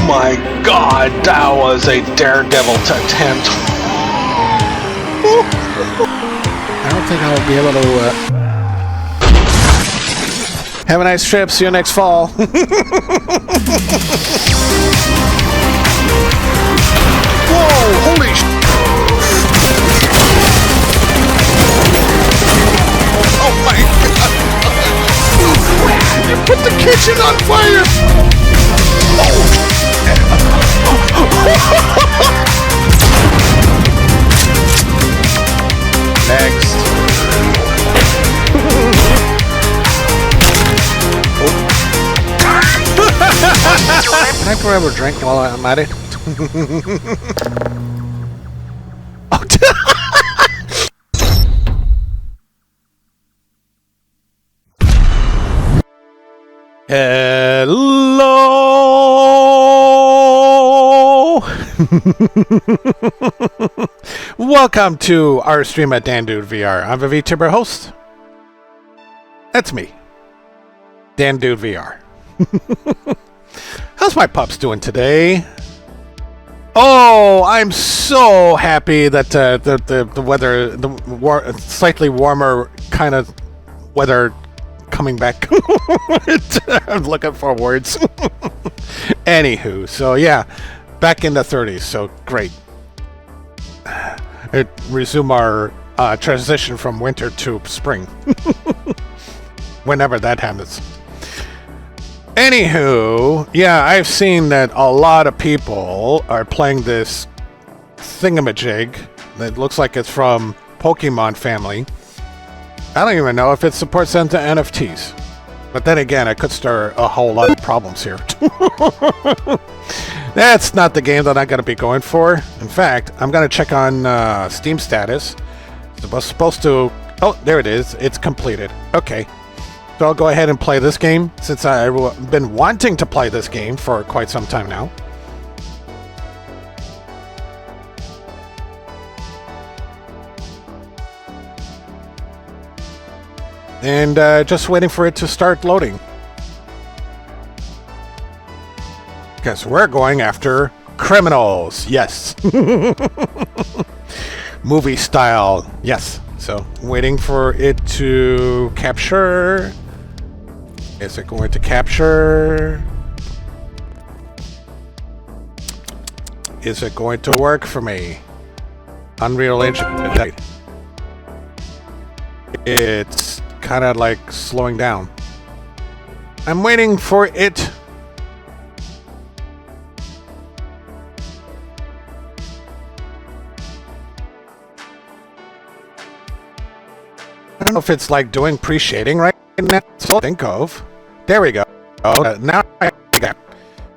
my god, that was a daredevil attempt. I don't think I'll be able to have a nice trip. See you next fall. Whoa, holy sh**. Oh my god. You put the kitchen on fire. Next. Can I forever drink while I'm at it? Oh, hello. Welcome to our stream at DanDudeVR. I'm a VTuber host. That's me, DanDudeVR. How's my pups doing today? Oh, I'm so happy that the weather, slightly warmer kind of weather coming back. I'm looking for words. Anywho, so yeah, back in the 30s, so great. Resume our transition from winter to spring. Whenever that happens. Anywho, yeah, I've seen that a lot of people are playing this thingamajig that looks like it's from Pokemon family. I don't even know if it supports into NFTs. But then again, I could start a whole lot of problems here. That's not the game that I'm going to be going for. In fact, I'm going to check on Steam status. It's supposed to... Oh, there it is. It's completed. Okay. So I'll go ahead and play this game, since I've been wanting to play this game for quite some time now. And just waiting for it to start loading. Because we're going after criminals, yes. Movie style, yes. So, waiting for it to capture. Is it going to capture? Is it going to work for me? Unreal Engine. It's kind of like slowing down. I'm waiting for it. I don't know if it's like doing pre-shading right now. That's all I think of. There we go. Now I got it.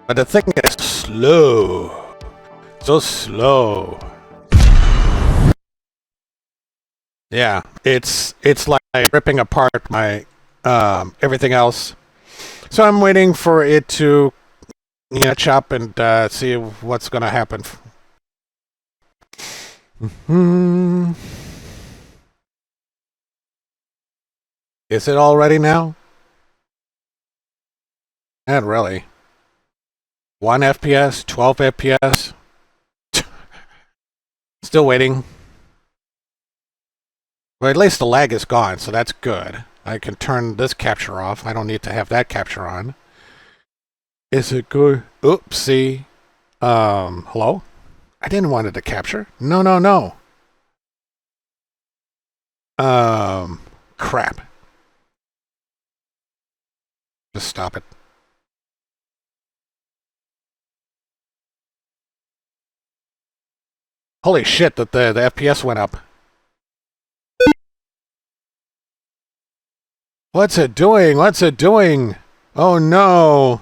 But the thing is slow. So slow. Yeah, it's like ripping apart my everything else. So I'm waiting for it to catch up and see what's gonna happen. Is it all ready now? Not really. 1 FPS, 12 FPS. Still waiting. Well, at least the lag is gone, so that's good. I can turn this capture off. I don't need to have that capture on. Is it good? Oopsie. Hello? I didn't want it to capture. No, no, no. Crap. Just stop it. Holy shit, that the FPS went up. What's it doing? What's it doing? Oh no.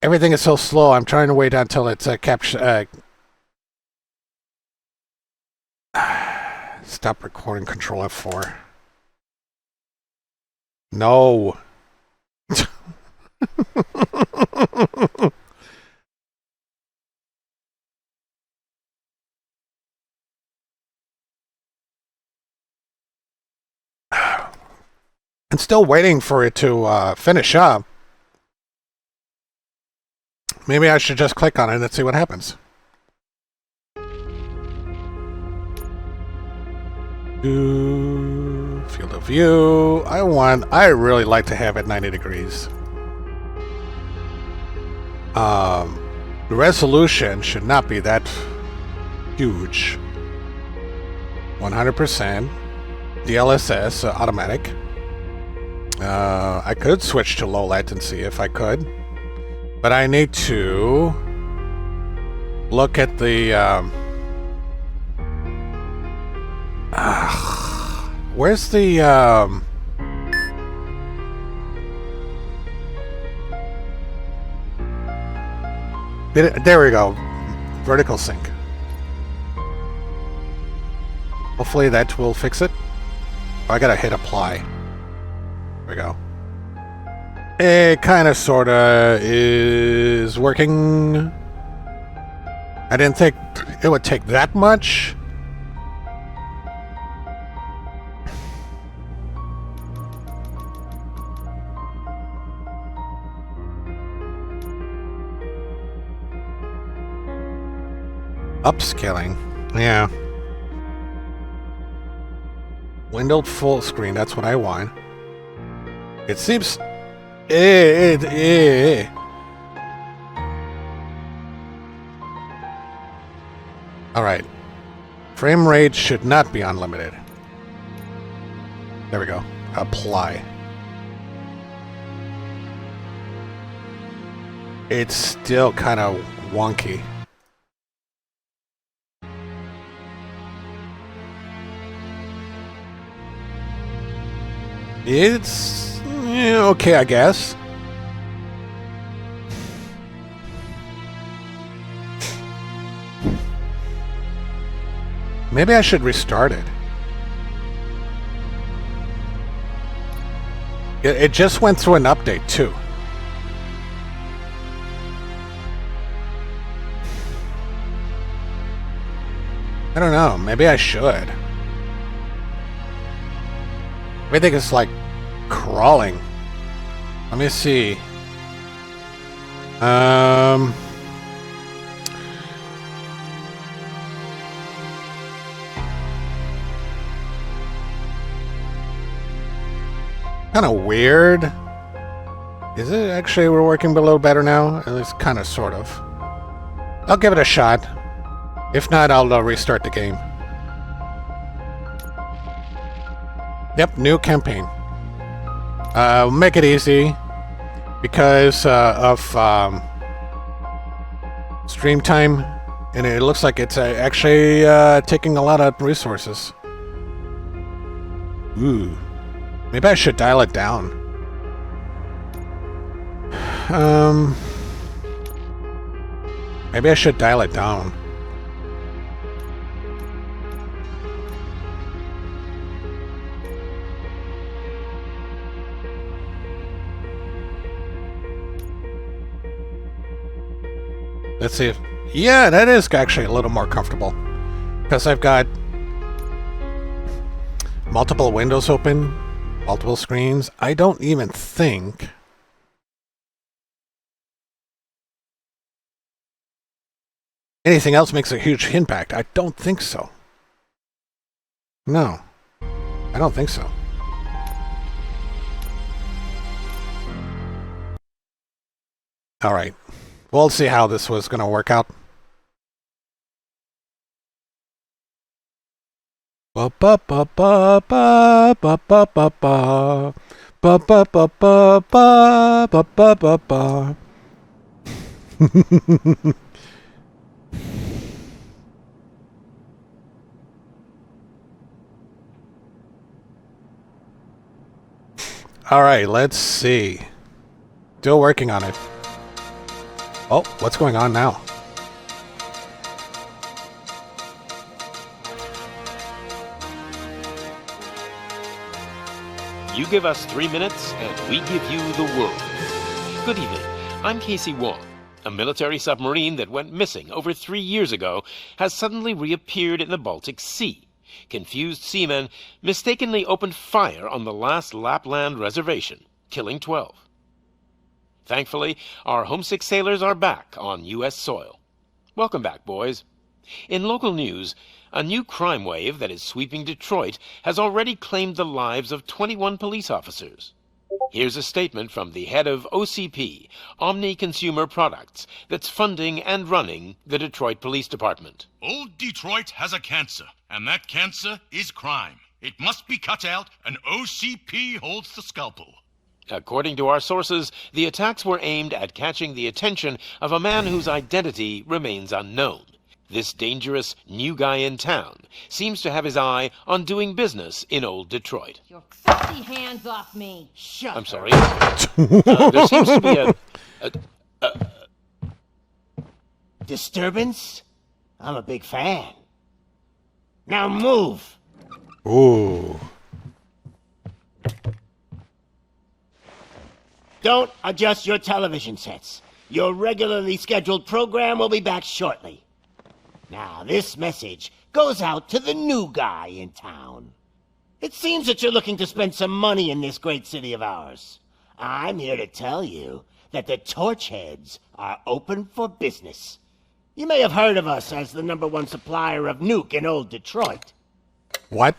Everything is so slow. I'm trying to wait until it's capture. Stop recording, Control F4. No. I'm still waiting for it to finish up. Maybe I should just click on it and see what happens. Field of view. I really like to have it 90 degrees. The resolution should not be that huge. 100%. DLSS automatic. I could switch to low latency if I could, but I need to look at the where's the there we go, vertical sync. Hopefully that will fix it. I gotta hit apply. There we go. It kind of sorta is working. I didn't think it would take that much. Upscaling, yeah. Windowed full screen, that's what I want. It seems... Alright. Frame rate should not be unlimited. There we go. Apply. It's still kind of wonky. It's okay, I guess. Maybe I should restart it. It just went through an update, too. I don't know. Maybe I should. I think it's like crawling. Let me see. Kind of weird. Is it actually we're working a little better now? At least kind of, sort of. I'll give it a shot. If not, I'll restart the game. Yep, new campaign. Make it easy because of stream time, and it looks like it's actually taking a lot of resources. Ooh, maybe I should dial it down. Maybe I should dial it down. Let's see if... Yeah, that is actually a little more comfortable. Because I've got multiple windows open, multiple screens. I don't even think... anything else makes a huge impact. I don't think so. No. I don't think so. Alright. We'll see how this was going to work out. Ba ba ba ba ba ba ba ba ba ba ba ba ba ba ba ba ba. All right, let's see. Still working on it. Oh, what's going on now? You give us 3 minutes, and we give you the world. Good evening. I'm Casey Wong. A military submarine that went missing over 3 years ago has suddenly reappeared in the Baltic Sea. Confused seamen mistakenly opened fire on the last Lapland reservation, killing 12. Thankfully, our homesick sailors are back on U.S. soil. Welcome back, boys. In local news, a new crime wave that is sweeping Detroit has already claimed the lives of 21 police officers. Here's a statement from the head of OCP, Omni Consumer Products, that's funding and running the Detroit Police Department. Old Detroit has a cancer, and that cancer is crime. It must be cut out, and OCP holds the scalpel. According to our sources, the attacks were aimed at catching the attention of a man whose identity remains unknown. This dangerous new guy in town seems to have his eye on doing business in old Detroit. Your filthy hands off me! Shut I'm sorry. There seems to be a disturbance? I'm a big fan. Now move! Ooh. Don't adjust your television sets. Your regularly scheduled program will be back shortly. Now, this message goes out to the new guy in town. It seems that you're looking to spend some money in this great city of ours. I'm here to tell you that the Torchheads are open for business. You may have heard of us as the #1 supplier of nuke in old Detroit. What?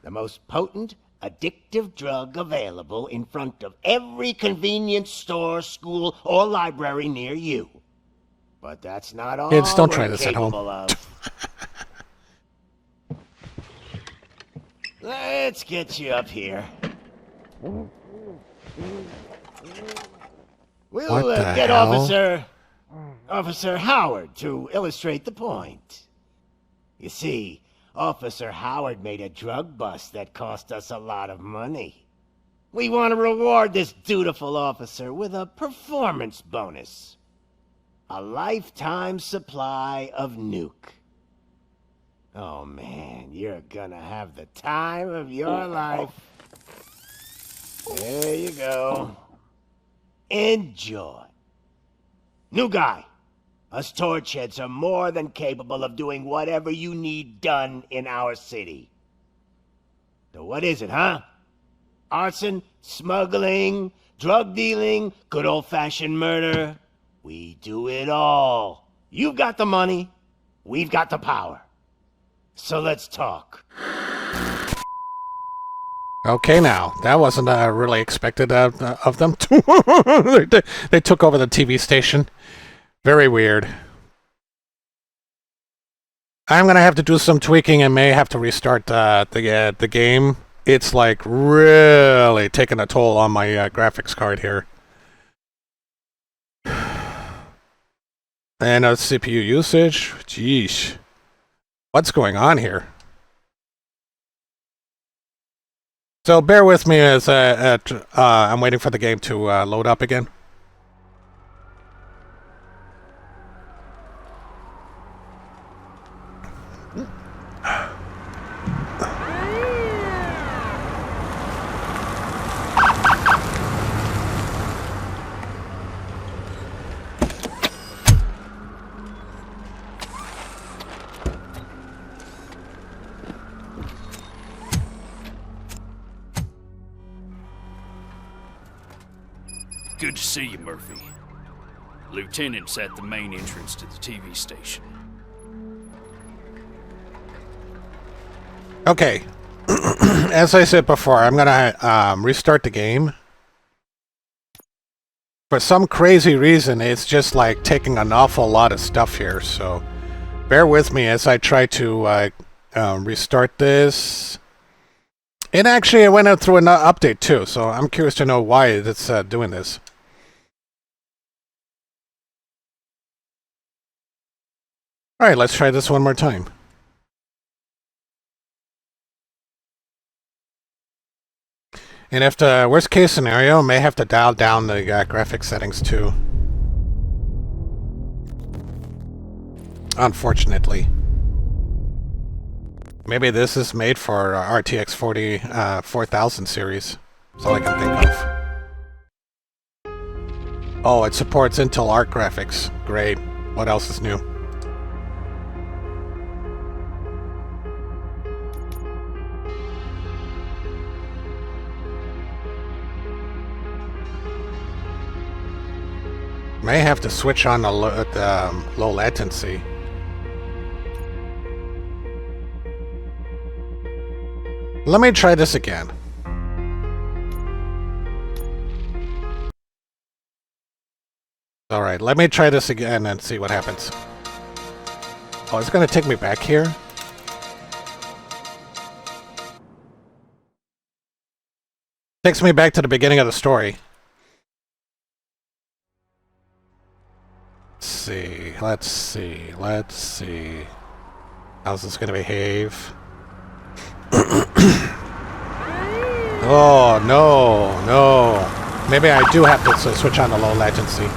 The most potent, addictive drug available in front of every convenience store, school, or library near you. But that's not all Kids, don't we're try this at home. capable of. Let's get you up here. We'll What the get hell? Officer Howard to illustrate the point. You see, Officer Howard made a drug bust that cost us a lot of money. We want to reward this dutiful officer with a performance bonus. A lifetime supply of nuke. Oh man, you're gonna have the time of your life. There you go. Enjoy. New guy. Us Torchheads are more than capable of doing whatever you need done in our city. So what is it, huh? Arson, smuggling, drug dealing, good old-fashioned murder. We do it all. You've got the money, we've got the power. So let's talk. Okay, now that wasn't really expected of them. They took over the TV station. Very weird. I'm gonna have to do some tweaking and may have to restart the game. It's like really taking a toll on my graphics card here. And CPU usage. Jeez, what's going on here? So bear with me as I'm waiting for the game to load up again. Good to see you, Murphy. Lieutenant's at the main entrance to the TV station. Okay. As I said before, I'm gonna restart the game. For some crazy reason, it's just like taking an awful lot of stuff here, so bear with me as I try to restart this. And actually, I went out through an update too, so I'm curious to know why it's doing this. Alright, let's try this one more time. And if the worst case scenario, I may have to dial down the graphics settings too. Unfortunately. Maybe this is made for RTX 4000 series. That's all I can think of. Oh, it supports Intel Arc graphics. Great. What else is new? May have to switch on the low latency. Let me try this again. Alright, let me try this again and see what happens. Oh, it's gonna take me back here? Takes me back to the beginning of the story. Let's see. How's this gonna behave? Oh, no. Maybe I do have to switch on the low latency.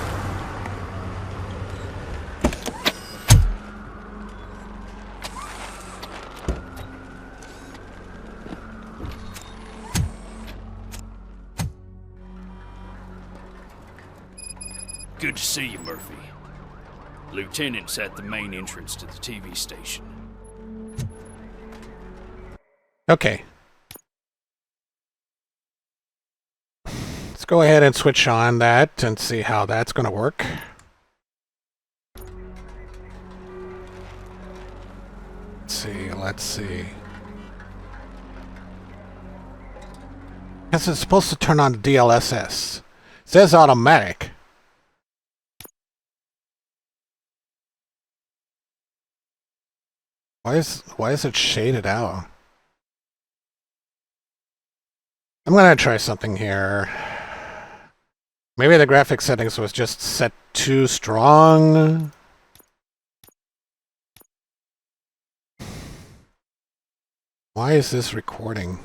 Good to see you, Murphy. Lieutenant's at the main entrance to the TV station. Okay. Let's go ahead and switch on that and see how that's going to work. Let's see. Guess it's supposed to turn on the DLSS. It says automatic. Why is it shaded out? I'm gonna try something here. Maybe the graphic settings was just set too strong. Why is this recording?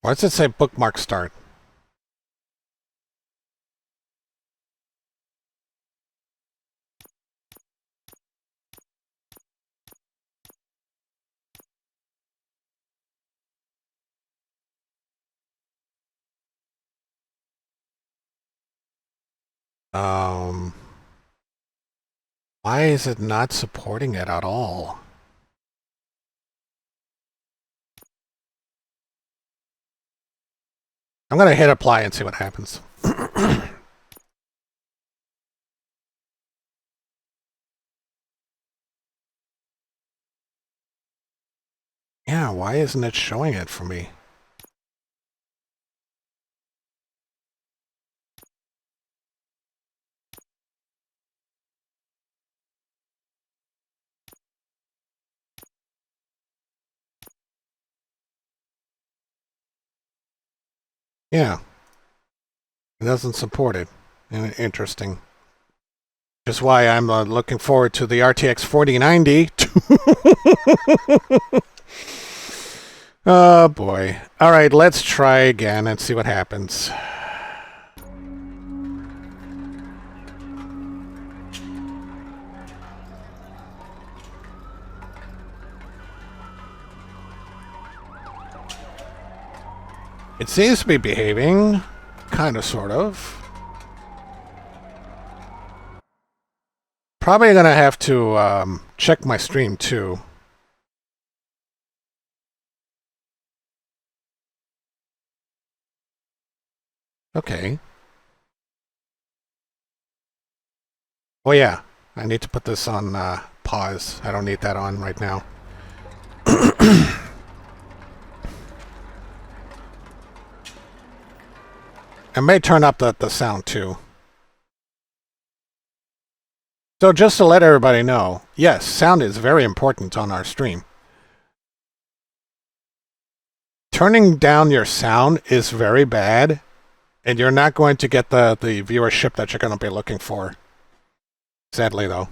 Why does it say bookmark start? Why is it not supporting it at all? I'm gonna hit apply and see what happens. Yeah, why isn't it showing it for me? Yeah. It doesn't support it. Interesting. Which is why I'm looking forward to the RTX 4090. Oh boy. Alright, let's try again and see what happens. It seems to be behaving. Kind of, sort of. Probably gonna have to check my stream too. Okay. Oh yeah, I need to put this on pause. I don't need that on right now. I may turn up the sound too. So just to let everybody know, yes, sound is very important on our stream. Turning down your sound is very bad, and you're not going to get the viewership that you're going to be looking for. Sadly, though.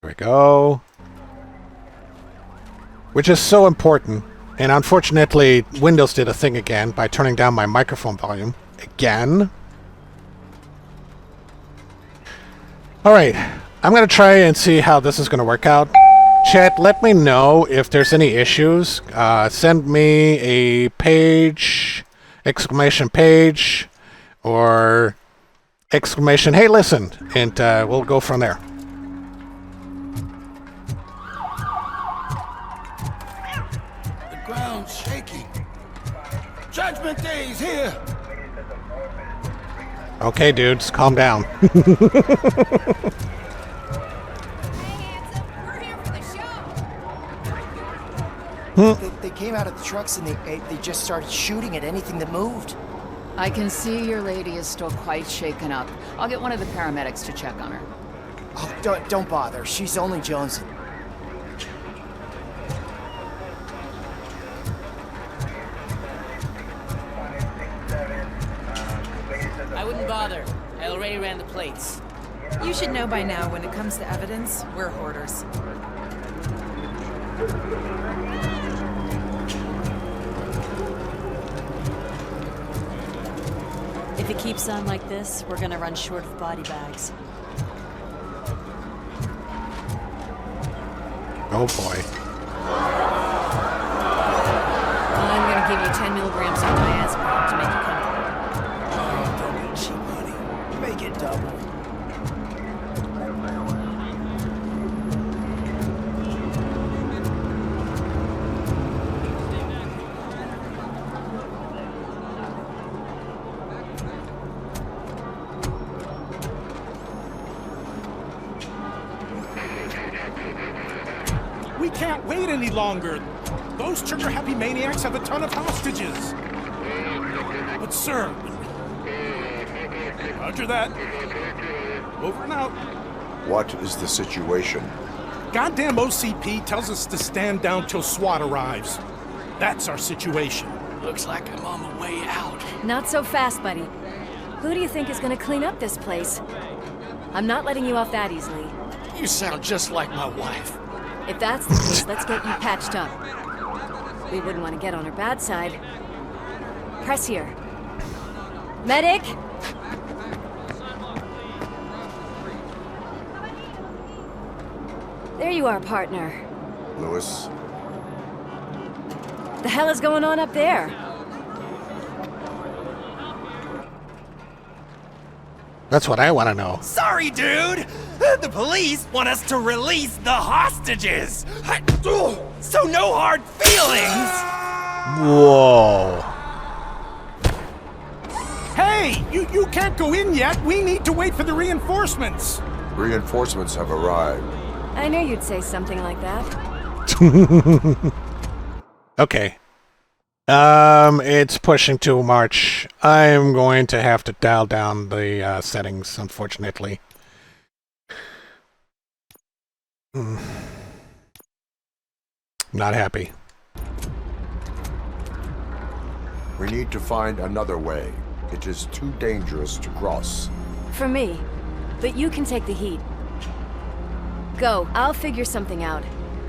There we go. Which is so important. And unfortunately, Windows did a thing again by turning down my microphone volume. Again. Alright. I'm going to try and see how this is going to work out. Chat, let me know if there's any issues. Send me a page, exclamation page, or exclamation, hey, listen, and we'll go from there. The ground's shaking. Judgment Day is here. Okay, dudes, calm down. They came out of the trucks and they just started shooting at anything that moved. I can see your lady is still quite shaken up. I'll get one of the paramedics to check on her. Oh, don't bother. She's only jonesing. I wouldn't bother. I already ran the plates. You should know by now, when it comes to evidence, we're hoarders. If it keeps on like this, we're gonna run short of body bags. Oh boy. I'm gonna give you 10 milligrams of diazepam to make you comfortable. Oh, don't be cheap, honey. Make it double. We can't wait any longer. Those trigger-happy maniacs have a ton of hostages. But sir... Roger that. Over and out. What is the situation? Goddamn OCP tells us to stand down till SWAT arrives. That's our situation. Looks like I'm on my way out. Not so fast, buddy. Who do you think is gonna clean up this place? I'm not letting you off that easily. You sound just like my wife. If that's the case, let's get you patched up. We wouldn't want to get on her bad side. Press here. Medic! There you are, partner. Lewis? The hell is going on up there? That's what I want to know. Sorry, dude! The police want us to release the hostages! So no hard feelings! Whoa. Hey! You can't go in yet! We need to wait for the reinforcements! Reinforcements have arrived. I knew you'd say something like that. Okay. It's pushing to March. I'm going to have to dial down the settings, unfortunately. Not happy. We need to find another way. It is too dangerous to cross. For me. But you can take the heat. Go. I'll figure something out.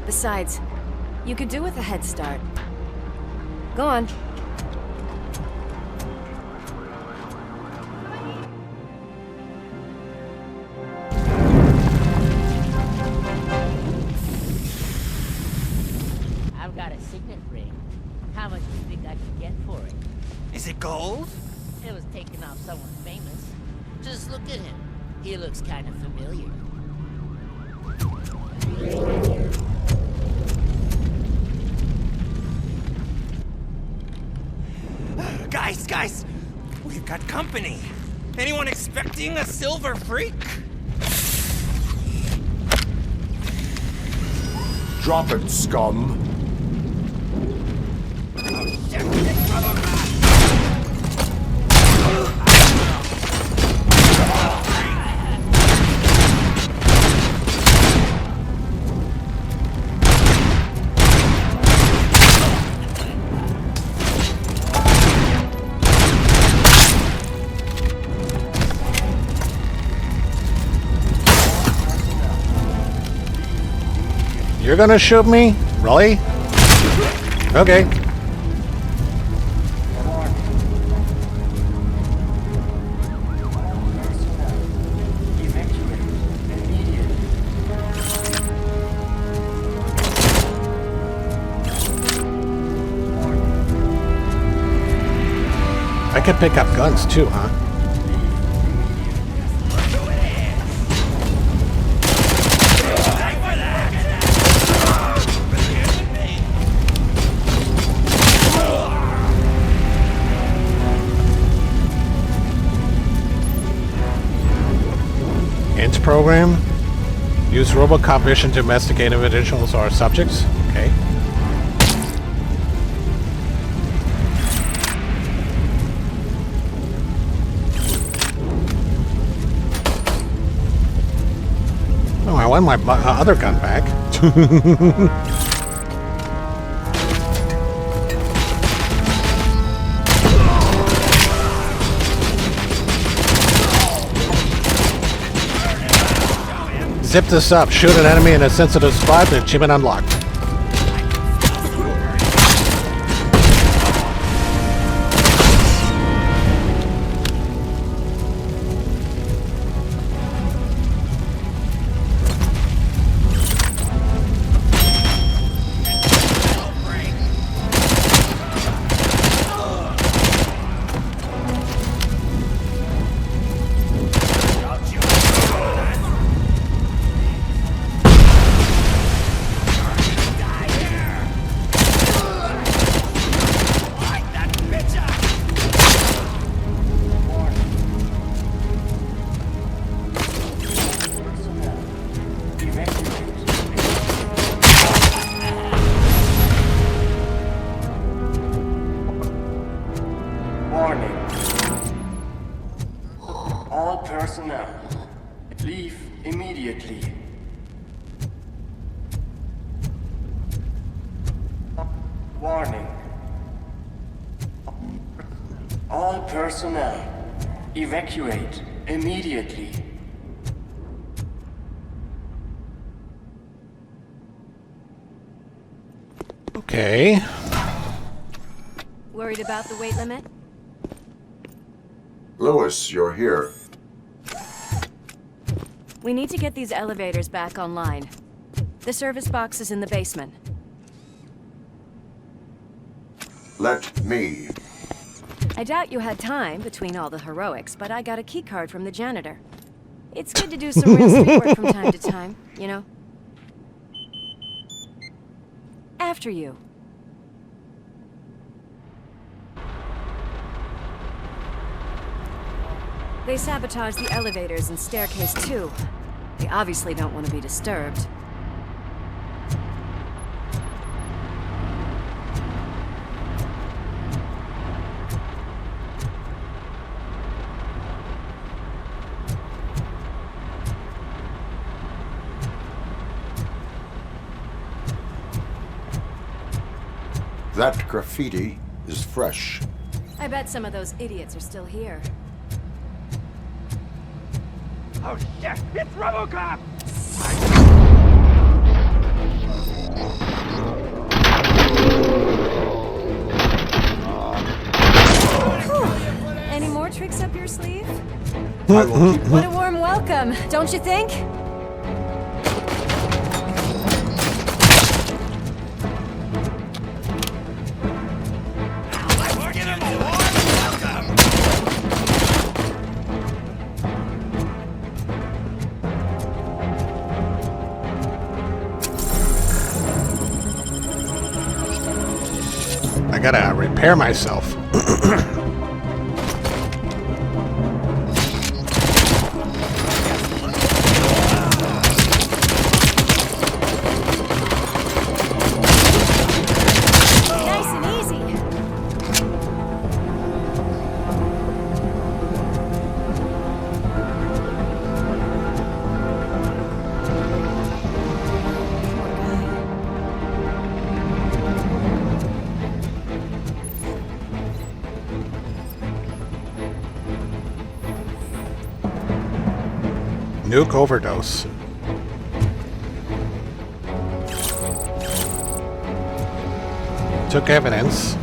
Besides, you could do with a head start. Go on. I've got a signet ring. How much do you think I can get for it? Is it gold? It was taken off someone famous. Just look at him. He looks kind of familiar. Guys! We've got company. Anyone expecting a silver freak? Drop it, scum! You're gonna shoot me? Really? Okay. can pick up guns too, huh? Int program. Use Robocop vision to investigate individuals or subjects. Okay. Oh, I want my other gun back. Zip this up. Shoot an enemy in a sensitive spot. Achievement unlocked. Warning. All personnel, evacuate immediately. Okay. Worried about the weight limit? Lewis, you're here. We need to get these elevators back online. The service box is in the basement. Let me. I doubt you had time between all the heroics, but I got a key card from the janitor. It's good to do some real street work from time to time, you know? After you. They sabotaged the elevators and staircase too. They obviously don't want to be disturbed. That graffiti is fresh. I bet some of those idiots are still here. Oh shit! It's Robocop! Any more tricks up your sleeve? What a warm welcome, don't you think? I gotta repair myself. Nice and easy. Nuke overdose. Took evidence.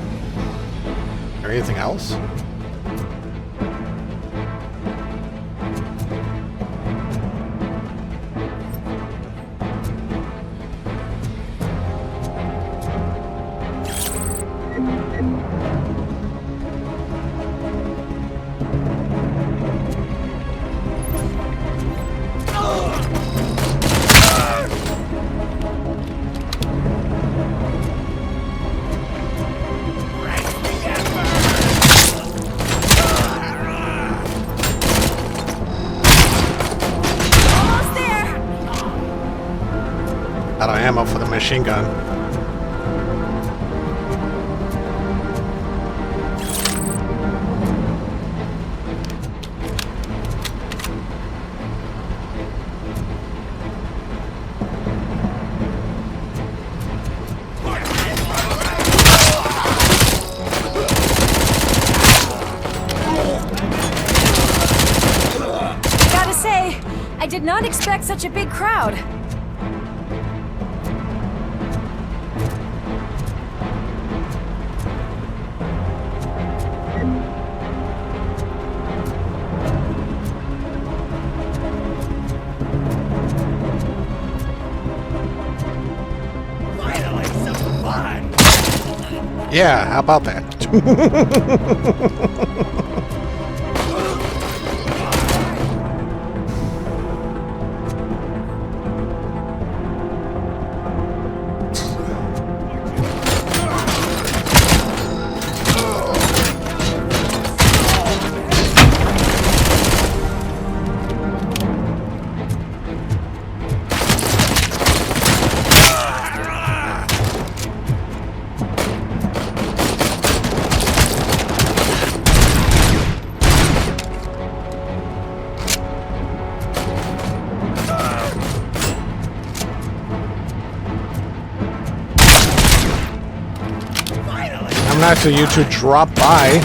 Or anything else? Out of ammo for the machine gun. Gotta say, I did not expect such a big crowd. Finally, some fun! Yeah, how about that? I'm nice of you to drop by.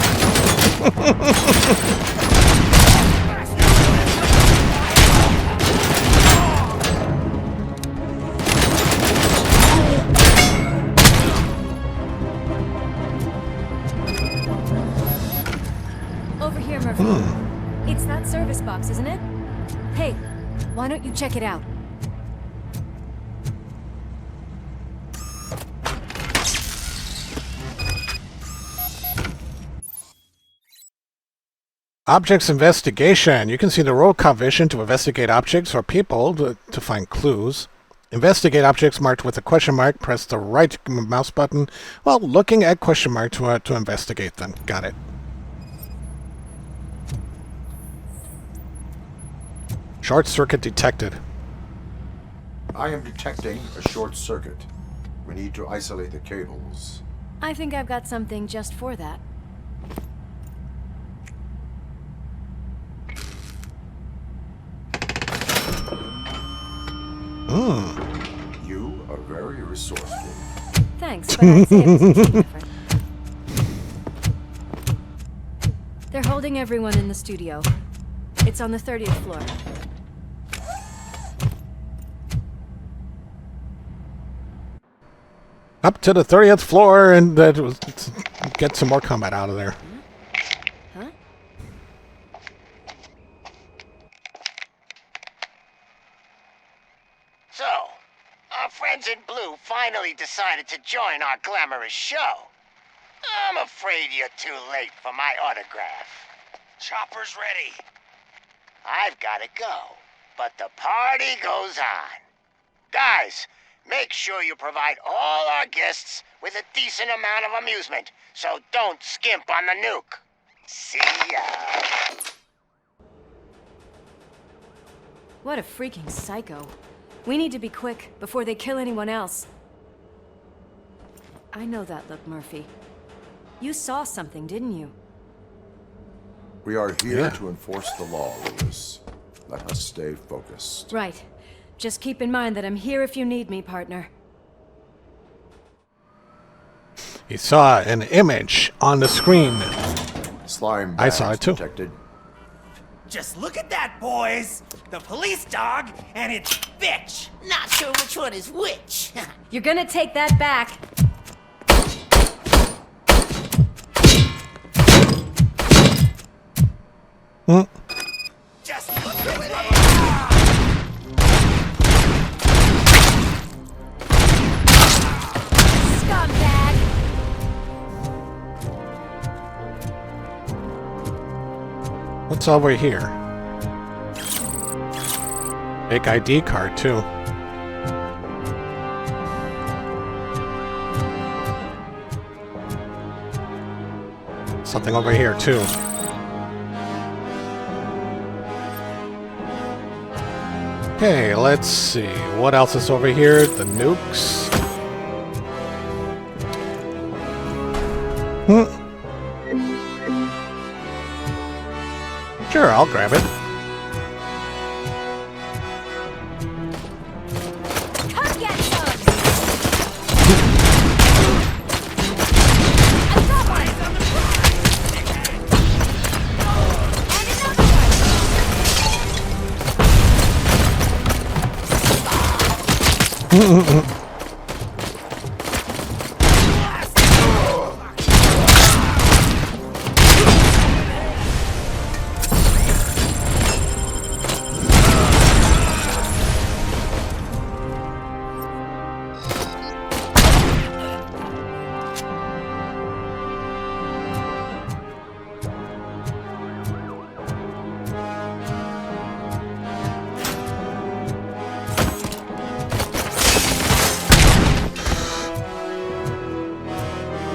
Over here, Murphy. It's that service box, isn't it? Hey, why don't you check it out? Objects investigation. You can see the Robocop vision to investigate objects or people to find clues. Investigate objects marked with a question mark. Press the right mouse button while looking at question mark to investigate them. Got it. Short circuit detected. I am detecting a short circuit. We need to isolate the cables. I think I've got something just for that. You are very resourceful. Thanks, but I'd say it was a team effort. They're holding everyone in the studio. It's on the 30th floor. Up to the 30th floor and get some more combat out of there. Huh? So, our friends in blue finally decided to join our glamorous show. I'm afraid you're too late for my autograph. Chopper's ready. I've got to go, but the party goes on. Guys, make sure you provide all our guests with a decent amount of amusement, so don't skimp on the nuke. See ya. What a freaking psycho. We need to be quick before they kill anyone else. I know that look, Murphy. You saw something, didn't you? We are here to enforce the law, Lewis. Let us stay focused. Right. Just keep in mind that I'm here if you need me, partner. He saw an image on the screen. Slime I saw it too. Detected. Just look at that, boys! The police dog and its bitch! Not sure which one is which. You're gonna take that back. Just look at it! Scumbag! What's over here? Fake ID card too. Something over here too. Okay, let's see. What else is over here? The nukes. Sure, I'll grab it. Come get some!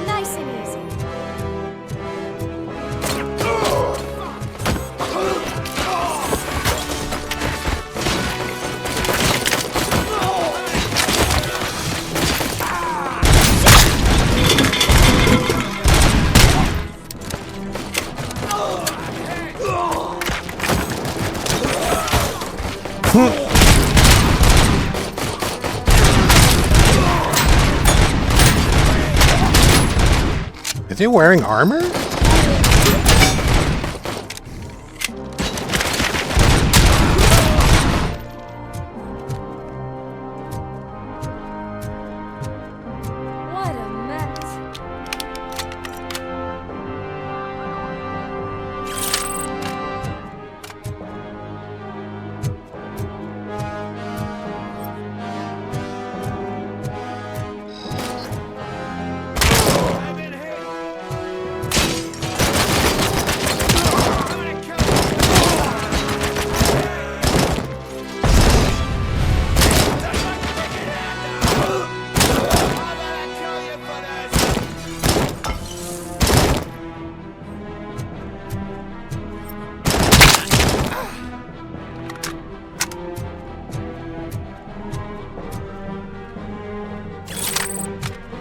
Nice and easy. Is he wearing armor? What a mess.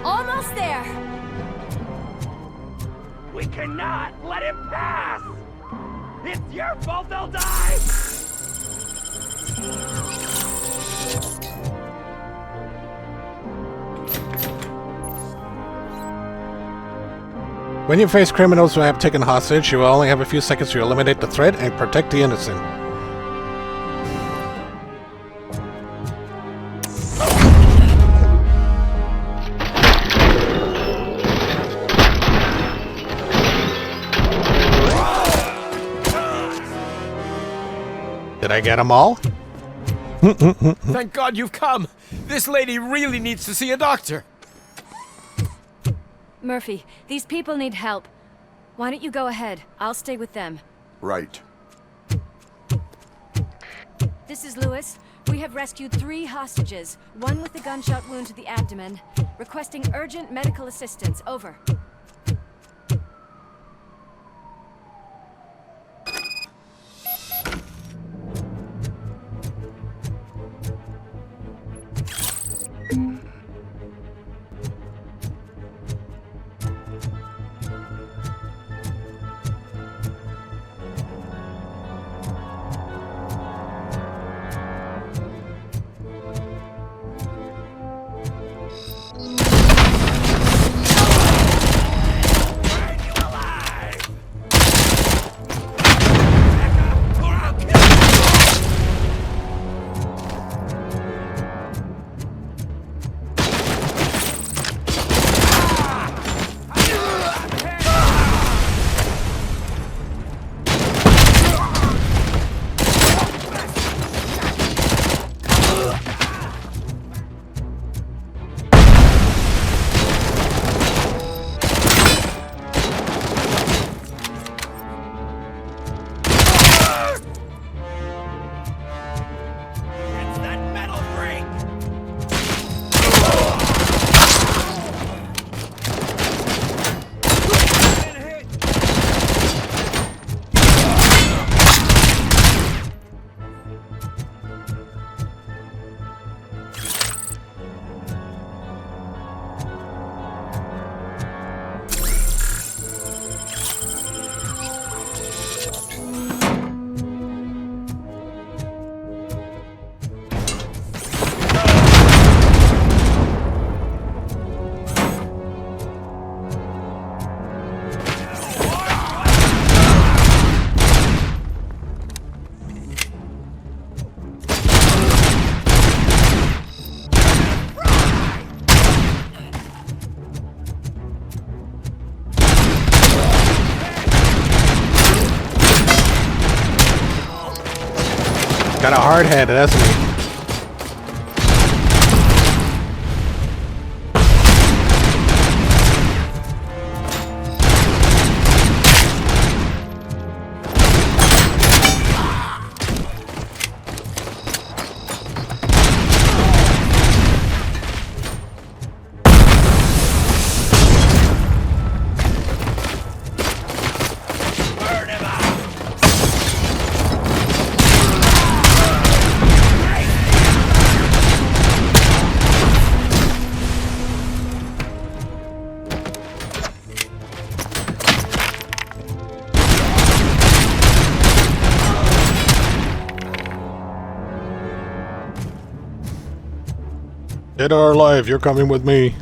Almost there. We cannot let him pass! It's your fault they'll die! When you face criminals who have taken hostage, you will only have a few seconds to eliminate the threat and protect the innocent. Did I get them all? Thank God you've come! This lady really needs to see a doctor! Murphy, these people need help. Why don't you go ahead? I'll stay with them. Right. This is Lewis. We have rescued 3 hostages, one with a gunshot wound to the abdomen. Requesting urgent medical assistance. Over. Got a hard head, hasn't he? Dead or alive, you're coming with me.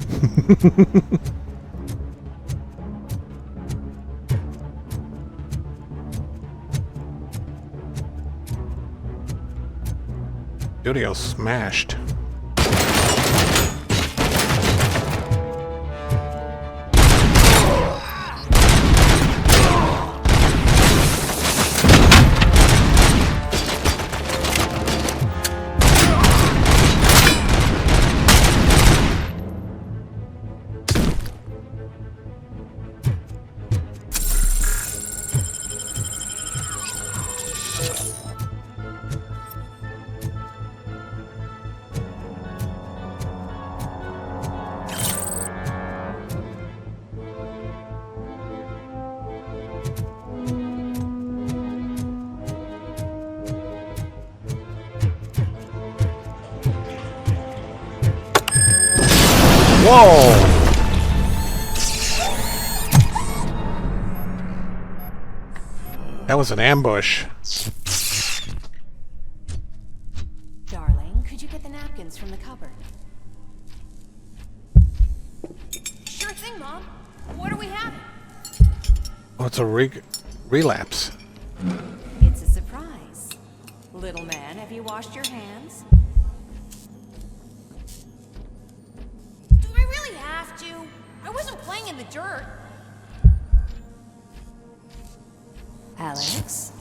Studio smashed. Whoa! That was an ambush. Darling, could you get the napkins from the cupboard? Sure thing, Mom. What are we having? Oh, it's a relapse. It's a surprise. Little man, have you washed your hands? Do I really have to? I wasn't playing in the dirt. Alex,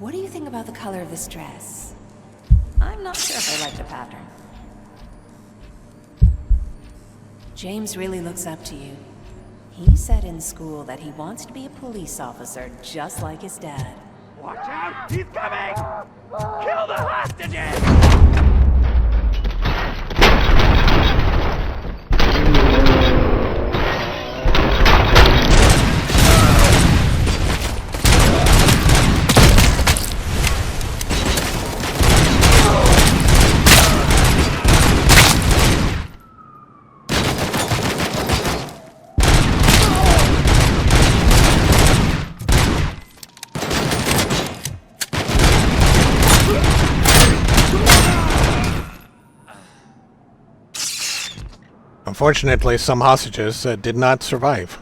what do you think about the color of this dress? I'm not sure if I like the pattern. James really looks up to you. He said in school that he wants to be a police officer just like his dad. Watch out! He's coming! Kill the hostages! Unfortunately, some hostages did not survive.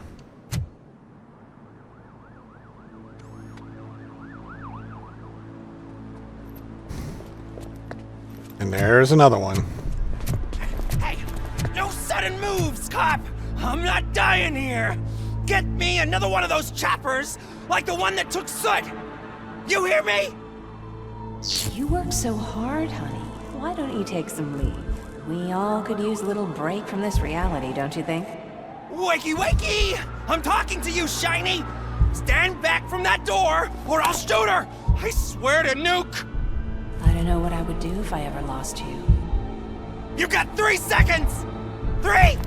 And there's another one. Hey! No sudden moves, cop! I'm not dying here! Get me another one of those choppers, like the one that took Soot! You hear me? You work so hard, honey. Why don't you take some leave? We all could use a little break from this reality, don't you think? Wakey, wakey! I'm talking to you, Shiny! Stand back from that door, or I'll shoot her! I swear to nuke! I don't know what I would do if I ever lost you. You got 3 seconds! 3!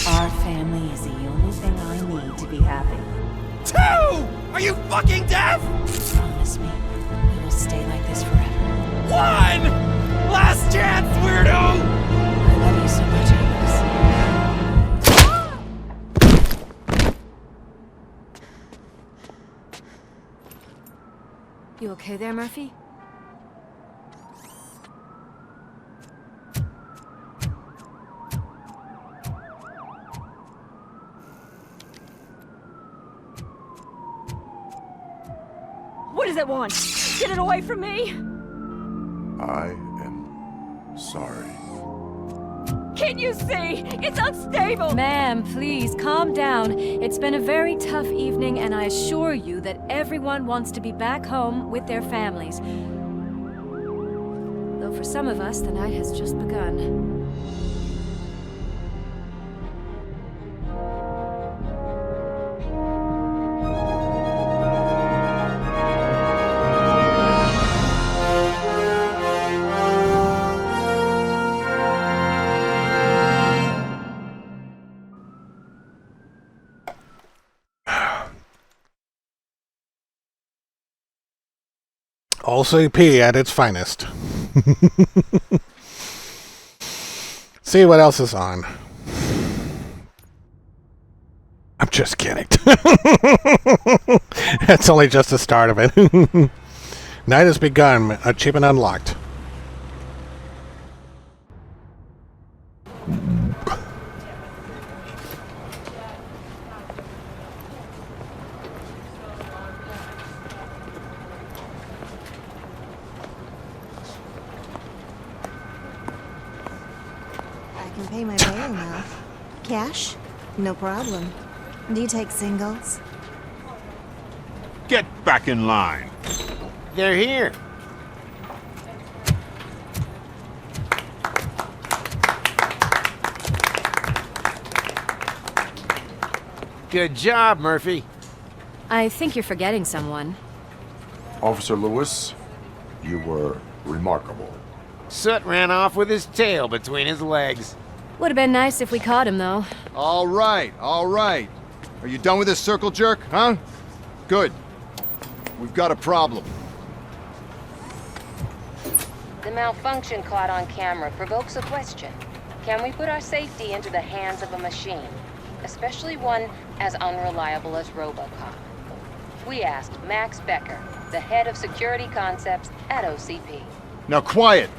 Our family is the only thing I need to be happy. 2! Are you fucking deaf? Promise me, we will stay like this forever. 1! Last chance, weirdo! I love you so much, Alex. You okay there, Murphy? What does it want? Get it away from me! I am sorry. Can't you see? It's unstable! Ma'am, please, calm down. It's been a very tough evening, and I assure you that everyone wants to be back home with their families. Though for some of us, the night has just begun. OCP at its finest. See what else is on. I'm just kidding. That's only just the start of it. Night has begun. Achievement unlocked. Pay my bail now. Cash? No problem. Do you take singles? Get back in line. They're here. Good job, Murphy. I think you're forgetting someone. Officer Lewis, you were remarkable. Soot ran off with his tail between his legs. Would have been nice if we caught him, though. All right, all right. Are you done with this circle jerk, huh? Good. We've got a problem. The malfunction caught on camera provokes a question. Can we put our safety into the hands of a machine? Especially one as unreliable as Robocop. We asked Max Becker, the head of security concepts at OCP. Now quiet!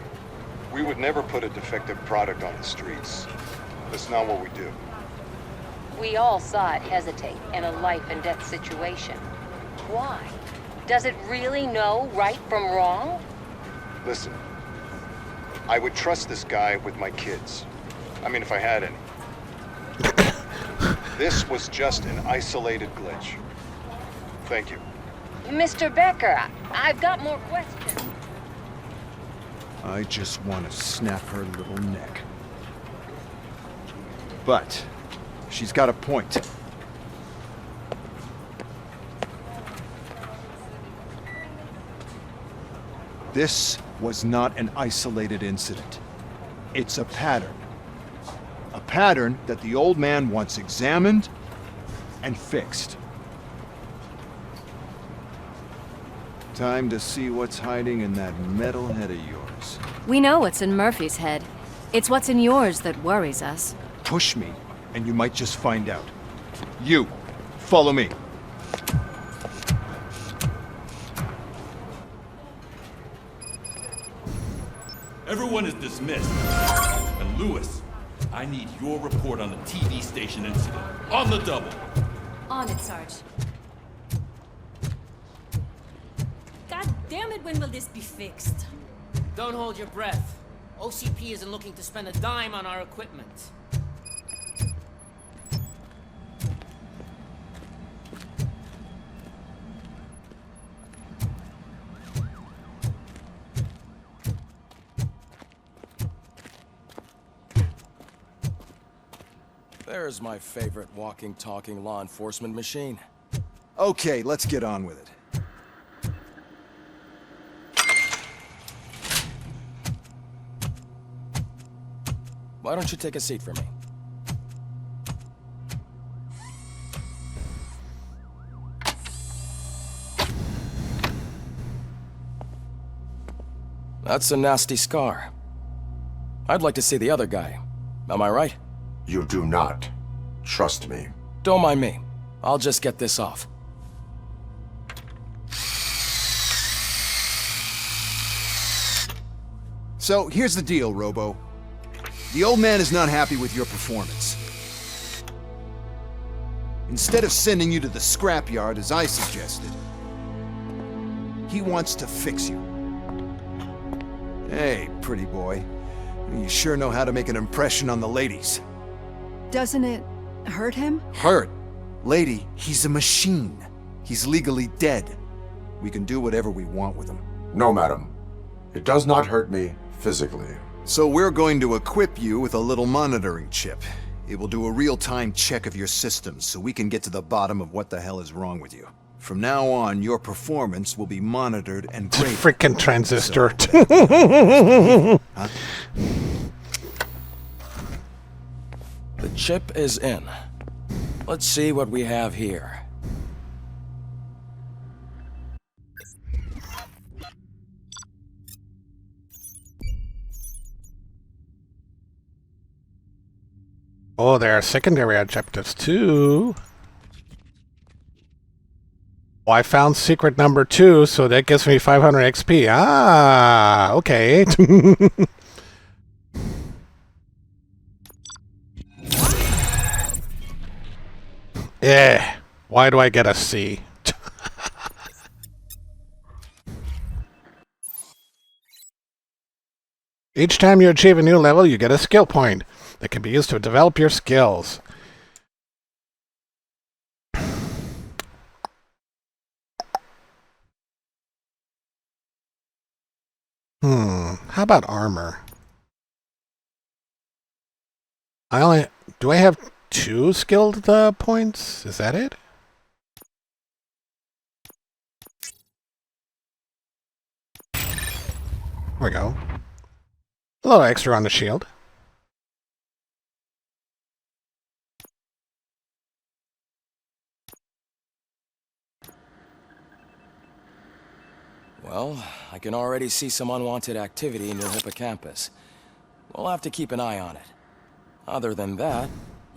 We would never put a defective product on the streets. That's not what we do. We all saw it hesitate in a life and death situation. Why? Does it really know right from wrong? Listen, I would trust this guy with my kids. I mean, if I had any. This was just an isolated glitch. Thank you. Mr. Becker, I've got more questions. I just want to snap her little neck. But she's got a point. This was not an isolated incident. It's a pattern. A pattern that the old man wants examined and fixed. Time to see what's hiding in that metal head of yours. We know what's in Murphy's head. It's what's in yours that worries us. Push me, and you might just find out. You, follow me. Everyone is dismissed. And Lewis, I need your report on the TV station incident. On the double. On it, Sarge. God damn it, when will this be fixed? Don't hold your breath. OCP isn't looking to spend a dime on our equipment. There's my favorite walking, talking law enforcement machine. Okay, let's get on with it. Why don't you take a seat for me? That's a nasty scar. I'd like to see the other guy. Am I right? You do not. Trust me. Don't mind me. I'll just get this off. So, here's the deal, Robo. The old man is not happy with your performance. Instead of sending you to the scrapyard as I suggested, he wants to fix you. Hey, pretty boy. You sure know how to make an impression on the ladies. Doesn't it hurt him? Hurt? Lady, he's a machine. He's legally dead. We can do whatever we want with him. No, madam. It does not hurt me physically. So we're going to equip you with a little monitoring chip. It will do a real-time check of your systems so we can get to the bottom of what the hell is wrong with you. From now on, your performance will be monitored and graded. Freaking transistor. Huh? The chip is in. Let's see what we have here. Oh, there are secondary objectives too. Oh, I found secret number 2, so that gives me 500 XP. Ah, okay. Yeah. Why do I get a C? Each time you achieve a new level, you get a skill point that can be used to develop your skills. How about armor? Do I have 2 skilled points? Is that it? There we go. A little extra on the shield. Well, I can already see some unwanted activity in your hippocampus. We'll have to keep an eye on it. Other than that,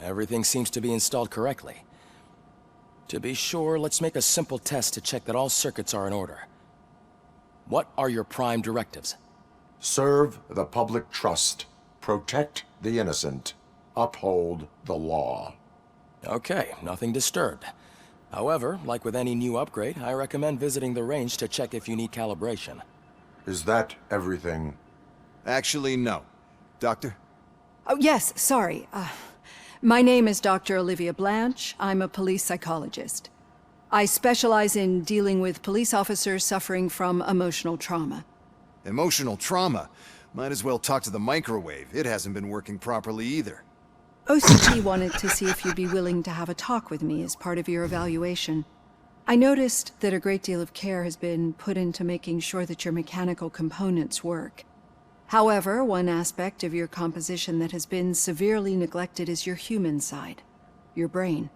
everything seems to be installed correctly. To be sure, let's make a simple test to check that all circuits are in order. What are your prime directives? Serve the public trust. Protect the innocent. Uphold the law. Okay, nothing disturbed. However, like with any new upgrade, I recommend visiting the range to check if you need calibration. Is that everything? Actually, no. Doctor? Oh, yes, sorry. My name is Dr. Olivia Blanche. I'm a police psychologist. I specialize in dealing with police officers suffering from emotional trauma. Emotional trauma? Might as well talk to the microwave. It hasn't been working properly either. OCP wanted to see if you'd be willing to have a talk with me as part of your evaluation. I noticed that a great deal of care has been put into making sure that your mechanical components work. However, one aspect of your composition that has been severely neglected is your human side, your brain.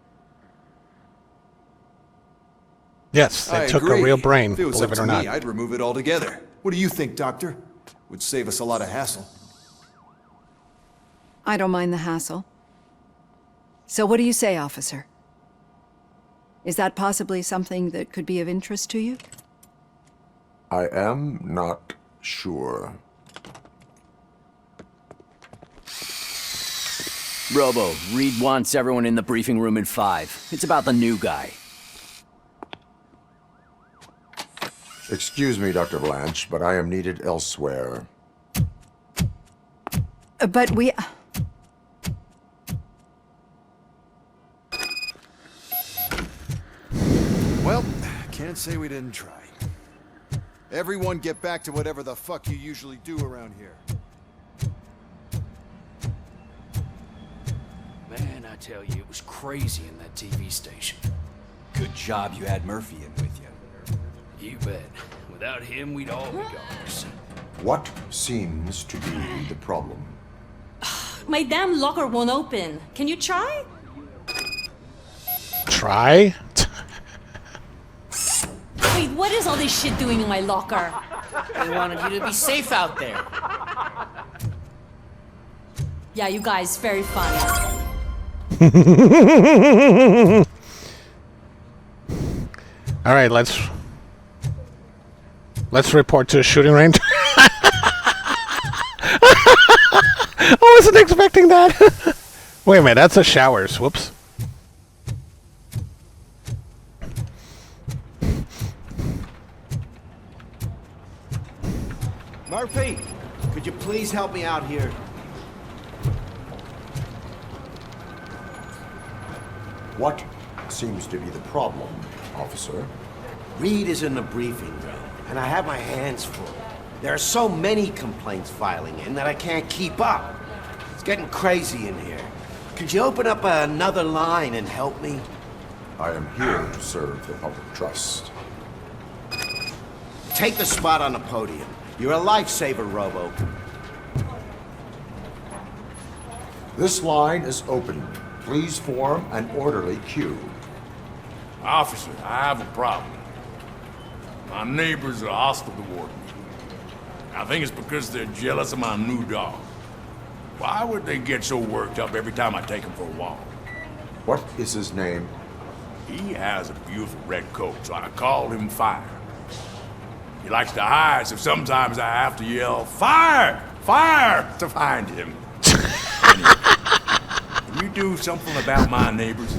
Yes, they took a real brain, If it was believe up it or to not. me, I'd remove it altogether. What do you think, Doctor? Would save us a lot of hassle. I don't mind the hassle. So what do you say, officer? Is that possibly something that could be of interest to you? I am not sure. Robo, Reed wants everyone in the briefing room in 5. It's about the new guy. Excuse me, Dr. Blanche, but I am needed elsewhere. But we... Well, can't say we didn't try. Everyone get back to whatever the fuck you usually do around here. Man, I tell you, it was crazy in that TV station. Good job you had Murphy in with you. You bet. Without him, we'd all be goners. What seems to be the problem? My damn locker won't open. Can you try? Try? Wait, what is all this shit doing in my locker? They wanted you to be safe out there. Yeah, you guys, very funny. All right, let's report to a shooting range. I wasn't expecting that. Wait a minute, that's a showers. Whoops. Murphy, could you please help me out here? What seems to be the problem, officer? Reed is in the briefing room, and I have my hands full. There are so many complaints filing in that I can't keep up. It's getting crazy in here. Could you open up another line and help me? I am here to serve the public trust. Take the spot on the podium. You're a lifesaver, Robo. This line is open. Please form an orderly queue. Officer, I have a problem. My neighbors are hostile toward me. I think it's because they're jealous of my new dog. Why would they get so worked up every time I take him for a walk? What is his name? He has a beautiful red coat, so I call him Fire. He likes to hide, so sometimes I have to yell, "Fire! Fire!" to find him. Anyway, can you do something about my neighbors?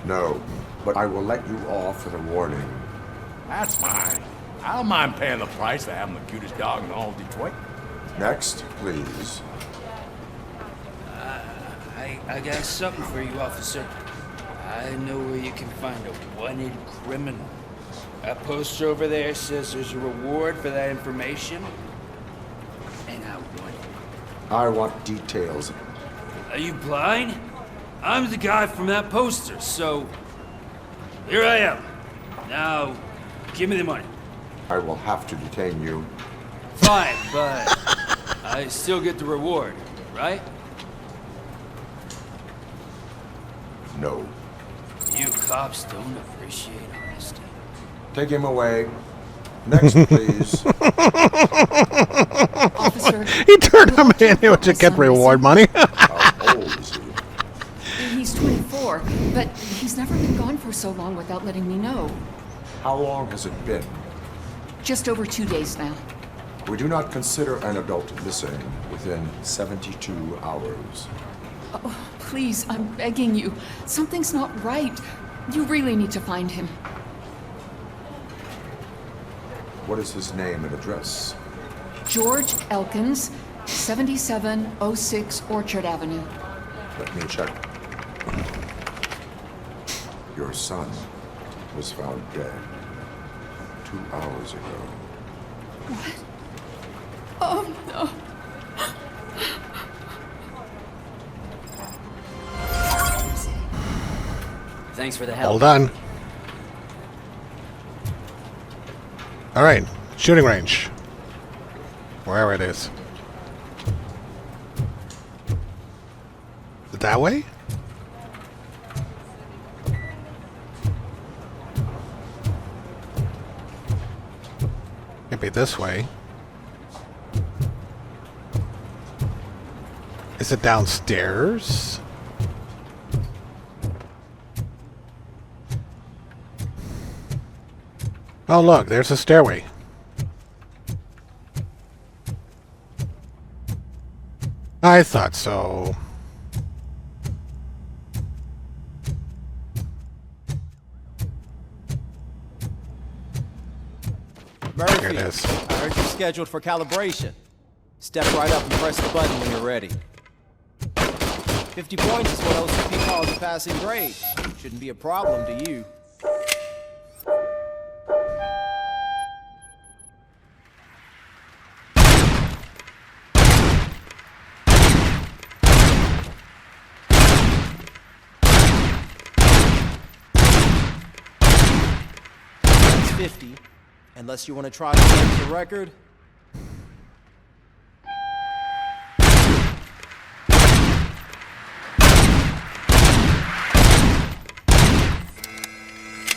No, but I will let you off with a warning. That's fine. I don't mind paying the price for having the cutest dog in all of Detroit. Next, please. I got something for you, officer. I know where you can find a wanted criminal. That poster over there says there's a reward for that information. And I want it. I want details. Are you blind? I'm the guy from that poster, so... Here I am. Now, give me the money. I will have to detain you. Fine, but I still get the reward, right? No. You cops don't appreciate honesty. Take him away. Next, please. Officer, he turned him in to get reward money. How old is he? He's 24, but he's never been gone for so long without letting me know. How long has it been? Just over 2 days now. We do not consider an adult missing within 72 hours. Oh, please, I'm begging you. Something's not right. You really need to find him. What is his name and address? George Elkins, 7706 Orchard Avenue. Let me check. Your son was found dead 2 hours ago. What? Oh, no. Thanks for the help. Hold on. All right, shooting range. Wherever it is. That way? Maybe this way. Is it downstairs? Oh, look, there's a stairway. I thought so. Murphy, Here it is. I heard you're scheduled for calibration. Step right up and press the button when you're ready. 50 points is what OCP calls a passing grade. Shouldn't be a problem to you. That's 50. Unless you want to try to break the record.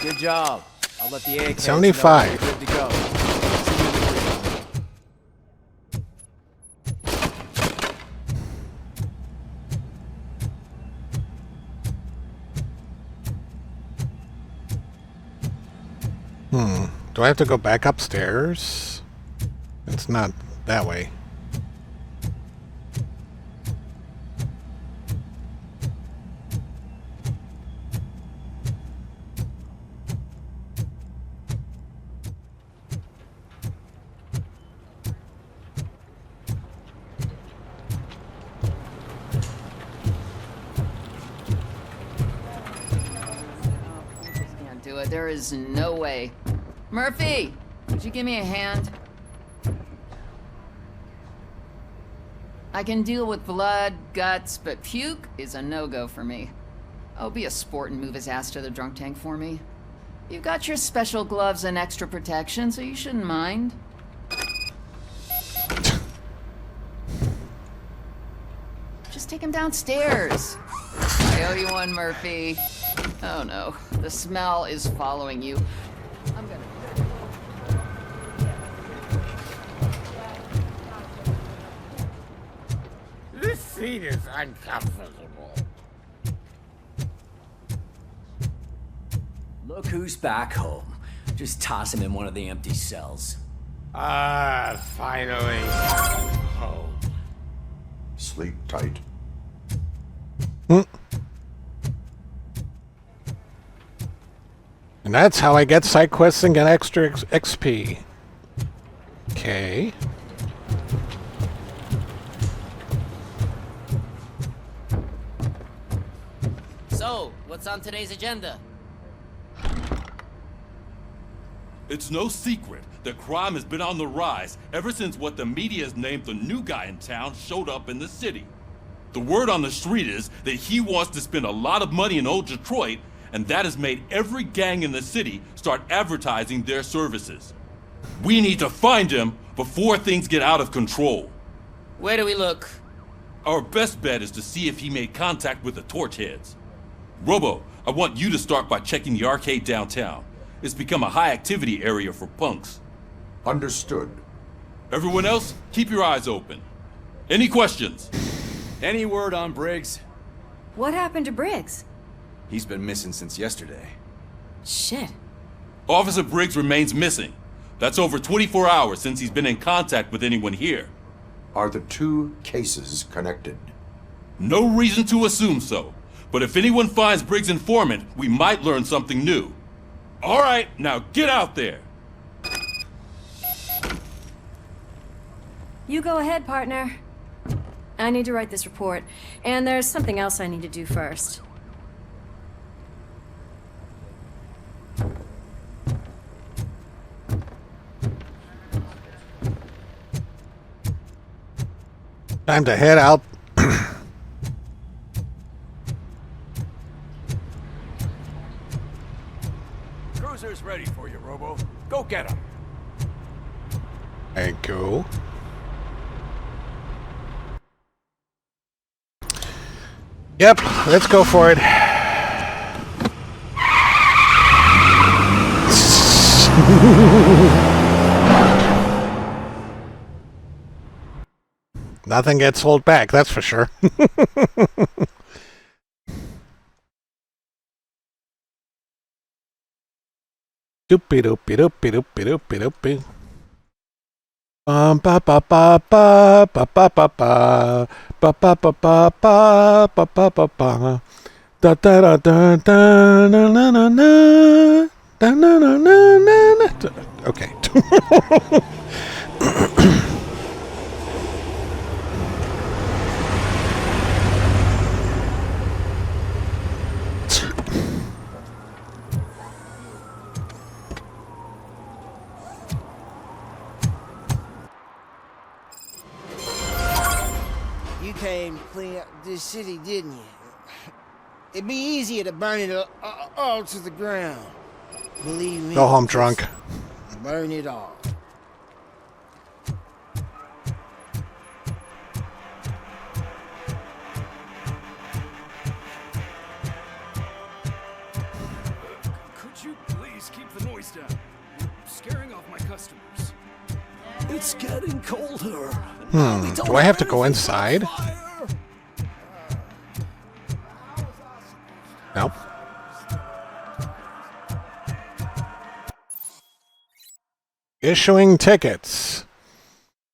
Good job. I'll let the egg 75. know you're good to go. Do I have to go back upstairs? It's not that way. there is no way. Murphy, would you give me a hand? I can deal with blood, guts, but puke is a no-go for me. Oh, be a sport and move his ass to the drunk tank for me. You've got your special gloves and extra protection, so you shouldn't mind. Just take him downstairs. I owe you one, Murphy. Oh no, the smell is following you. I'm gonna... This seat is uncomfortable. Look who's back home. Just toss him in one of the empty cells. Finally. Home. Sleep tight. And that's how I get side quests and get extra XP. Okay. So, what's on today's agenda? It's no secret that crime has been on the rise ever since what the media has named the new guy in town showed up in the city. The word on the street is that he wants to spend a lot of money in old Detroit, and that has made every gang in the city start advertising their services. We need to find him before things get out of control. Where do we look? Our best bet is to see if he made contact with the Torchheads. Robo, I want you to start by checking the arcade downtown. It's become a high-activity area for punks. Understood. Everyone else, keep your eyes open. Any questions? Any word on Briggs? What happened to Briggs? He's been missing since yesterday. Shit. Officer Briggs remains missing. That's over 24 hours since he's been in contact with anyone here. Are the two cases connected? No reason to assume so. But if anyone finds Briggs' informant, we might learn something new. All right, now get out there. You go ahead, partner. I need to write this report, and there's something else I need to do first. Time to head out. Cruiser's ready for you, Robo. Go get him. Thank you. Yep, let's go for it. Nothing gets hold back, that's for sure. Doopy doopy doopy doopy doopy doopy. Ba ba ba ba ba ba ba ba ba ba ba ba ba ba ba ba ba ba da da da da da na na na na da na na na na. Okay. You came to clean up this city, didn't you? It'd be easier to burn it all to the ground. Believe me. Go home drunk. Burn it all. Could you please keep the noise down? You're scaring off my customers. It's getting colder. Do I have to go inside? Nope. Issuing tickets.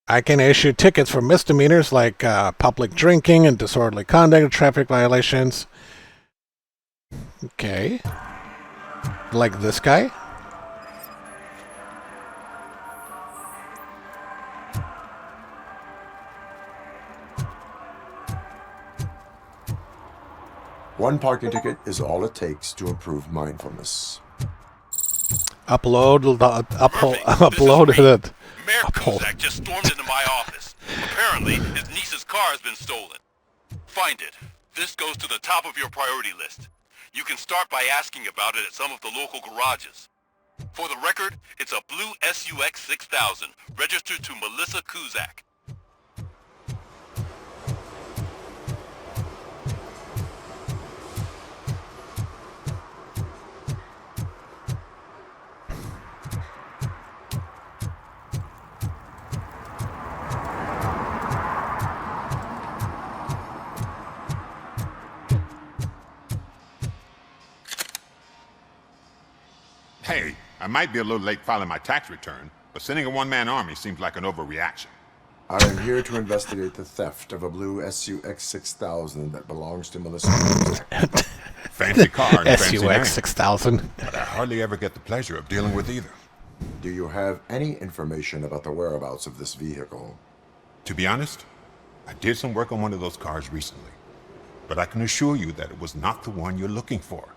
I can issue tickets for misdemeanors like public drinking and disorderly conduct, traffic violations. Okay. Like this guy? One parking ticket is all it takes to improve mindfulness. Upload it. Mayor Kuzak just stormed into my office. Apparently, his niece's car has been stolen. Find it. This goes to the top of your priority list. You can start by asking about it at some of the local garages. For the record, it's a blue SUX 6000, registered to Melissa Kuzak. Hey, I might be a little late filing my tax return, but sending a one-man army seems like an overreaction. I am here to investigate the theft of a blue SUX 6000 that belongs to Melissa. Fancy car and fancy name. SUX 6000. But I hardly ever get the pleasure of dealing with either. Do you have any information about the whereabouts of this vehicle? To be honest, I did some work on one of those cars recently, but I can assure you that it was not the one you're looking for.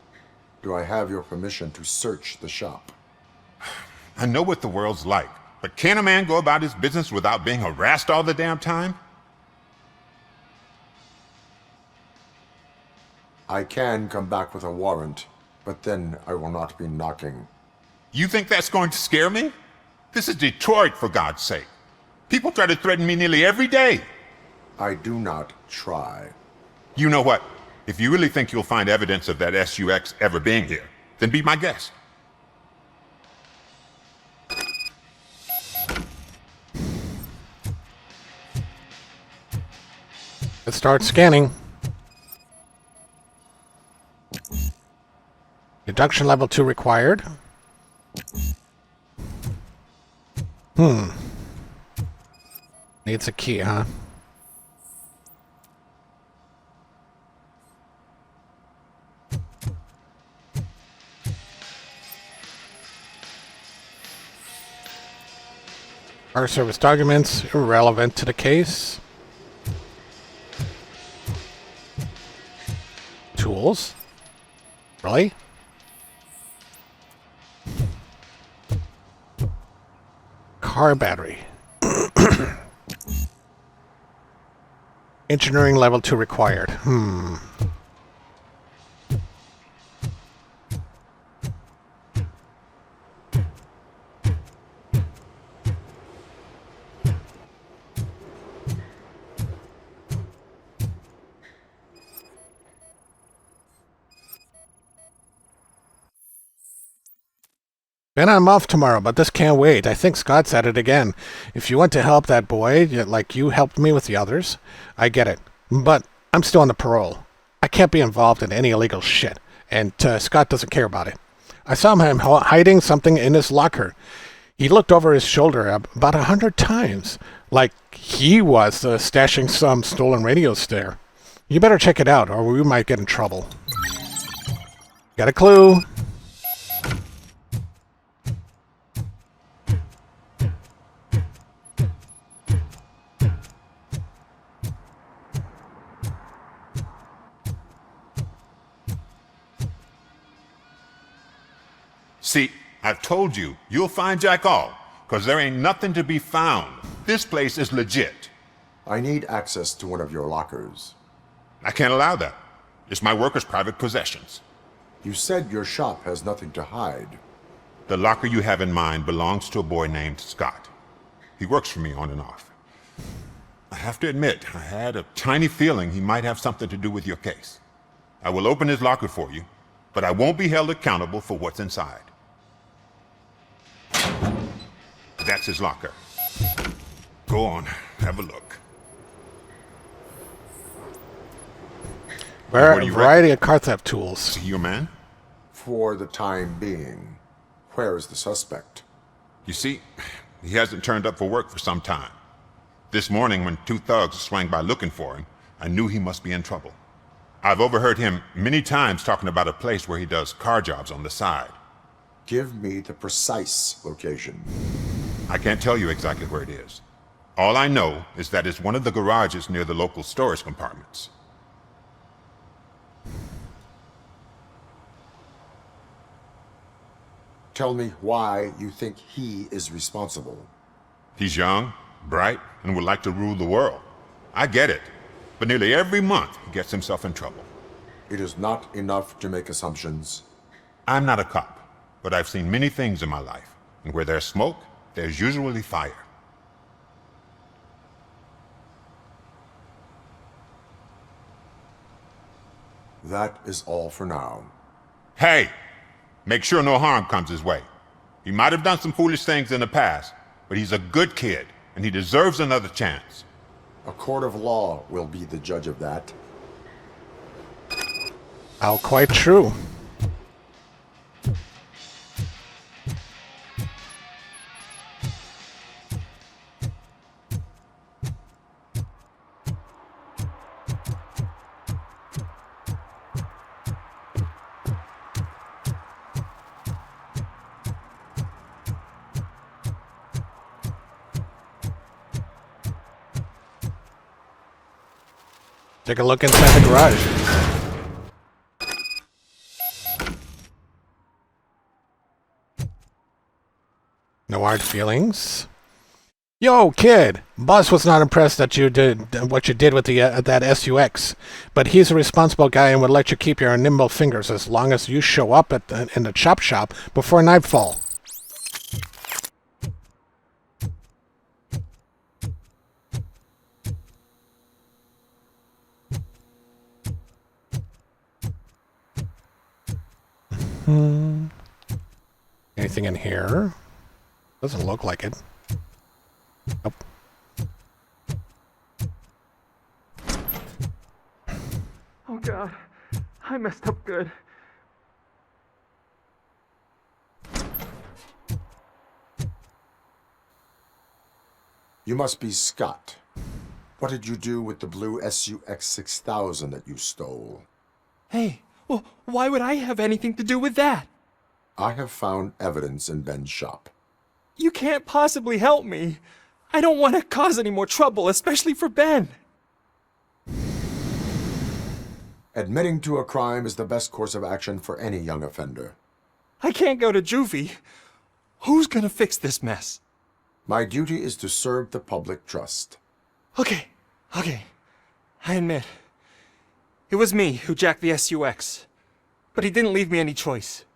Do I have your permission to search the shop? I know what the world's like, but can a man go about his business without being harassed all the damn time? I can come back with a warrant, but then I will not be knocking. You think that's going to scare me? This is Detroit, for God's sake. People try to threaten me nearly every day. I do not try. You know what? If you really think you'll find evidence of that SUX ever being here, then be my guest. Let's start scanning. Deduction level 2 required. Needs a key, huh? Our service documents irrelevant to the case. Tools. Really? Car battery. Engineering level 2 required. Ben, I'm off tomorrow, but this can't wait. I think Scott's at it again. If you want to help that boy, like you helped me with the others, I get it. But I'm still on the parole. I can't be involved in any illegal shit, and Scott doesn't care about it. I saw him hiding something in his locker. He looked over his shoulder about 100 times, like he was stashing some stolen radios there. You better check it out, or we might get in trouble. Got a clue? See, I've told you, you'll find Jack all, because there ain't nothing to be found. This place is legit. I need access to one of your lockers. I can't allow that. It's my workers' private possessions. You said your shop has nothing to hide. The locker you have in mind belongs to a boy named Scott. He works for me on and off. I have to admit, I had a tiny feeling he might have something to do with your case. I will open his locker for you, but I won't be held accountable for what's inside. That's his locker. Go on, have a look. Variety of car theft tools. See your man? For the time being. Where is the suspect? You see, he hasn't turned up for work for some time. This morning, when two thugs swang by looking for him, I knew he must be in trouble. I've overheard him many times talking about a place where he does car jobs on the side. Give me the precise location. I can't tell you exactly where it is. All I know is that it's one of the garages near the local storage compartments. Tell me why you think he is responsible. He's young, bright, and would like to rule the world. I get it. But nearly every month, he gets himself in trouble. It is not enough to make assumptions. I'm not a cop, but I've seen many things in my life. And where there's smoke, there's usually fire. That is all for now. Hey! Make sure no harm comes his way. He might have done some foolish things in the past, but he's a good kid, and he deserves another chance. A court of law will be the judge of that. How quite true. Take a look inside the garage. No hard feelings. Yo, kid! Boss was not impressed that you did what you did with the that SUX, but he's a responsible guy and would let you keep your nimble fingers as long as you show up at in the chop shop before nightfall. Anything in here? Doesn't look like it. Nope. Oh god, I messed up good. You must be Scott. What did you do with the blue SUX 6000 that you stole? Hey, well, why would I have anything to do with that? I have found evidence in Ben's shop. You can't possibly help me. I don't want to cause any more trouble, especially for Ben. Admitting to a crime is the best course of action for any young offender. I can't go to juvie. Who's gonna fix this mess? My duty is to serve the public trust. Okay. I admit. It was me who jacked the SUX. But he didn't leave me any choice.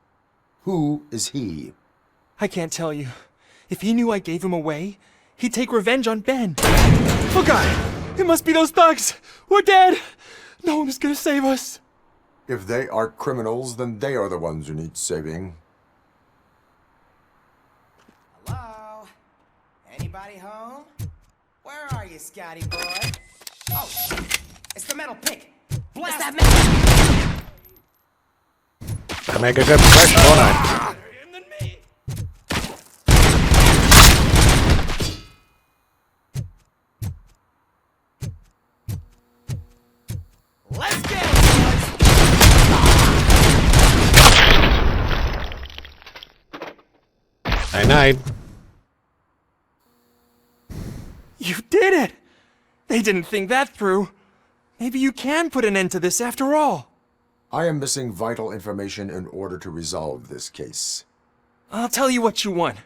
Who is he? I can't tell you. If he knew I gave him away, he'd take revenge on Ben. Oh god! It must be those thugs! We're dead! No one is gonna save us! If they are criminals, then they are the ones who need saving. Hello? Anybody home? Where are you, Scotty boy? Oh, shit! It's the metal pick! Blast that metal! I make a good impression, don't I? Let's get it, Night. You did it! They didn't think that through. Maybe you can put an end to this after all. I am missing vital information in order to resolve this case. I'll tell you what you want.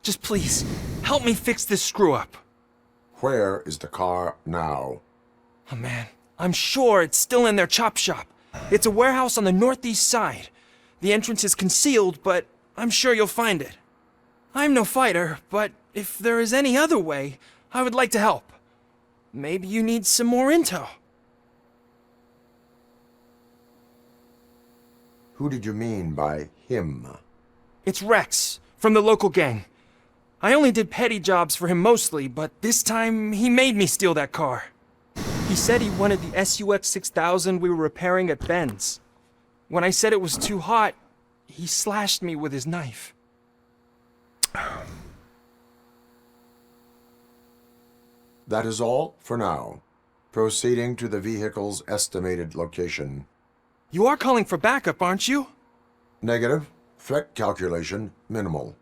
Just please, help me fix this screw-up. Where is the car now? Oh man, I'm sure it's still in their chop shop. It's a warehouse on the northeast side. The entrance is concealed, but I'm sure you'll find it. I'm no fighter, but if there is any other way, I would like to help. Maybe you need some more intel. Who did you mean by him? It's Rex, from the local gang. I only did petty jobs for him mostly, but this time he made me steal that car. He said he wanted the SUX 6000 we were repairing at Ben's. When I said it was too hot, he slashed me with his knife. That is all for now. Proceeding to the vehicle's estimated location. You are calling for backup, aren't you? Negative. Threat calculation minimal.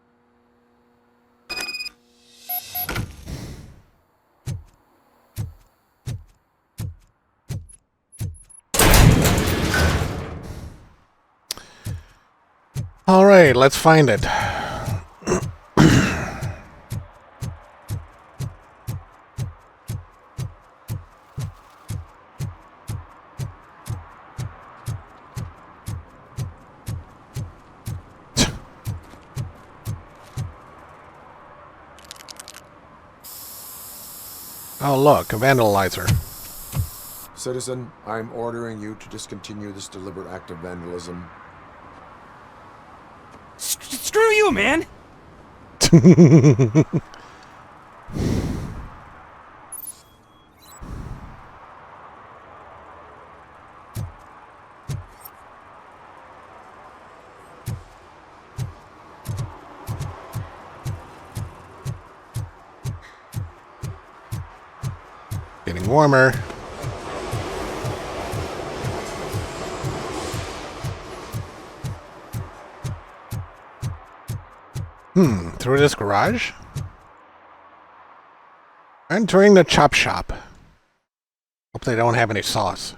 All right, let's find it. Oh, look, a vandalizer. Citizen, I'm ordering you to discontinue this deliberate act of vandalism. Screw you, man! Getting warmer. Through this garage? Entering the chop shop. Hope they don't have any sauce.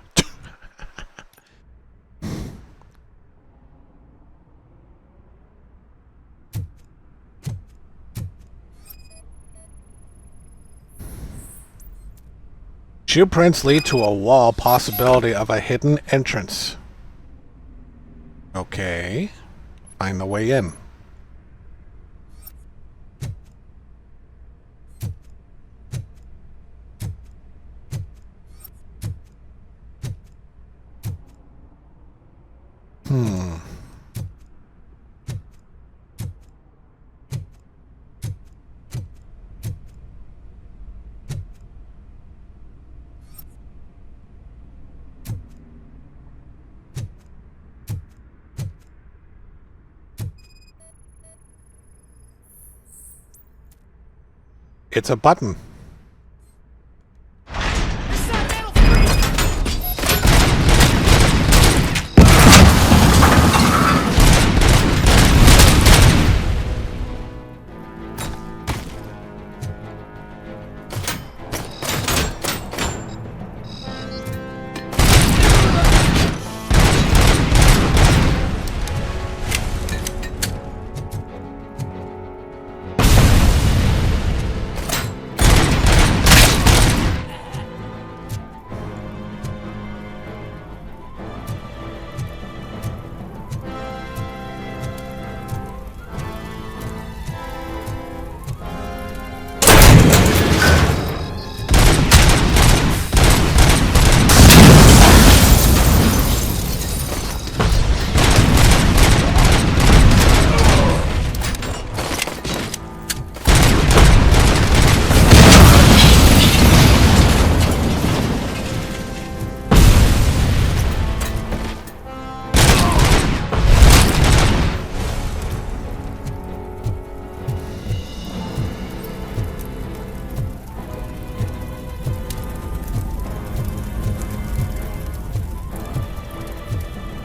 Shoe prints lead to a wall, possibility of a hidden entrance. Okay. Find the way in. It's a button.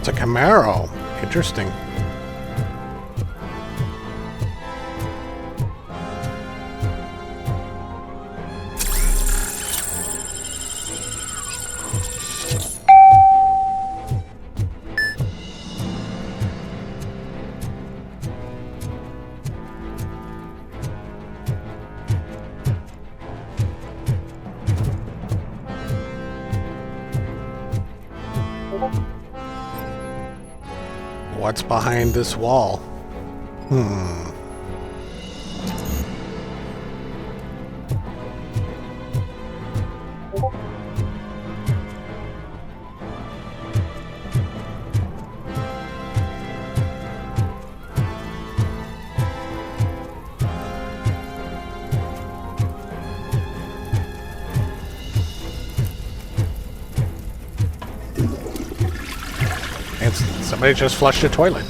A Camaro. Interesting. What's behind this wall? Somebody just flushed a toilet.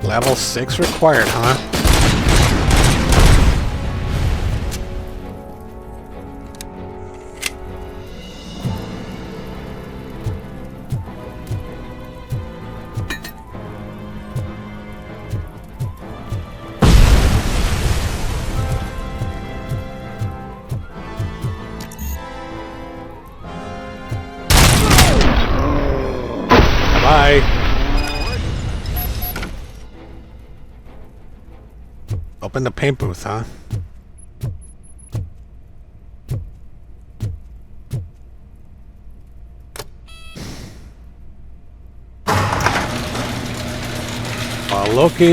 Level 6 required, huh? Bye. Open the paint booth, huh?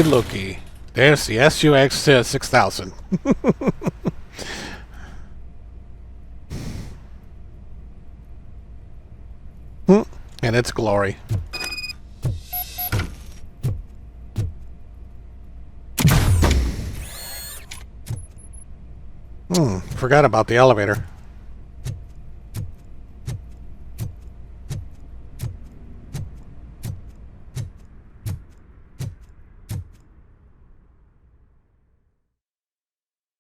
Loki. There's the SUX 6000. And its glory. Forgot about the elevator.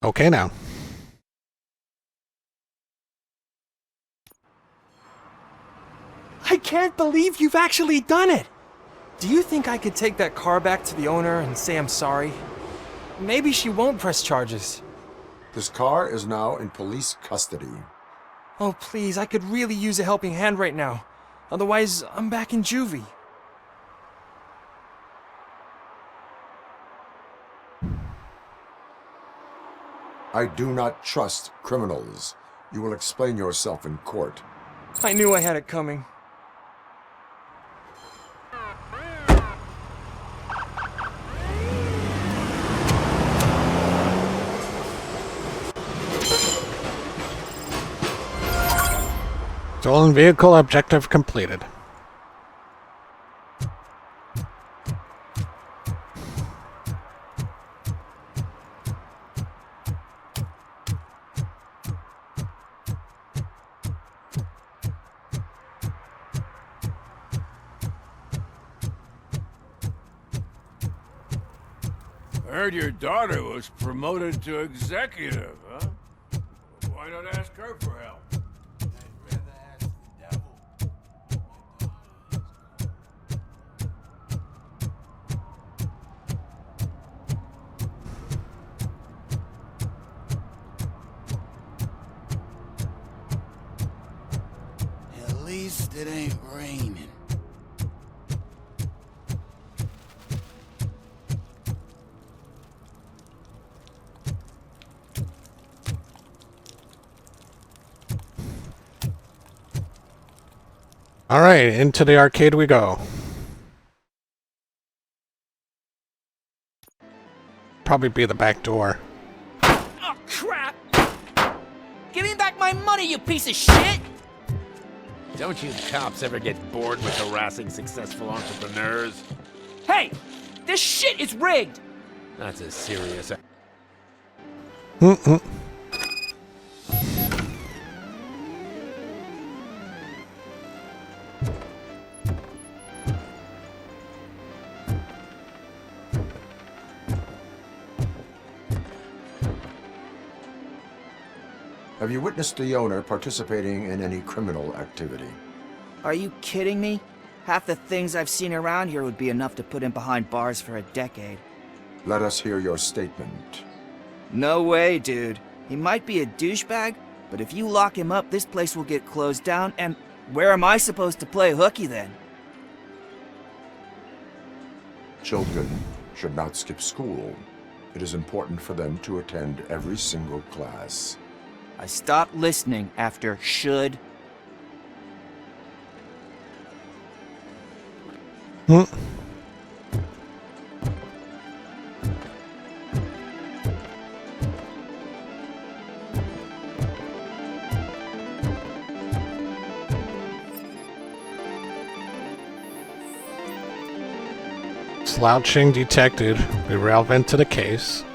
Okay now. I can't believe you've actually done it! Do you think I could take that car back to the owner and say I'm sorry? Maybe she won't press charges. This car is now in police custody. Oh, please, I could really use a helping hand right now. Otherwise, I'm back in juvie. I do not trust criminals. You will explain yourself in court. I knew I had it coming. Stolen vehicle objective completed. I heard your daughter was promoted to executive, huh? Why not ask her for help? At least it ain't raining. All right, into the arcade we go. Probably be the back door. Oh, crap! Give me back my money, you piece of shit! Don't you cops ever get bored with harassing successful entrepreneurs? Hey! This shit is rigged! That's a serious... Have you witnessed the owner participating in any criminal activity? Are you kidding me? Half the things I've seen around here would be enough to put him behind bars for a decade. Let us hear your statement. No way, dude. He might be a douchebag, but if you lock him up, this place will get closed down, and where am I supposed to play hooky then? Children should not skip school. It is important for them to attend every single class. I stopped listening after should. Slouching detected. Be relevant to the case.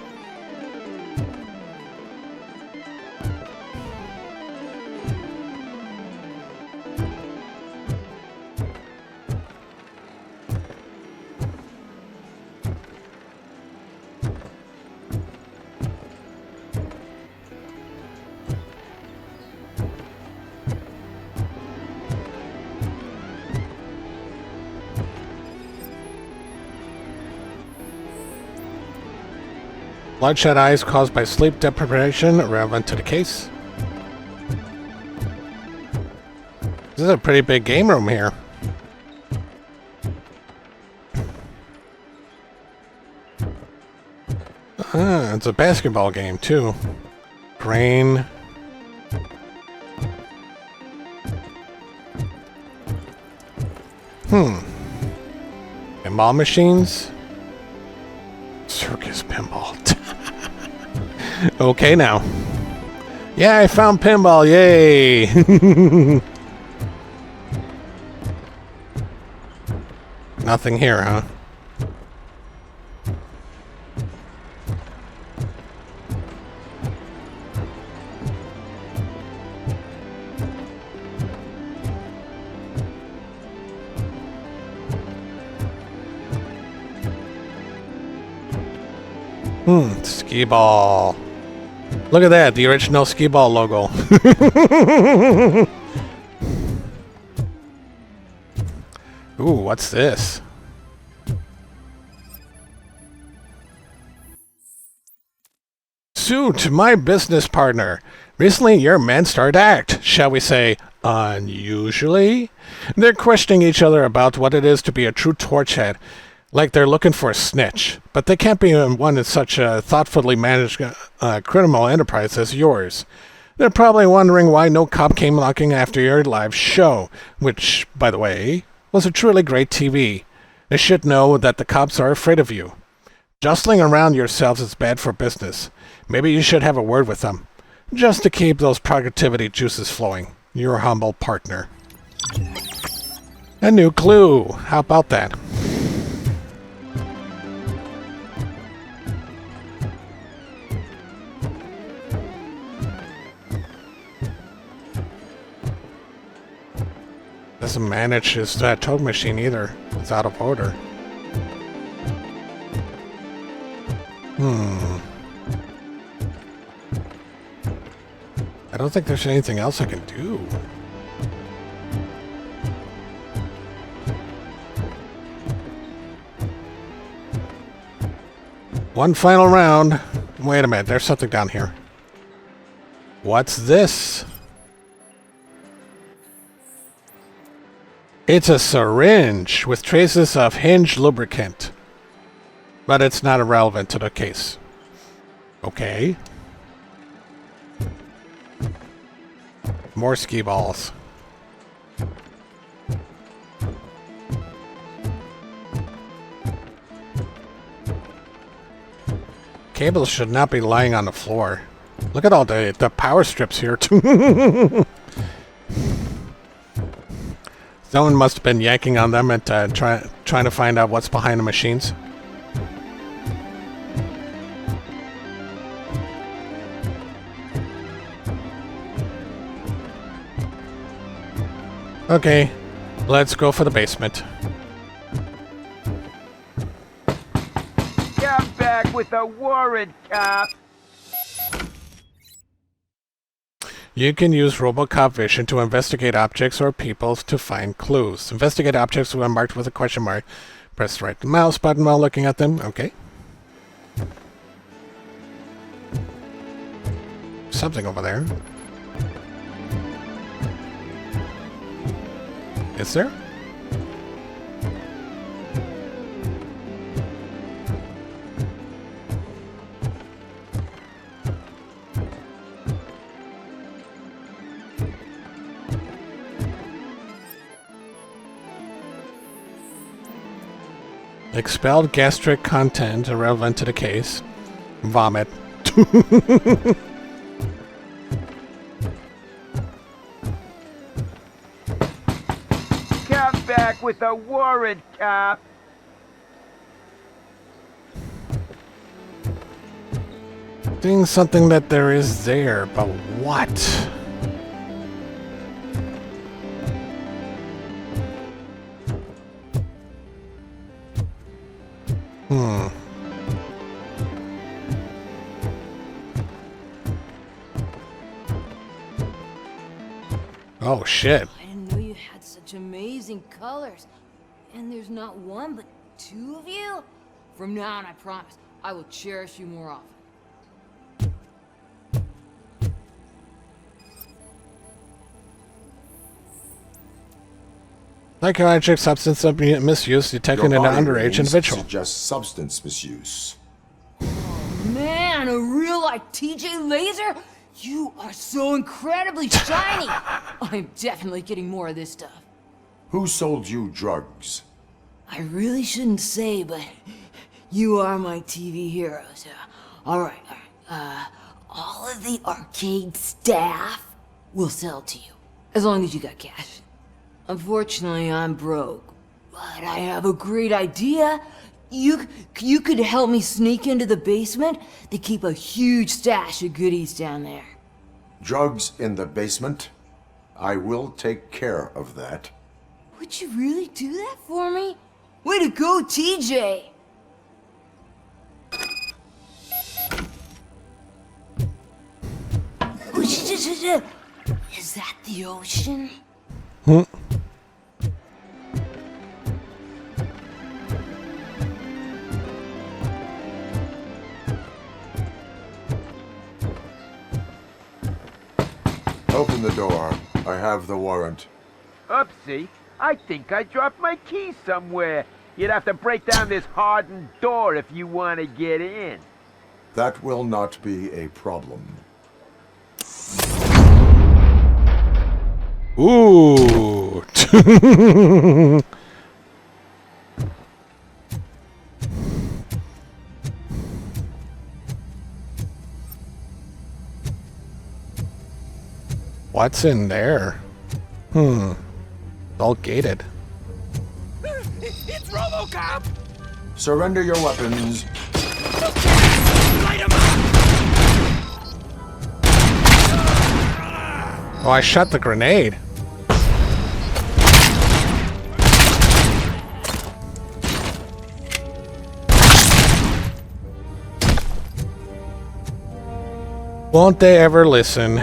Bloodshot eyes caused by sleep deprivation, relevant to the case. This is a pretty big game room here. It's a basketball game, too. Grain. Pinball machines? Circus pinball. Okay, now. Yeah, I found pinball. Yay! Nothing here, huh? Skee ball. Look at that, the original skee ball logo. Ooh, what's this? Suit, my business partner. Recently, your men started to act, shall we say, unusually? They're questioning each other about what it is to be a true torchhead, like they're looking for a snitch. But they can't be one in such a thoughtfully managed criminal enterprise as yours. They're probably wondering why no cop came knocking after your live show, which, by the way, was a truly great TV. They should know that the cops are afraid of you. Jostling around yourselves is bad for business. Maybe you should have a word with them, just to keep those productivity juices flowing. Your humble partner. A new clue. How about that? Doesn't manage his toad machine either. It's out of order. I don't think there's anything else I can do. One final round. Wait a minute, there's something down here. What's this? It's a syringe with traces of Hinge lubricant. But it's not irrelevant to the case. Okay. More skee balls. Cables should not be lying on the floor. Look at all the power strips here too. Someone must have been yanking on them and trying to find out what's behind the machines. Okay, let's go for the basement. Come back with a warrant, cop. You can use Robocop vision to investigate objects or people to find clues. Investigate objects when marked with a question mark. Press the right mouse button while looking at them. Okay. Something over there. Is there? Expelled gastric content irrelevant to the case. Vomit. Come back with a warrant, cop. Doing something that there is there, but what? Oh shit. I didn't know you had such amazing colors. And there's not one, but two of you? From now on, I promise, I will cherish you more often. Psychiatric substance misuse detected in an underage individual. Suggest substance misuse. Man, man, a real-life TJ Laser? You are so incredibly shiny! I'm definitely getting more of this stuff. Who sold you drugs? I really shouldn't say, but you are my TV heroes. Alright. All of the arcade staff will sell to you, as long as you got cash. Unfortunately, I'm broke, but I have a great idea. You could help me sneak into the basement. They keep a huge stash of goodies down there. Drugs in the basement? I will take care of that. Would you really do that for me? Way to go, TJ! Is that the ocean? Open the door. I have the warrant. Oopsie. I think I dropped my key somewhere. You'd have to break down this hardened door if you want to get in. That will not be a problem. Ooh. What's in there? All gated. It's Robocop! Surrender your weapons. Light him up! Oh, I shot the grenade. Won't they ever listen?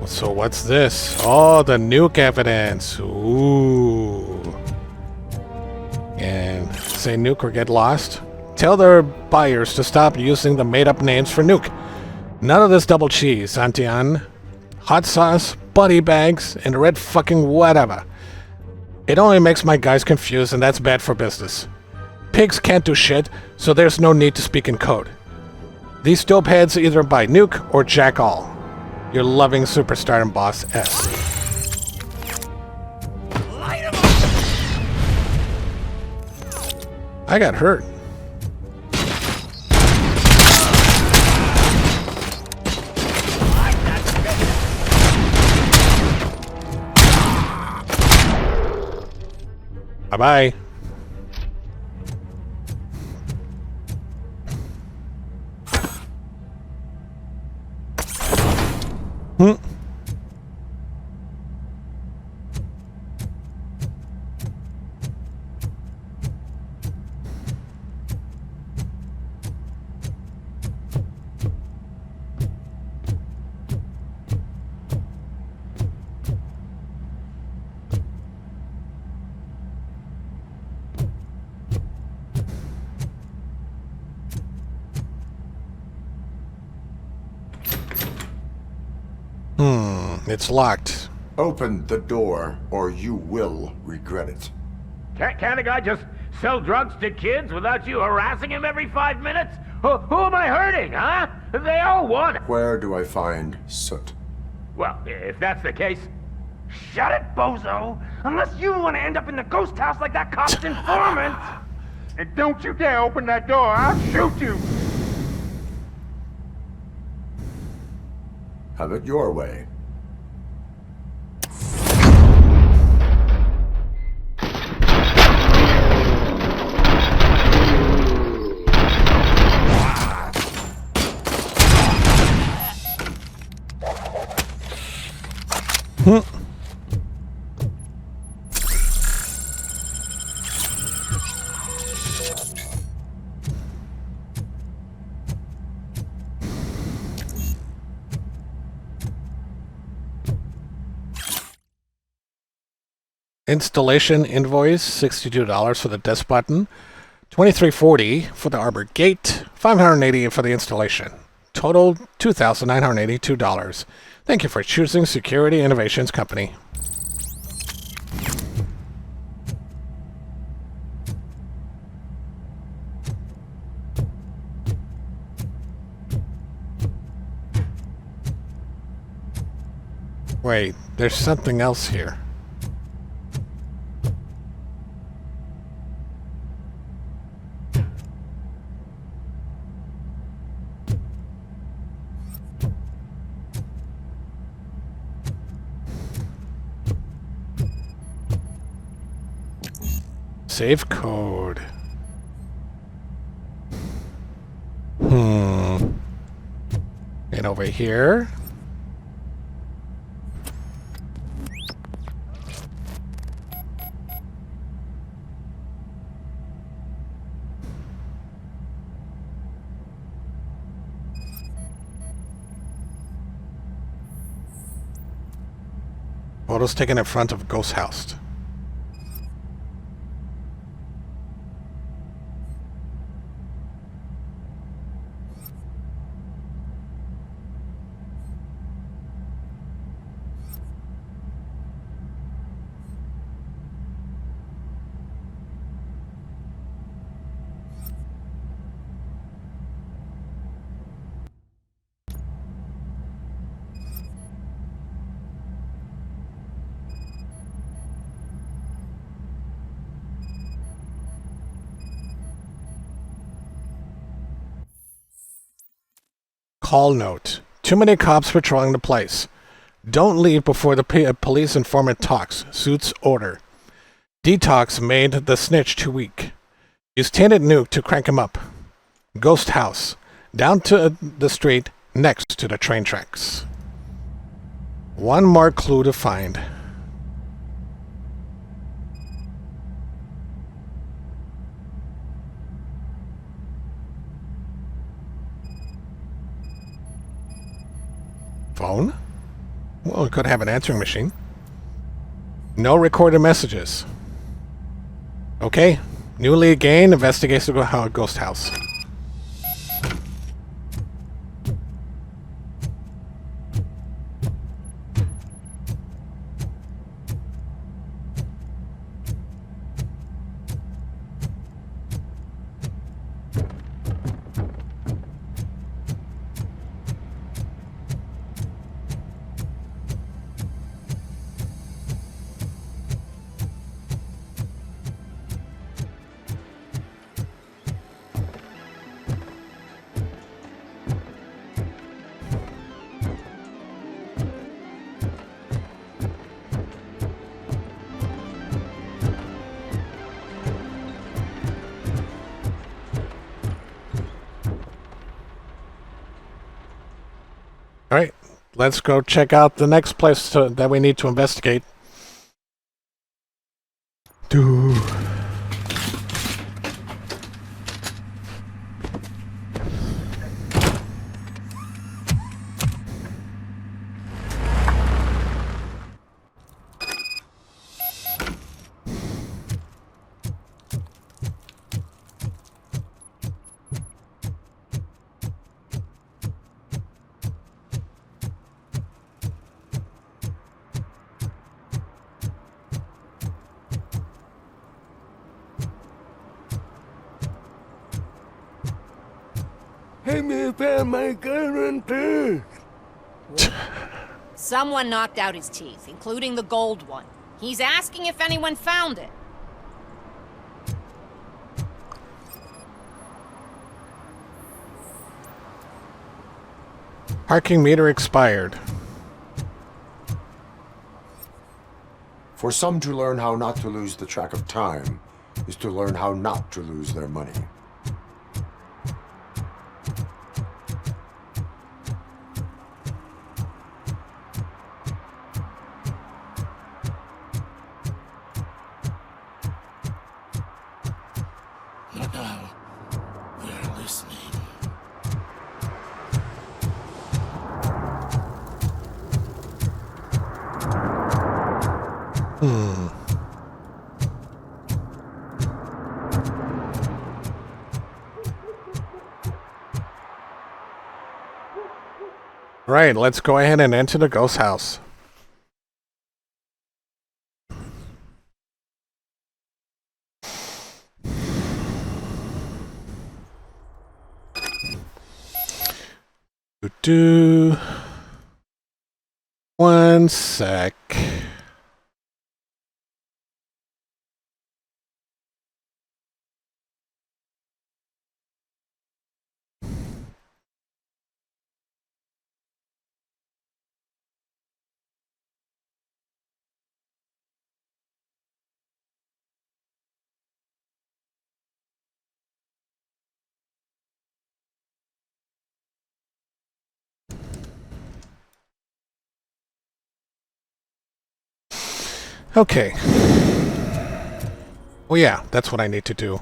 So what's this? Oh, the nuke evidence. Ooh. And say nuke or get lost. Tell their buyers to stop using the made-up names for nuke. None of this double cheese, Antian. Hot sauce, buddy bags, and red fucking whatever. It only makes my guys confused, and that's bad for business. Pigs can't do shit, so there's no need to speak in code. These dopeheads either buy nuke or jack all. Your loving superstar and boss S. I got hurt. Bye-bye. It's locked. Open the door, or you will regret it. Can't a guy just sell drugs to kids without you harassing him every 5 minutes? Who am I hurting, huh? They all want it. Where do I find soot? Well, if that's the case, shut it, bozo! Unless you want to end up in the ghost house like that cop's informant! And don't you dare open that door, I'll shoot you! Have it your way. Installation invoice, $62 for the desk button, $23.40 for the arbor gate, $580 for the installation. Total $2,982. Thank you for choosing Security Innovations Company. Wait, there's something else here. Save code. And over here. Photos taken in front of Ghost House. Call note. Too many cops patrolling the place. Don't leave before the police informant talks. Suits order. Detox made the snitch too weak. Use tainted nuke to crank him up. Ghost house. Down to the street next to the train tracks. One more clue to find. Phone? Well, it could have an answering machine. No recorded messages. Okay. New lead gain. Investigates the ghost house. Alright, let's go check out the next place that we need to investigate. Someone knocked out his teeth, including the gold one. He's asking if anyone found it. Parking meter expired. For some to learn how not to lose the track of time is to learn how not to lose their money. Now, they're listening. Right, let's go ahead and enter the ghost house. Do 1 sec. Okay. Well, yeah, that's what I need to do.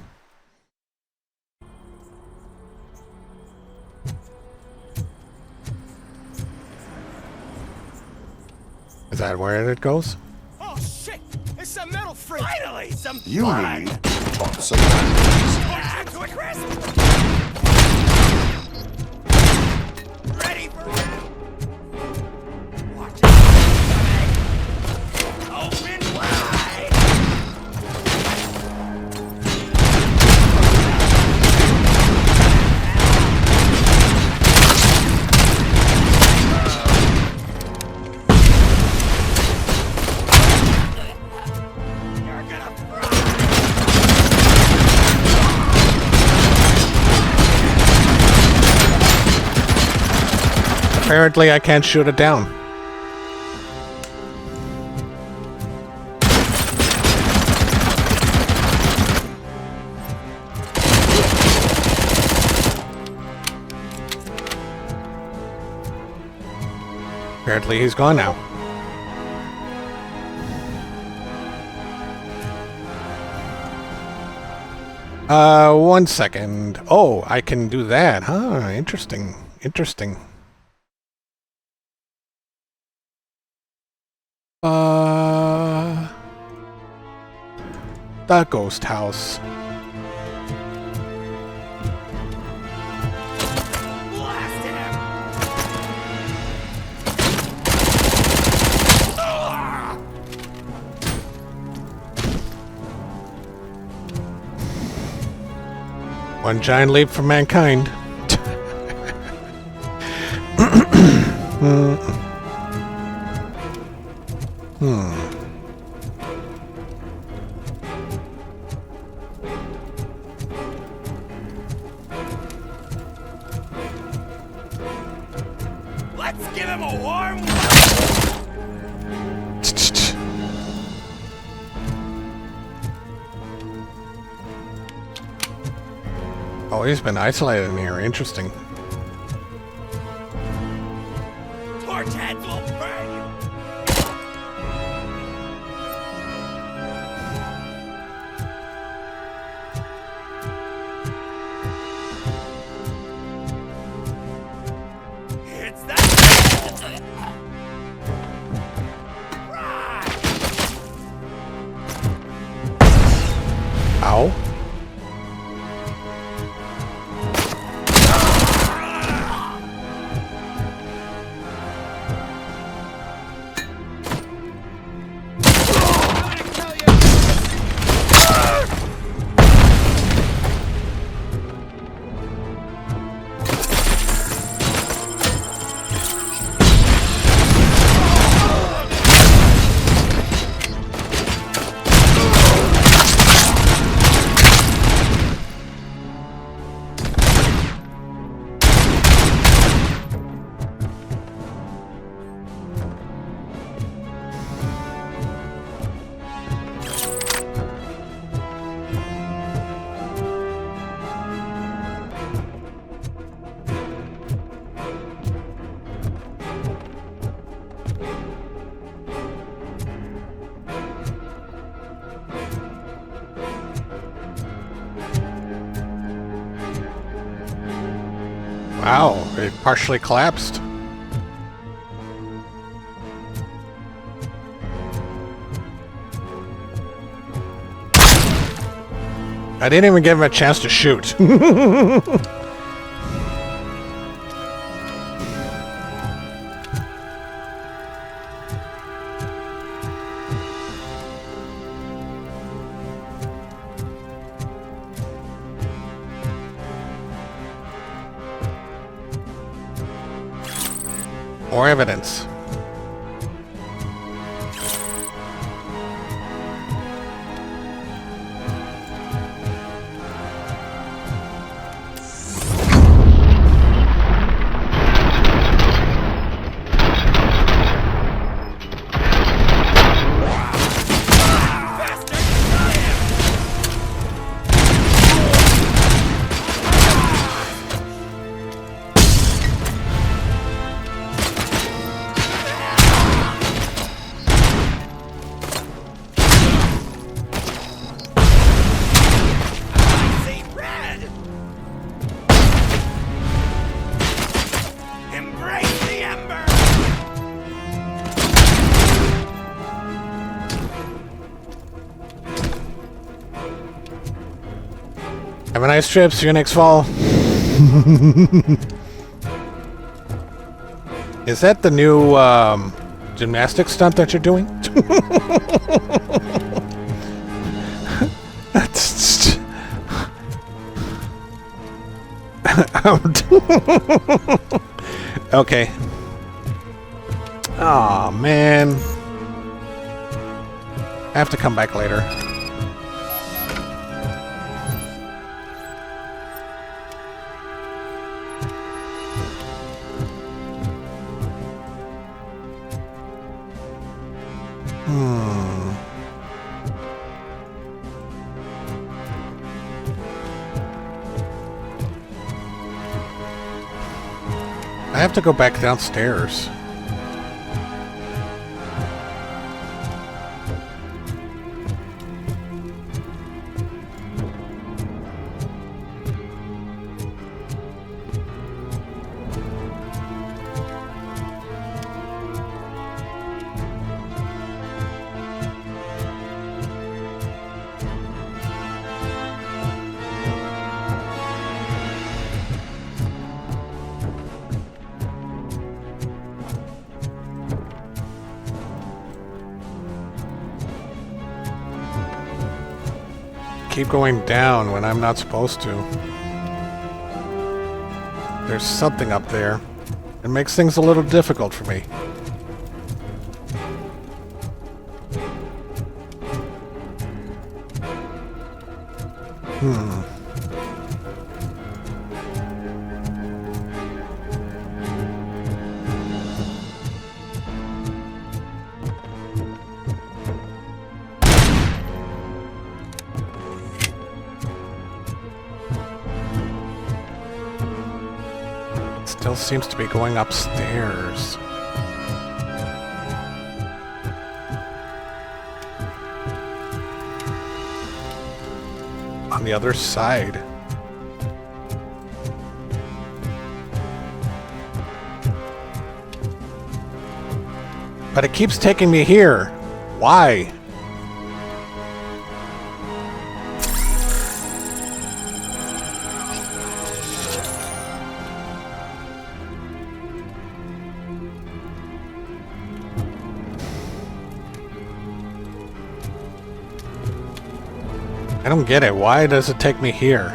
Is that where it goes? Oh shit! It's a metal freak! Finally, some You fun! need some. To a crisp! Ready for round! Watch out! Open wide! You're gonna Apparently, I can't shoot it down. Apparently, he's gone now. One second. Oh, I can do that, huh? Interesting. Interesting. The ghost house. blast him! One giant leap for mankind. Let's give him a warm Oh, he's been isolated in here. Interesting. torch heads will burn you! It's that. Ow. Ow, it partially collapsed. I didn't even give him a chance to shoot. More evidence. Have a nice trip. See you next fall. Is that the new gymnastics stunt that you're doing? That's okay. Aw, man. I have to come back later. I have to go back downstairs. Keep going down when I'm not supposed to. There's something up there. It makes things a little difficult for me. Still seems to be going upstairs. On the other side. But it keeps taking me here. Why? I don't get it. Why does it take me here?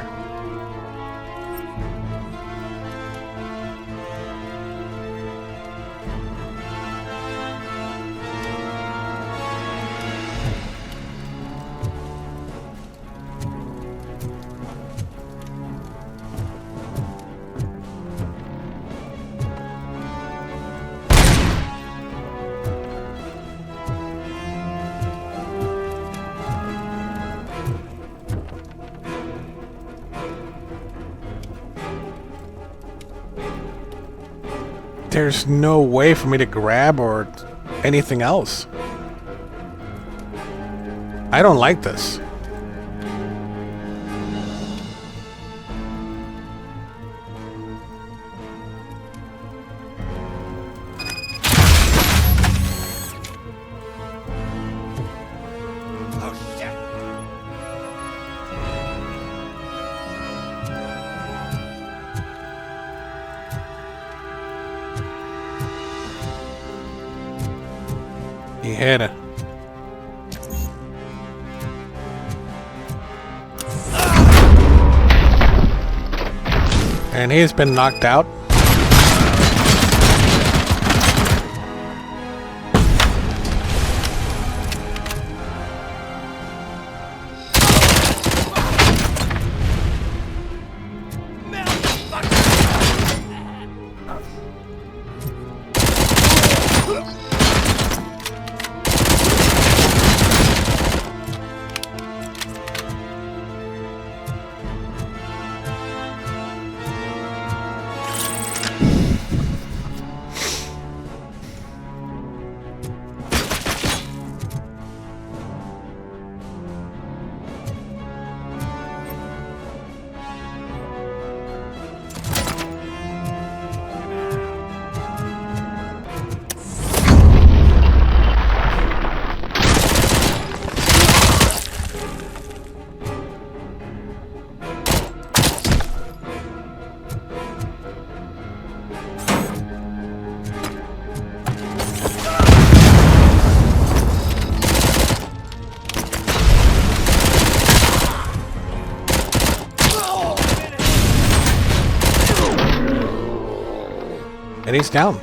There's no way for me to grab or anything else. I don't like this. He hit it. And he's been knocked out. And he's down.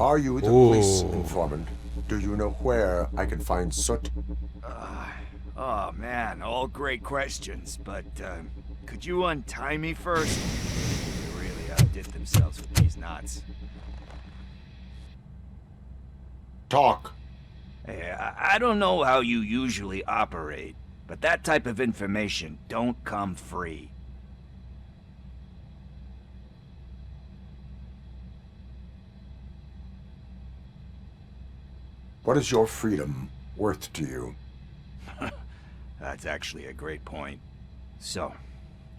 Are you the police informant? Do you know where I can find Soot? Oh man, all great questions, but could you untie me first? They really outdid themselves with these knots. Talk. Hey, I don't know how you usually operate, but that type of information don't come free. What is your freedom worth to you? That's actually a great point. So,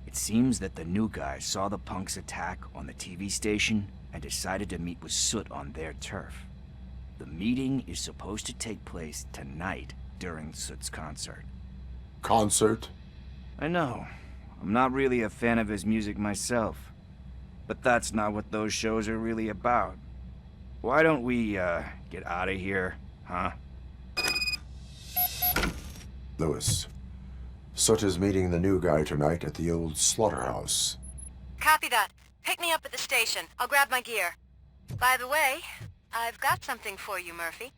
it seems that the new guy saw the punks' attack on the TV station and decided to meet with Soot on their turf. The meeting is supposed to take place tonight during Soot's concert. Concert? I know. I'm not really a fan of his music myself. But that's not what those shows are really about. Why don't we, get out of here, huh? Lewis, Soot is meeting the new guy tonight at the old slaughterhouse. Copy that. Pick me up at the station. I'll grab my gear. By the way, I've got something for you, Murphy.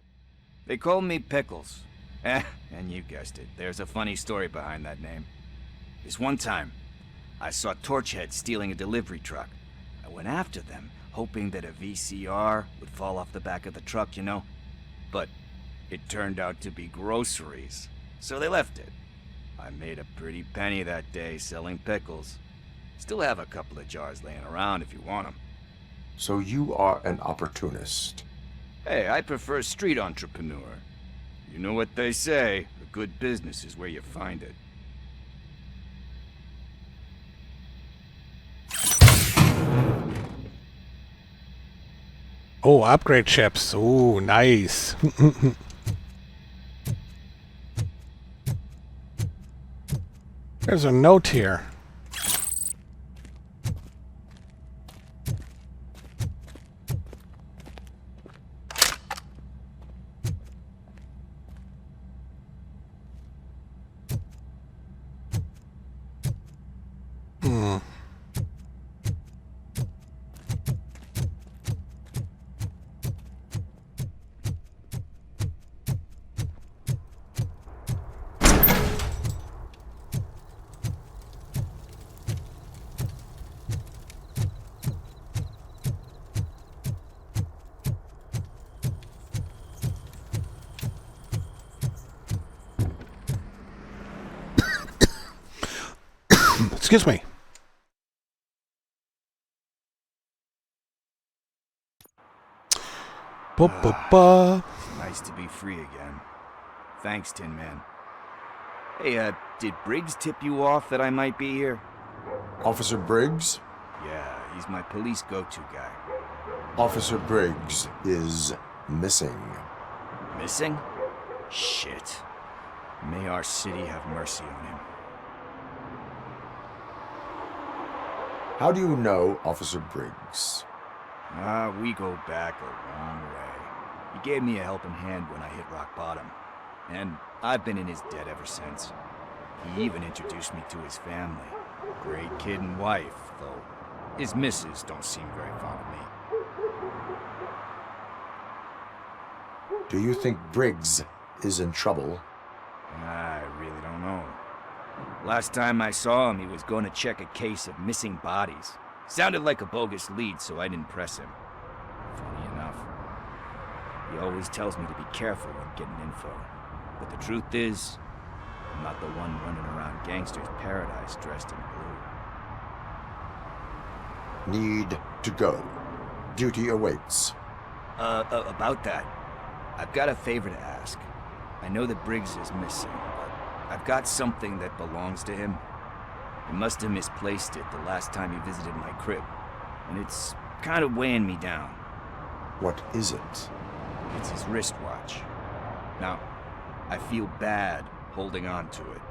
They call me Pickles. And you guessed it, there's a funny story behind that name. This one time, I saw Torchhead stealing a delivery truck. I went after them, hoping that a VCR would fall off the back of the truck, you know? But it turned out to be groceries, so they left it. I made a pretty penny that day selling pickles. Still have a couple of jars laying around if you want them. So you are an opportunist. Hey, I prefer street entrepreneur. You know what they say, a good business is where you find it. Oh, upgrade chips. Ooh, nice. There's a note here. excuse me. Ba-ba-ba. Nice to be free again. Thanks, Tin Man. Hey, did Briggs tip you off that I might be here? Officer Briggs? Yeah, he's my police go-to guy. Officer Briggs is missing. Missing? Shit. May our city have mercy on him. How do you know Officer Briggs? We go back a long way. He gave me a helping hand when I hit rock bottom. And I've been in his debt ever since. He even introduced me to his family. Great kid and wife, though his missus don't seem very fond of me. Do you think Briggs is in trouble? I really don't know. Last time I saw him, he was going to check a case of missing bodies. Sounded like a bogus lead, so I didn't press him. Funny enough. He always tells me to be careful when getting info. But the truth is, I'm not the one running around gangster's paradise dressed in blue. Need to go. Duty awaits. About that, I've got a favor to ask. I know that Briggs is missing, but I've got something that belongs to him. He must have misplaced it the last time he visited my crib, and it's kind of weighing me down. What is it? It's his wristwatch. Now, I feel bad holding on to it.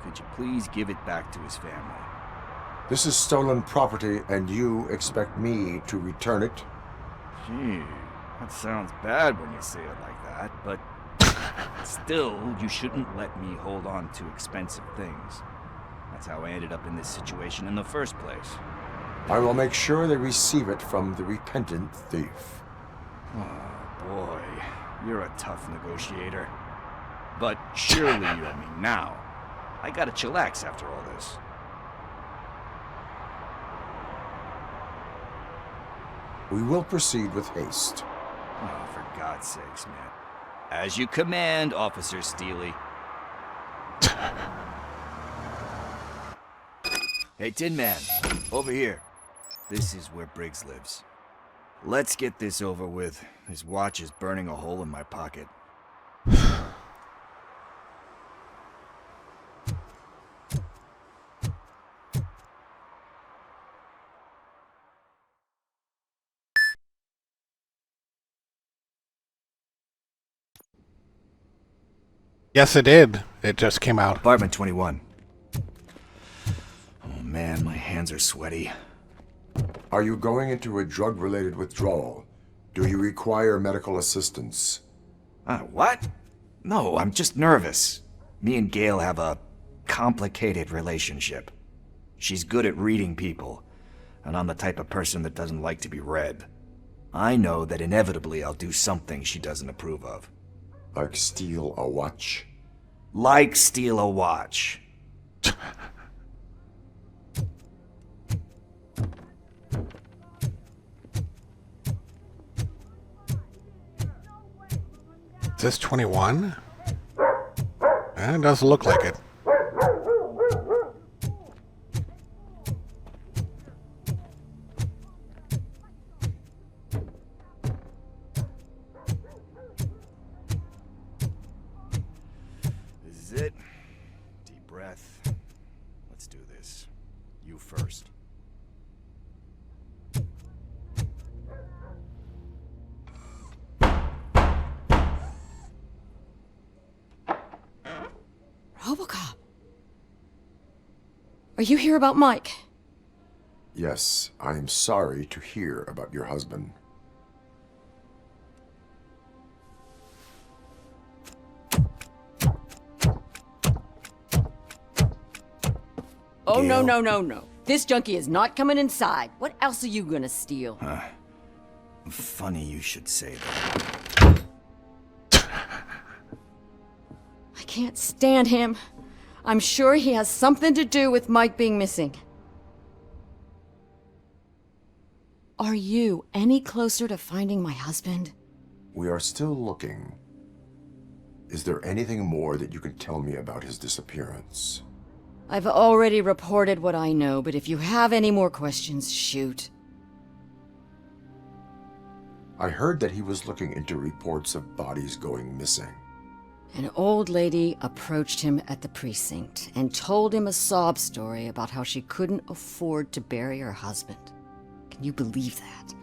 Could you please give it back to his family? This is stolen property, and you expect me to return it? Gee, that sounds bad when you say it like that, but still, you shouldn't let me hold on to expensive things. That's how I ended up in this situation in the first place. I will make sure they receive it from the repentant thief. Oh, boy. You're a tough negotiator. But surely you owe me now. I gotta chillax after all this. We will proceed with haste. Oh, for God's sakes, man. As you command, Officer Steely. Hey, Tin Man, over here. This is where Briggs lives. Let's get this over with. His watch is burning a hole in my pocket. Yes, it did. It just came out. Apartment 21. Oh man, my hands are sweaty. Are you going into a drug-related withdrawal? Do you require medical assistance? What? No, I'm just nervous. Me and Gail have a complicated relationship. She's good at reading people, and I'm the type of person that doesn't like to be read. I know that inevitably I'll do something she doesn't approve of. Like steal a watch? Like steal a watch. Is this 21? It doesn't look like it. This is it. Deep breath. Let's do this. You first. Robocop. Are you here about Mike? Yes, I am sorry to hear about your husband. Oh, no, no, no, no. This junkie is not coming inside. What else are you gonna steal? Funny you should say that. I can't stand him. I'm sure he has something to do with Mike being missing. Are you any closer to finding my husband? We are still looking. Is there anything more that you can tell me about his disappearance? I've already reported what I know, but if you have any more questions, shoot. I heard that he was looking into reports of bodies going missing. An old lady approached him at the precinct and told him a sob story about how she couldn't afford to bury her husband. Can you believe that?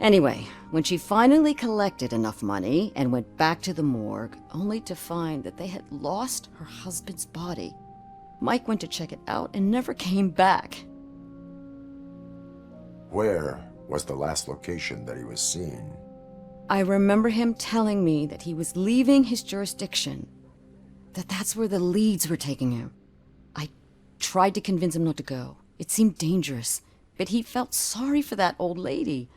Anyway, when she finally collected enough money and went back to the morgue, only to find that they had lost her husband's body, Mike went to check it out and never came back. Where was the last location that he was seen? I remember him telling me that he was leaving his jurisdiction, that's where the leads were taking him. I tried to convince him not to go. It seemed dangerous, but he felt sorry for that old lady.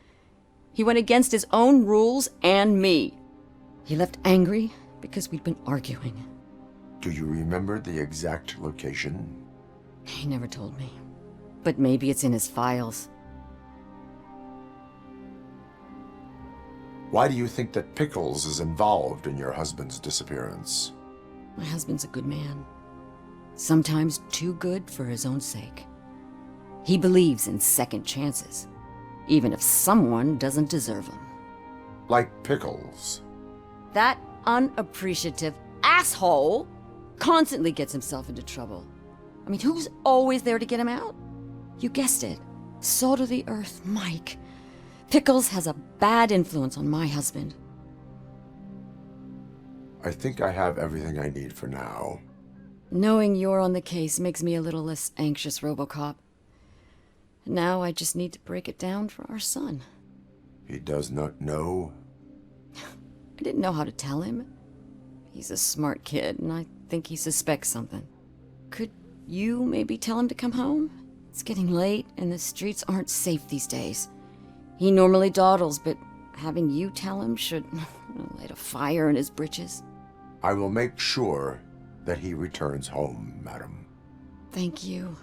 He went against his own rules and me. He left angry because we'd been arguing. Do you remember the exact location? He never told me, but maybe it's in his files. Why do you think that Pickles is involved in your husband's disappearance? My husband's a good man. Sometimes too good for his own sake. He believes in second chances, even if someone doesn't deserve them. Like Pickles. That unappreciative asshole constantly gets himself into trouble. I mean, who's always there to get him out? You guessed it. Salt of the earth, Mike. Pickles has a bad influence on my husband. I think I have everything I need for now. Knowing you're on the case makes me a little less anxious, Robocop. Now I just need to break it down for our son. He does not know? I didn't know how to tell him. He's a smart kid, and I think he suspects something. Could you maybe tell him to come home? It's getting late, and the streets aren't safe these days. He normally dawdles, but having you tell him should light a fire in his britches. I will make sure that he returns home, madam. Thank you.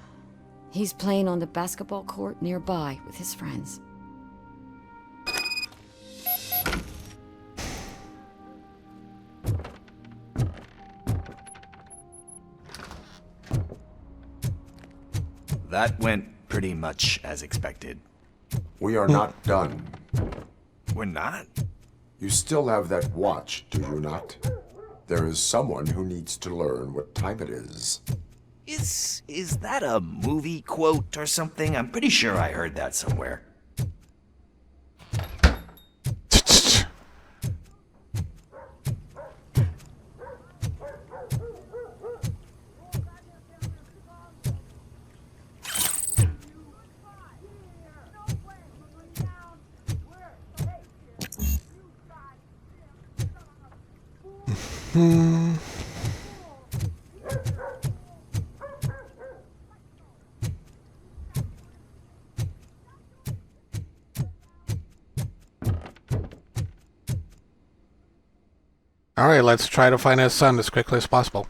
He's playing on the basketball court nearby with his friends. That went pretty much as expected. We are not done. We're not? You still have that watch, do you not? There is someone who needs to learn what time it is. Is that a movie quote or something? I'm pretty sure I heard that somewhere. All right, let's try to find his son as quickly as possible.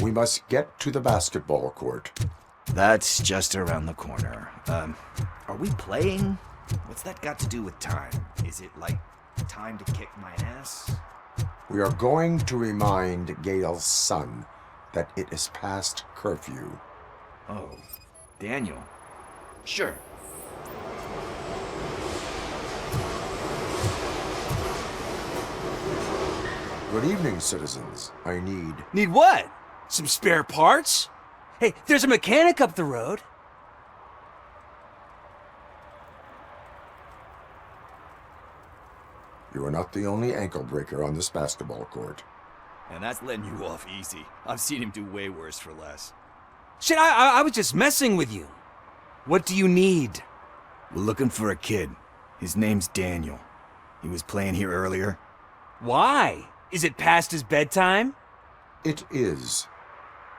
We must get to the basketball court. That's just around the corner. Are we playing? What's that got to do with time? Is it like time to kick my ass? We are going to remind Gail's son that it is past curfew. Oh, Daniel. Sure. Good evening, citizens. I need... Need what? Some spare parts? Hey, there's a mechanic up the road. You are not the only ankle breaker on this basketball court. And that's letting you off easy. I've seen him do way worse for less. Shit, I was just messing with you. What do you need? We're looking for a kid. His name's Daniel. He was playing here earlier. Why? Is it past his bedtime? It is.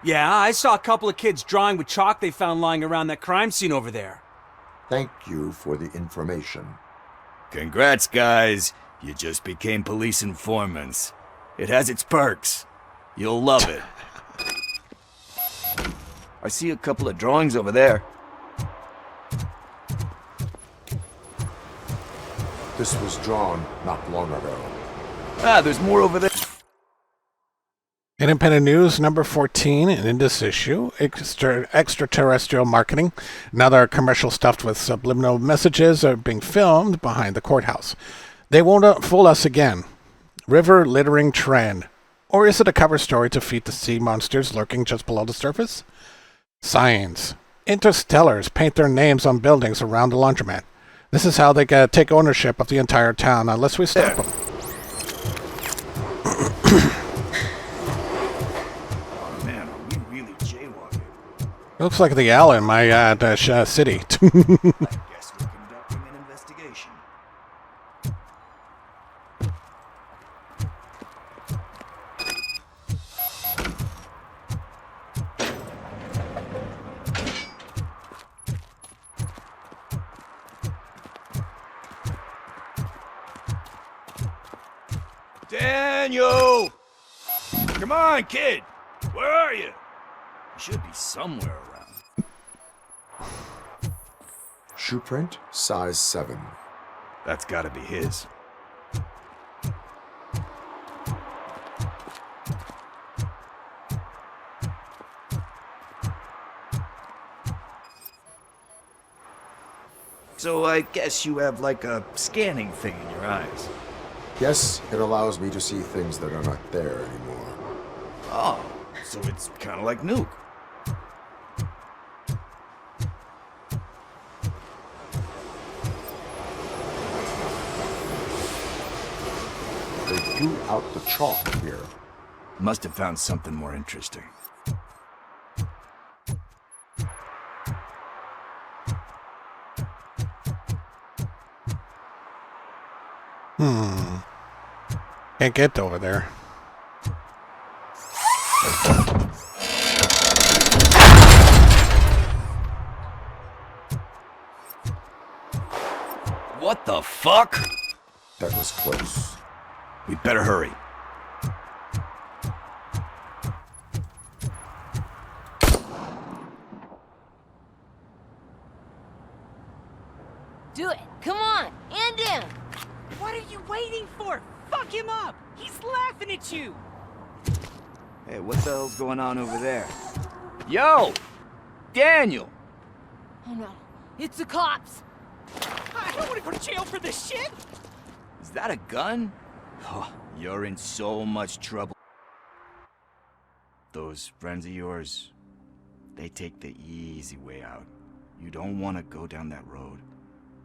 Yeah, I saw a couple of kids drawing with chalk they found lying around that crime scene over there. Thank you for the information. Congrats, guys. You just became police informants. It has its perks. You'll love it. I see a couple of drawings over there. This was drawn not long ago. Ah, there's more over there. Independent News number 14, and in this issue, extraterrestrial marketing and other commercial stuff with subliminal messages are being filmed behind the courthouse. They won't fool us again. River littering trend. Or is it a cover story to feed the sea monsters lurking just below the surface? Science. Interstellars paint their names on buildings around the laundromat. This is how they take ownership of the entire town unless we stop them. Looks like the owl in my city. I guess we're conducting an investigation. Daniel! Come on, kid! Where are you? You should be somewhere around. Shoe print, size 7. That's gotta be his. So I guess you have like a scanning thing in your eyes. Yes, it allows me to see things that are not there anymore. Oh, so it's kind of like Nuke. They threw out the chalk here. Must have found something more interesting. Can't get over there. What the fuck? That was close. We better hurry. Do it. Come on. End him. What are you waiting for? Fuck him up. He's laughing at you. Hey, what the hell's going on over there? Yo! Daniel! Oh no. It's the cops. I don't want to go to jail for this shit. Is that a gun? Oh, you're in so much trouble. Those friends of yours, they take the easy way out. You don't want to go down that road.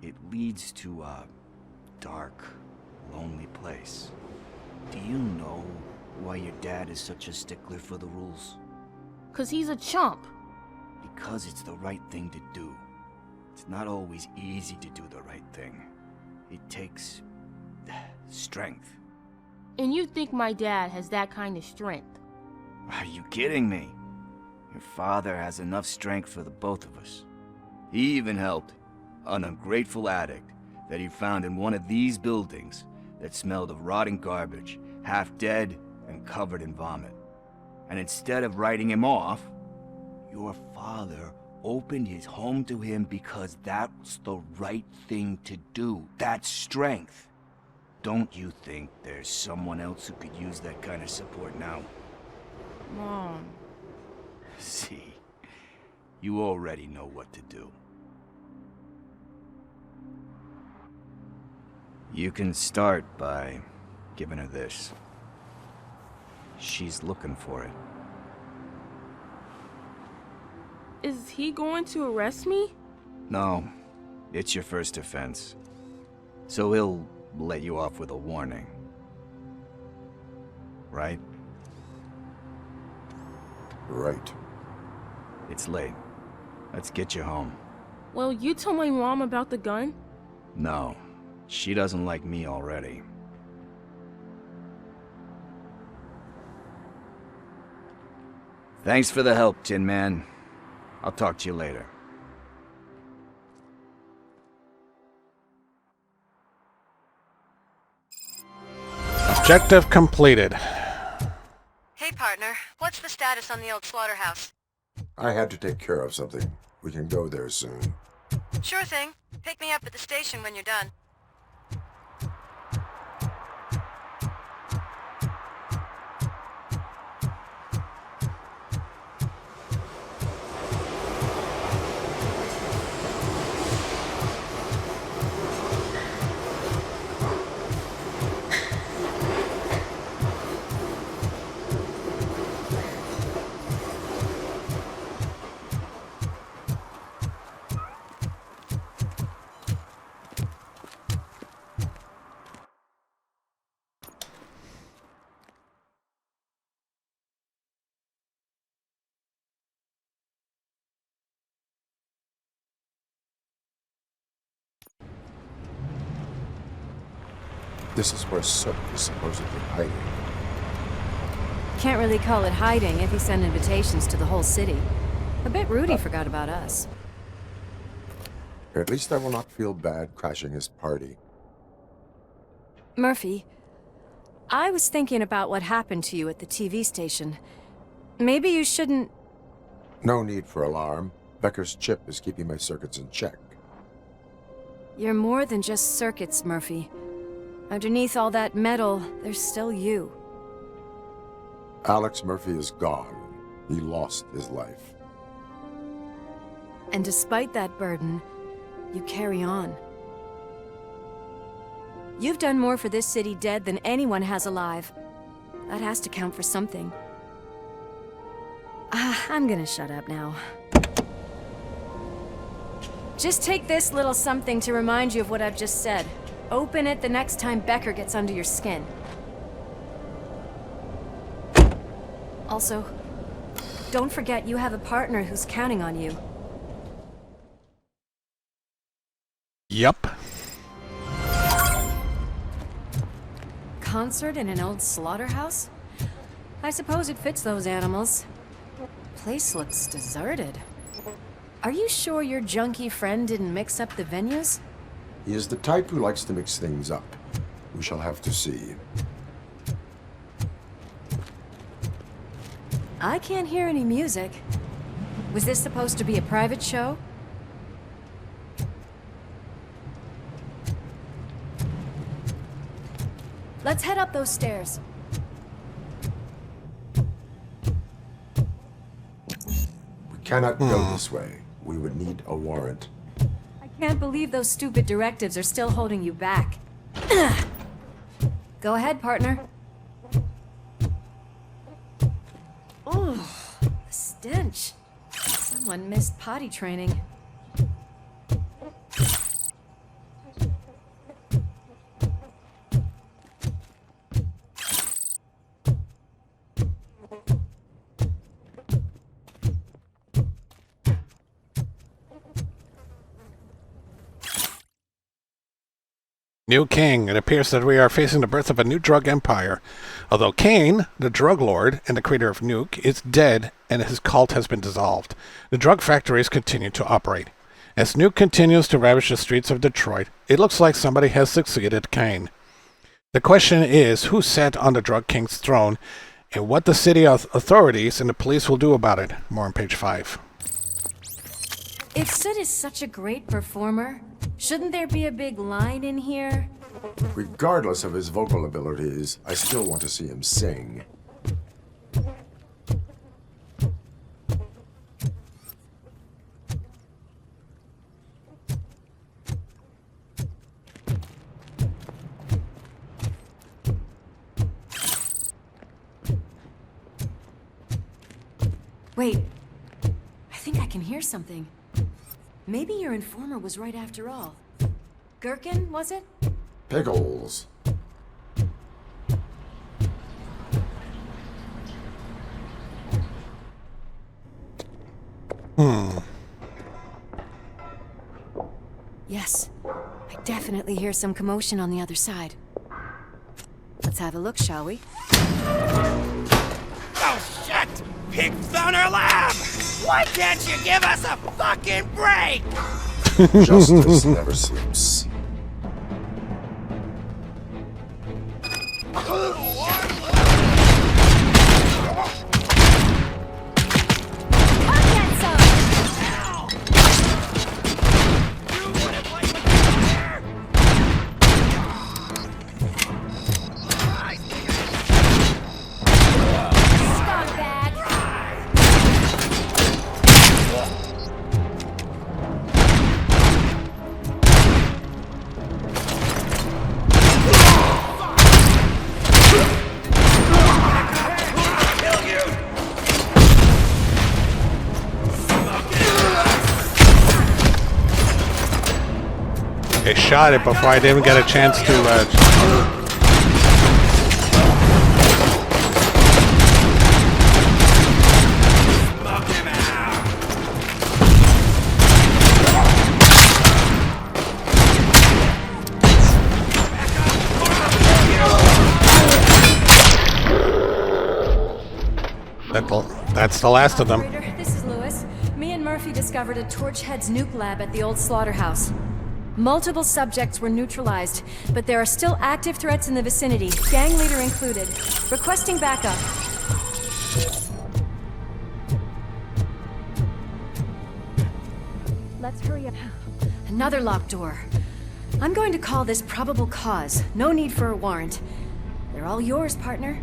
It leads to a dark, lonely place. Do you know why your dad is such a stickler for the rules? 'Cause he's a chump. Because it's the right thing to do. It's not always easy to do the right thing. It takes strength. And you think my dad has that kind of strength? Are you kidding me? Your father has enough strength for the both of us. He even helped an ungrateful addict that he found in one of these buildings that smelled of rotting garbage, half dead and covered in vomit. And instead of writing him off, your father opened his home to him because that was the right thing to do. That's strength. Don't you think there's someone else who could use that kind of support now? Mom. See, you already know what to do. You can start by giving her this. She's looking for it. Is he going to arrest me? No, it's your first offense. So he'll let you off with a warning. Right? Right. It's late. Let's get you home. Well, you told my mom about the gun? No, she doesn't like me already. Thanks for the help, Tin Man. I'll talk to you later. Objective completed. Hey, partner. What's the status on the old slaughterhouse? I had to take care of something. We can go there soon. Sure thing. Pick me up at the station when you're done. This is where Sook is supposedly hiding. Can't really call it hiding if he sent invitations to the whole city. A bit rude he forgot about us. At least I will not feel bad crashing his party. Murphy, I was thinking about what happened to you at the TV station. Maybe you shouldn't... No need for alarm. Becker's chip is keeping my circuits in check. You're more than just circuits, Murphy. Underneath all that metal, there's still you. Alex Murphy is gone. He lost his life. And despite that burden, you carry on. You've done more for this city dead than anyone has alive. That has to count for something. I'm gonna shut up now. Just take this little something to remind you of what I've just said. Open it the next time Becker gets under your skin. Also, don't forget you have a partner who's counting on you. Yup. Concert in an old slaughterhouse? I suppose it fits those animals. Place looks deserted. Are you sure your junkie friend didn't mix up the venues? He is the type who likes to mix things up. We shall have to see. I can't hear any music. Was this supposed to be a private show? Let's head up those stairs. We cannot go this way. We would need a warrant. I can't believe those stupid directives are still holding you back. Go ahead, partner. Oh, the stench. Someone missed potty training. New king. It appears that we are facing the birth of a new drug empire. Although Kane, the drug lord and the creator of Nuke, is dead and his cult has been dissolved, the drug factories continue to operate. As Nuke continues to ravage the streets of Detroit, it looks like somebody has succeeded Kane. The question is, who sat on the drug king's throne and what the city authorities and the police will do about it. More on page 5. If Sid is such a great performer, shouldn't there be a big line in here? Regardless of his vocal abilities, I still want to see him sing. Wait, I think I can hear something. Maybe your informer was right after all. Gherkin, was it? Pickles. Yes, I definitely hear some commotion on the other side. Let's have a look, shall we? Oh, shit! Pigs on our lab! Why can't you give us a fucking break? Justice never sleeps. I shot it before I didn't get a chance to That's the last of them. Operator, this is Lewis. Me and Murphy discovered a Torchhead's nuke lab at the old slaughterhouse. Multiple subjects were neutralized, but there are still active threats in the vicinity, gang leader included. Requesting backup. Let's hurry up. Another locked door. I'm going to call this probable cause. No need for a warrant. They're all yours, partner.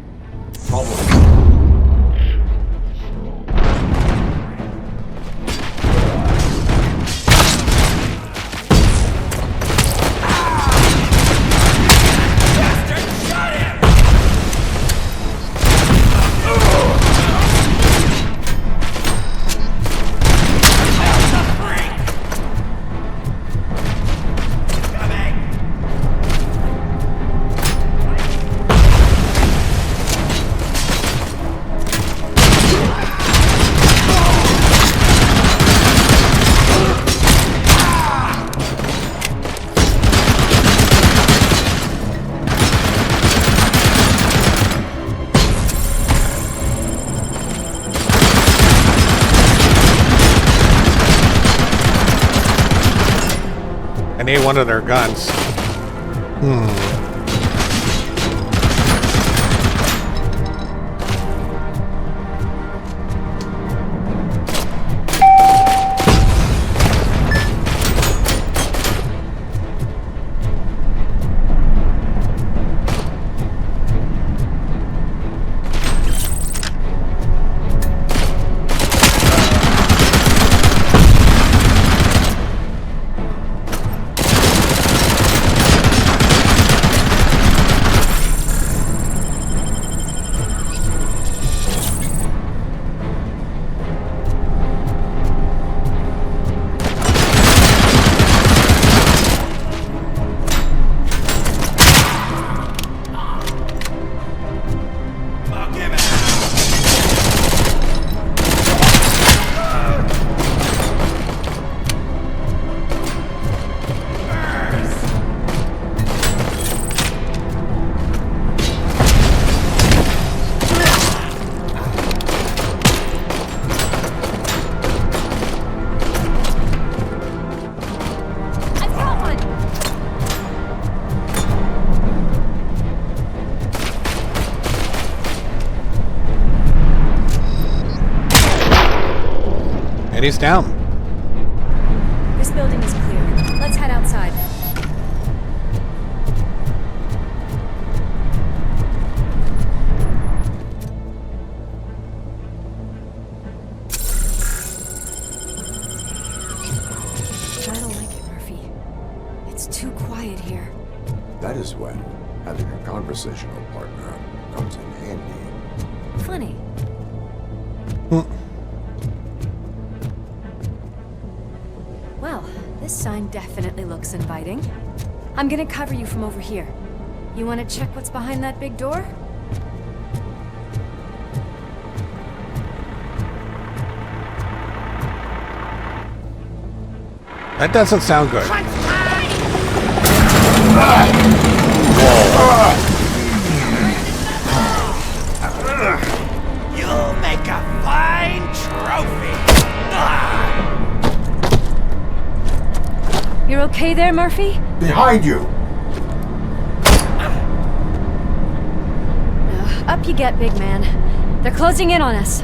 I need one of their guns. And he's down. This building is clear. Let's head outside. I don't like it, Murphy. It's too quiet here. That is when having a conversational partner comes in handy. Funny. Well, this sign definitely looks inviting. I'm gonna cover you from over here. You wanna check what's behind that big door? That doesn't sound good. You'll make a fine trophy. You're okay there, Murphy? Behind you! Up you get, big man. They're closing in on us.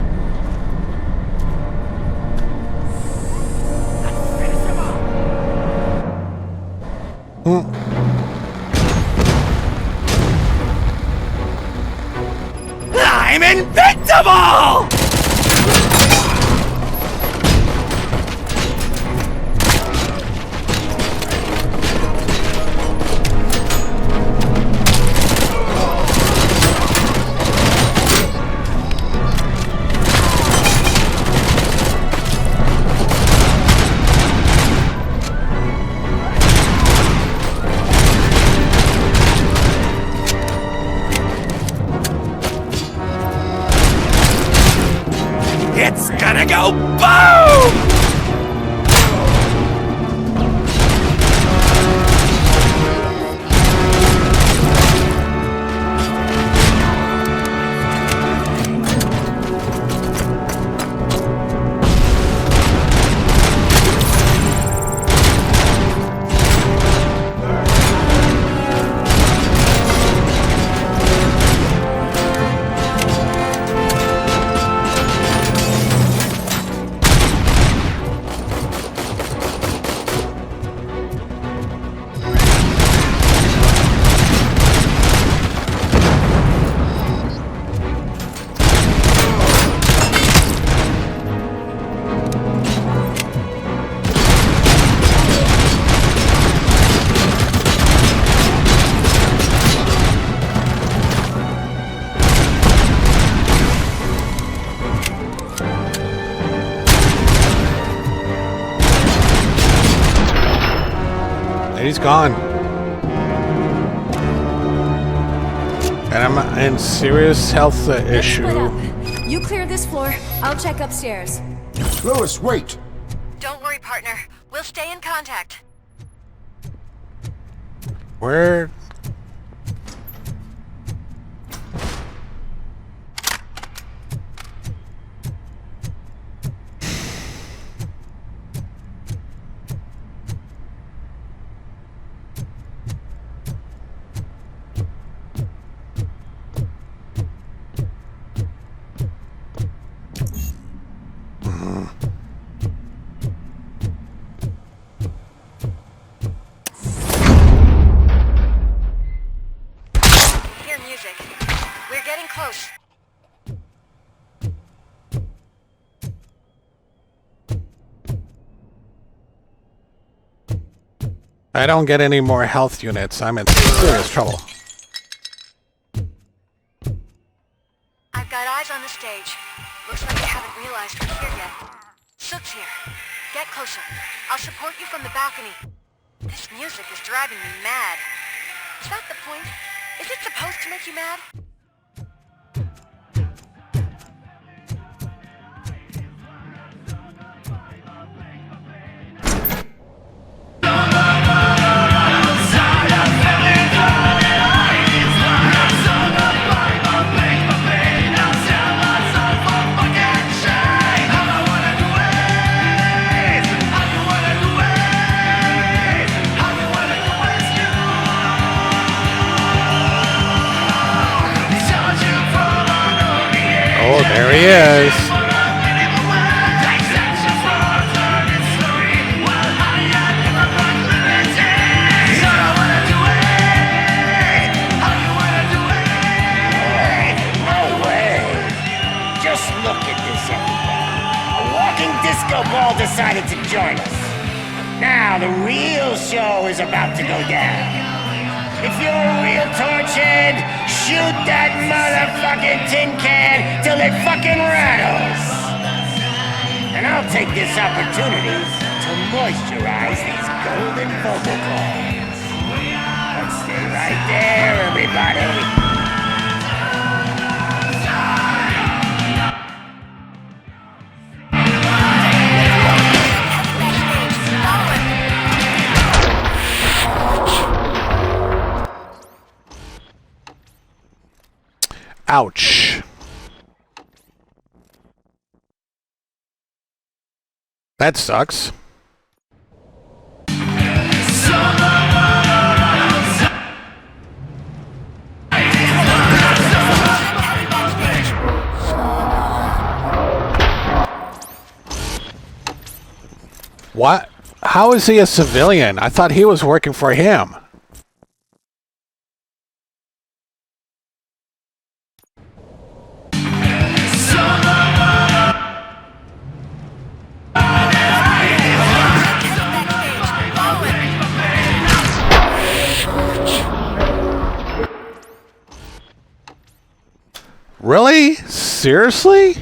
I'm invincible! It's gonna go boom! he's gone. And I'm in serious health issue. Split up. You clear this floor. I'll check upstairs. Lewis, wait! Don't worry, partner. We'll stay in contact. Where? Hear music. We're getting close. I don't get any more health units. I'm in serious trouble. I've got eyes on the stage. Looks like you haven't realized we're here yet. Sook's here. Get closer. I'll support you from the balcony. This music is driving me mad. Is that the point? Is it supposed to make you mad? Oh, there he is. No way! Just look at this, everybody. A walking disco ball decided to join us. Now the real show is about to go down. If you're a real torchhead, shoot that motherfucking tin can till it fucking rattles. And I'll take this opportunity to moisturize these golden vocal cords. Let's stay right there, everybody. Ouch. That sucks. What? How is he a civilian? I thought he was working for him. Really? Seriously?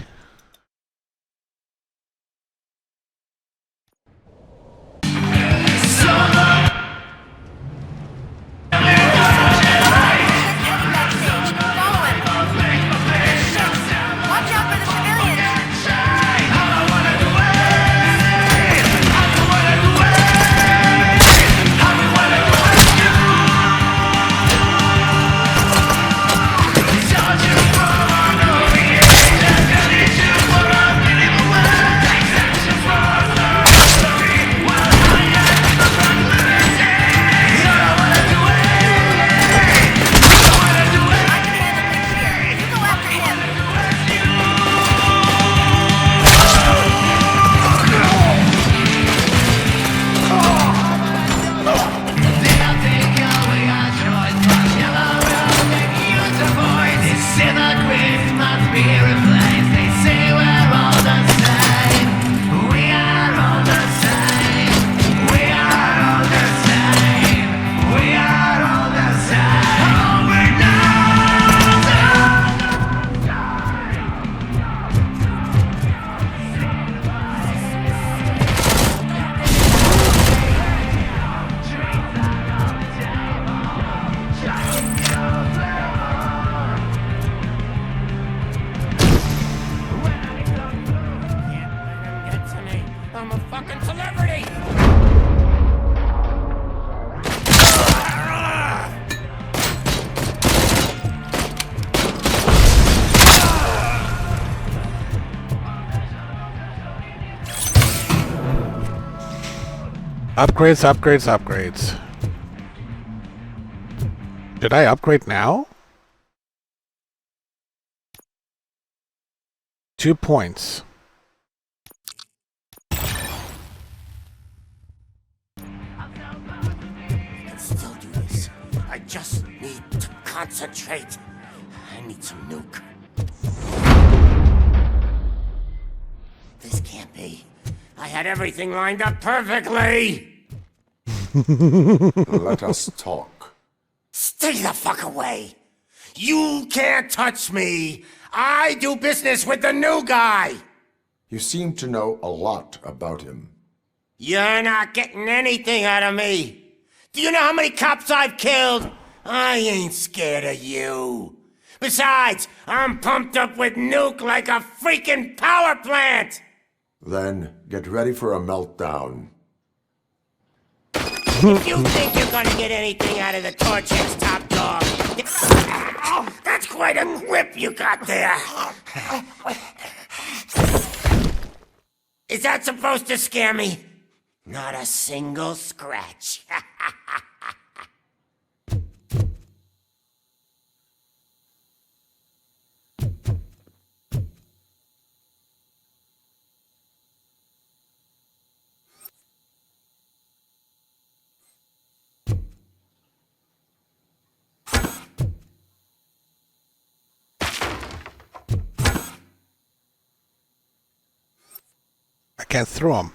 Upgrades, upgrades, upgrades. Did I upgrade now? 2 points. I can still do this. I just need to concentrate. I need some nuke. This can't be. I had everything lined up perfectly! Let us talk. Stay the fuck away! You can't touch me! I do business with the new guy! You seem to know a lot about him. You're not getting anything out of me! Do you know how many cops I've killed? I ain't scared of you. Besides, I'm pumped up with nuke like a freaking power plant! Then get ready for a meltdown. If you think you're gonna get anything out of the Torchhead's top dog, that's quite a grip you got there. Is that supposed to scare me? Not a single scratch. I can't throw him.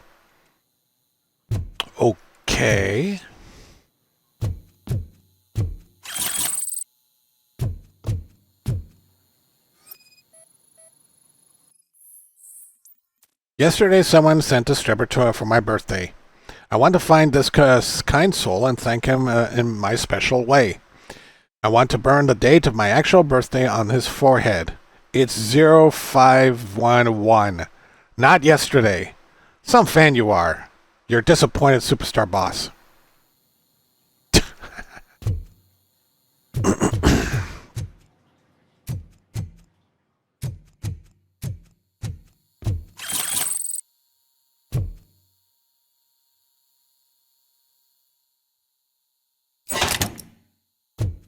Okay. Yesterday, someone sent a stripper tour for my birthday. I want to find this kind soul and thank him in my special way. I want to burn the date of my actual birthday on his forehead. It's 0511. Not yesterday. Some fan you are. You're disappointed superstar boss.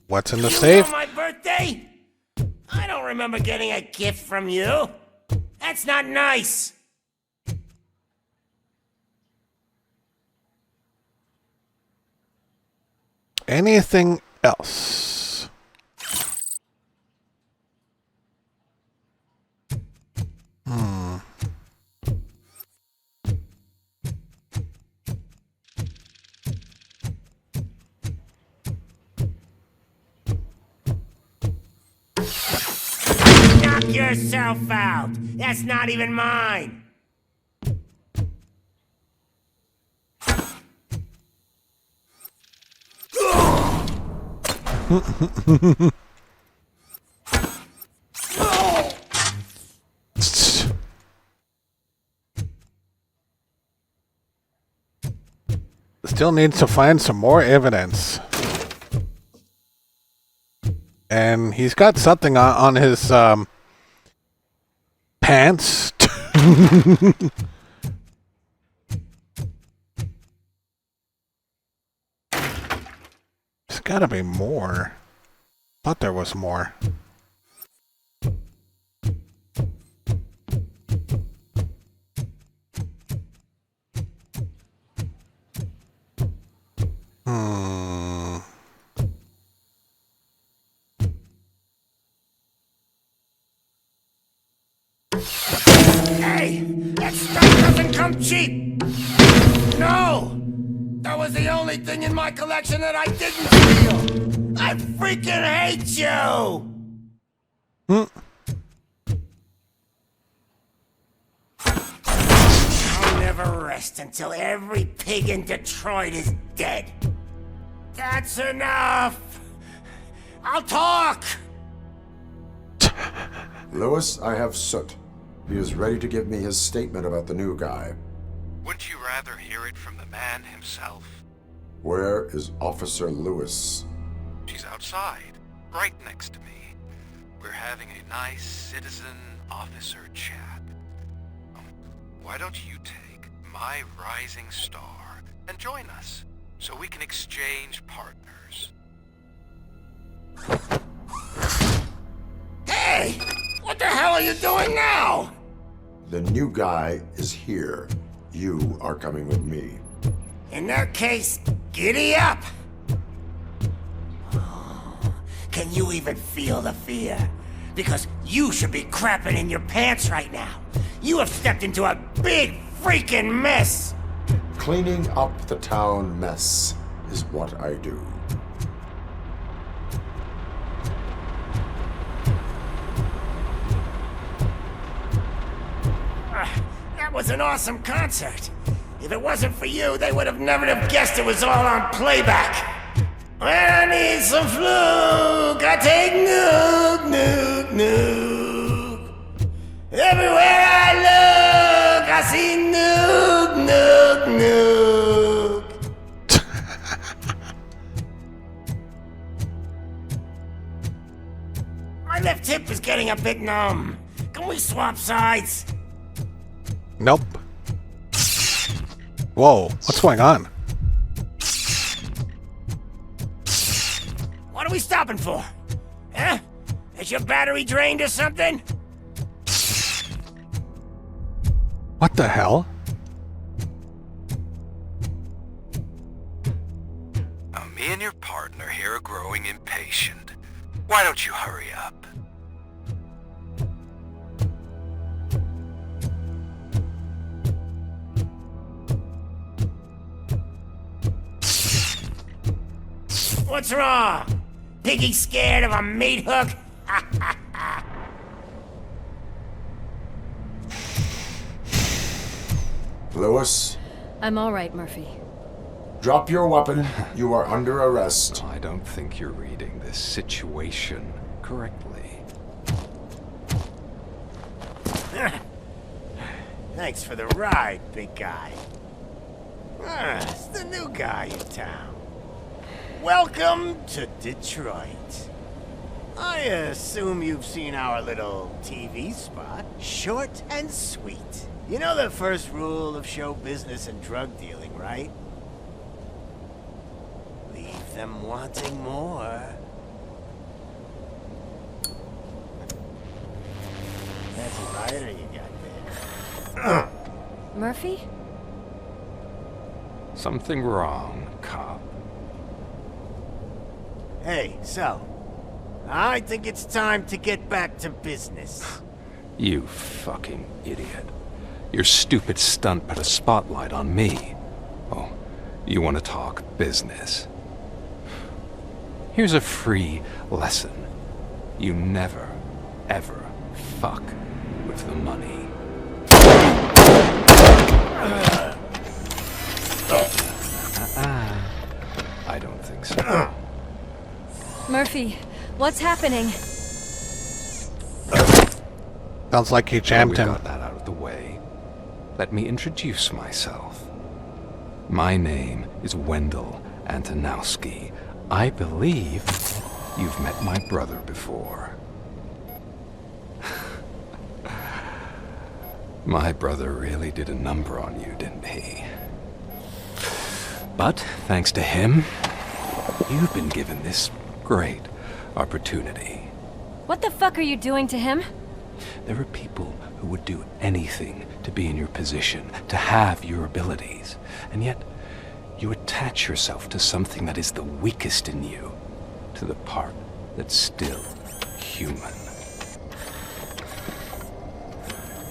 What's in the safe? You know my birthday? I don't remember getting a gift from you. That's not nice. Anything else? Knock yourself out. That's not even mine. Still needs to find some more evidence. And he's got something on his pants. There's gotta be more. Thought there was more. Hey, that stuff doesn't come cheap. No, that was the only thing in my collection that I didn't steal. I freaking hate you. I'll never rest until every pig in Detroit is dead. That's enough. I'll talk. Lewis, I have Soot. He is ready to give me his statement about the new guy. Wouldn't you rather hear it from the man himself? Where is Officer Lewis? She's outside, right next to me. We're having a nice citizen-officer chat. Why don't you take my rising star and join us so we can exchange partners. Hey! What the hell are you doing now? The new guy is here. You are coming with me. In that case, giddy up! Can you even feel the fear? Because you should be crapping in your pants right now. You have stepped into a big freaking mess! Cleaning up the town mess is what I do. That was an awesome concert. If it wasn't for you, they would have never have guessed it was all on playback. When I need some fluke, I take nuke, nuke, nuke. Everywhere I look, I see nuke, nuke, nuke. My left hip is getting a bit numb. Can we swap sides? Nope. Whoa, what's going on? What are we stopping for? Huh? Is your battery drained or something? What the hell? Me and your partner here are growing impatient. Why don't you hurry up? What's wrong? Piggy scared of a meat hook? Lewis? I'm all right, Murphy. Drop your weapon. You are under arrest. I don't think you're reading this situation correctly. Thanks for the ride, big guy. It's the new guy in town. Welcome to Detroit. I assume you've seen our little TV spot. Short and sweet. You know the first rule of show business and drug dealing, right? Leave them wanting more. That's a lighter you got there. Murphy? Something wrong, cop. Hey, so, I think it's time to get back to business. You fucking idiot. Your stupid stunt put a spotlight on me. Oh, you want to talk business? Here's a free lesson. You never, ever fuck with the money. I don't think so. Murphy, what's happening? Sounds like he jammed him. Got that out of the way. Let me introduce myself. My name is Wendell Antonowski. I believe you've met my brother before. My brother really did a number on you, didn't he? But thanks to him, you've been given this great opportunity. What the fuck are you doing to him? There are people who would do anything to be in your position, to have your abilities, and yet you attach yourself to something that is the weakest in you, to the part that's still human.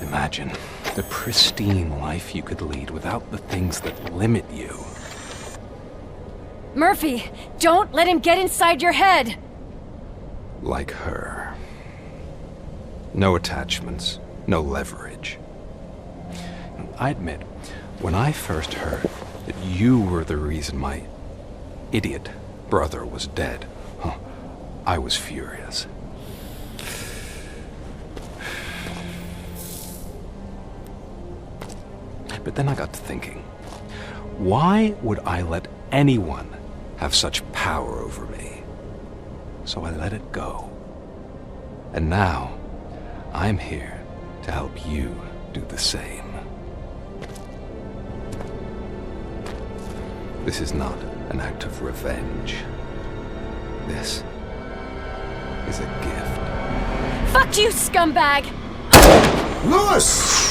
Imagine the pristine life you could lead without the things that limit you. Murphy, don't let him get inside your head! Like her. No attachments, no leverage. I admit, when I first heard that you were the reason my idiot brother was dead, I was furious. But then I got to thinking, why would I let anyone have such power over me? So I let it go. And now, I'm here to help you do the same. This is not an act of revenge. This is a gift. Fuck you, scumbag! Lewis!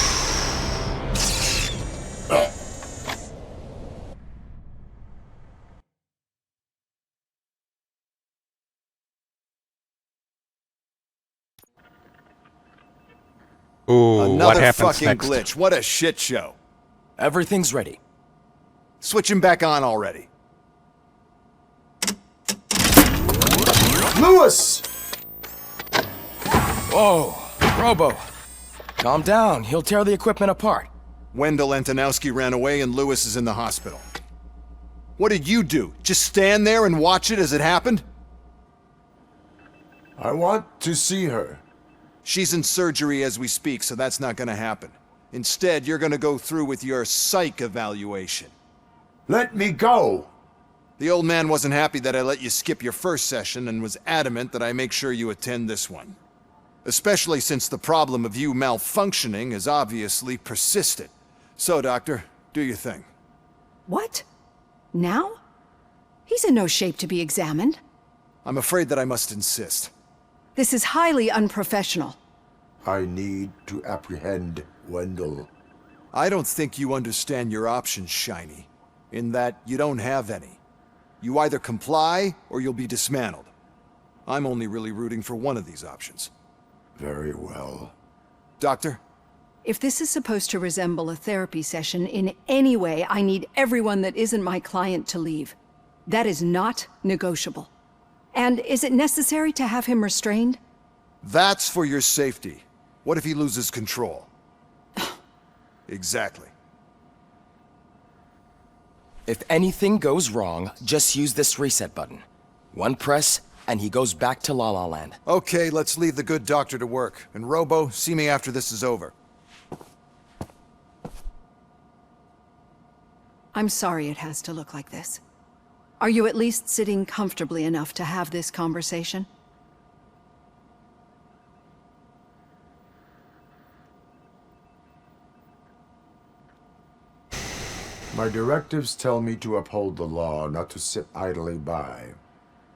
Ooh, what Another happens fucking next? glitch. What a shit show. Everything's ready. Switch him back on already. Lewis! Whoa, Robo. Calm down. He'll tear the equipment apart. Wendell Antonowski ran away and Lewis is in the hospital. What did you do? Just stand there and watch it as it happened? I want to see her. She's in surgery as we speak, so that's not gonna happen. Instead, you're gonna go through with your psych evaluation. Let me go! The old man wasn't happy that I let you skip your first session and was adamant that I make sure you attend this one. Especially since the problem of you malfunctioning has obviously persisted. So, Doctor, do your thing. What? Now? He's in no shape to be examined. I'm afraid that I must insist. This is highly unprofessional. I need to apprehend Wendell. I don't think you understand your options, Shiny, in that you don't have any. You either comply or you'll be dismantled. I'm only really rooting for one of these options. Very well. Doctor? If this is supposed to resemble a therapy session in any way, I need everyone that isn't my client to leave. That is not negotiable. And is it necessary to have him restrained? That's for your safety. What if he loses control? Exactly. If anything goes wrong, just use this reset button. One press, and he goes back to La La Land. Okay, let's leave the good doctor to work. And Robo, see me after this is over. I'm sorry it has to look like this. Are you at least sitting comfortably enough to have this conversation? My directives tell me to uphold the law, not to sit idly by.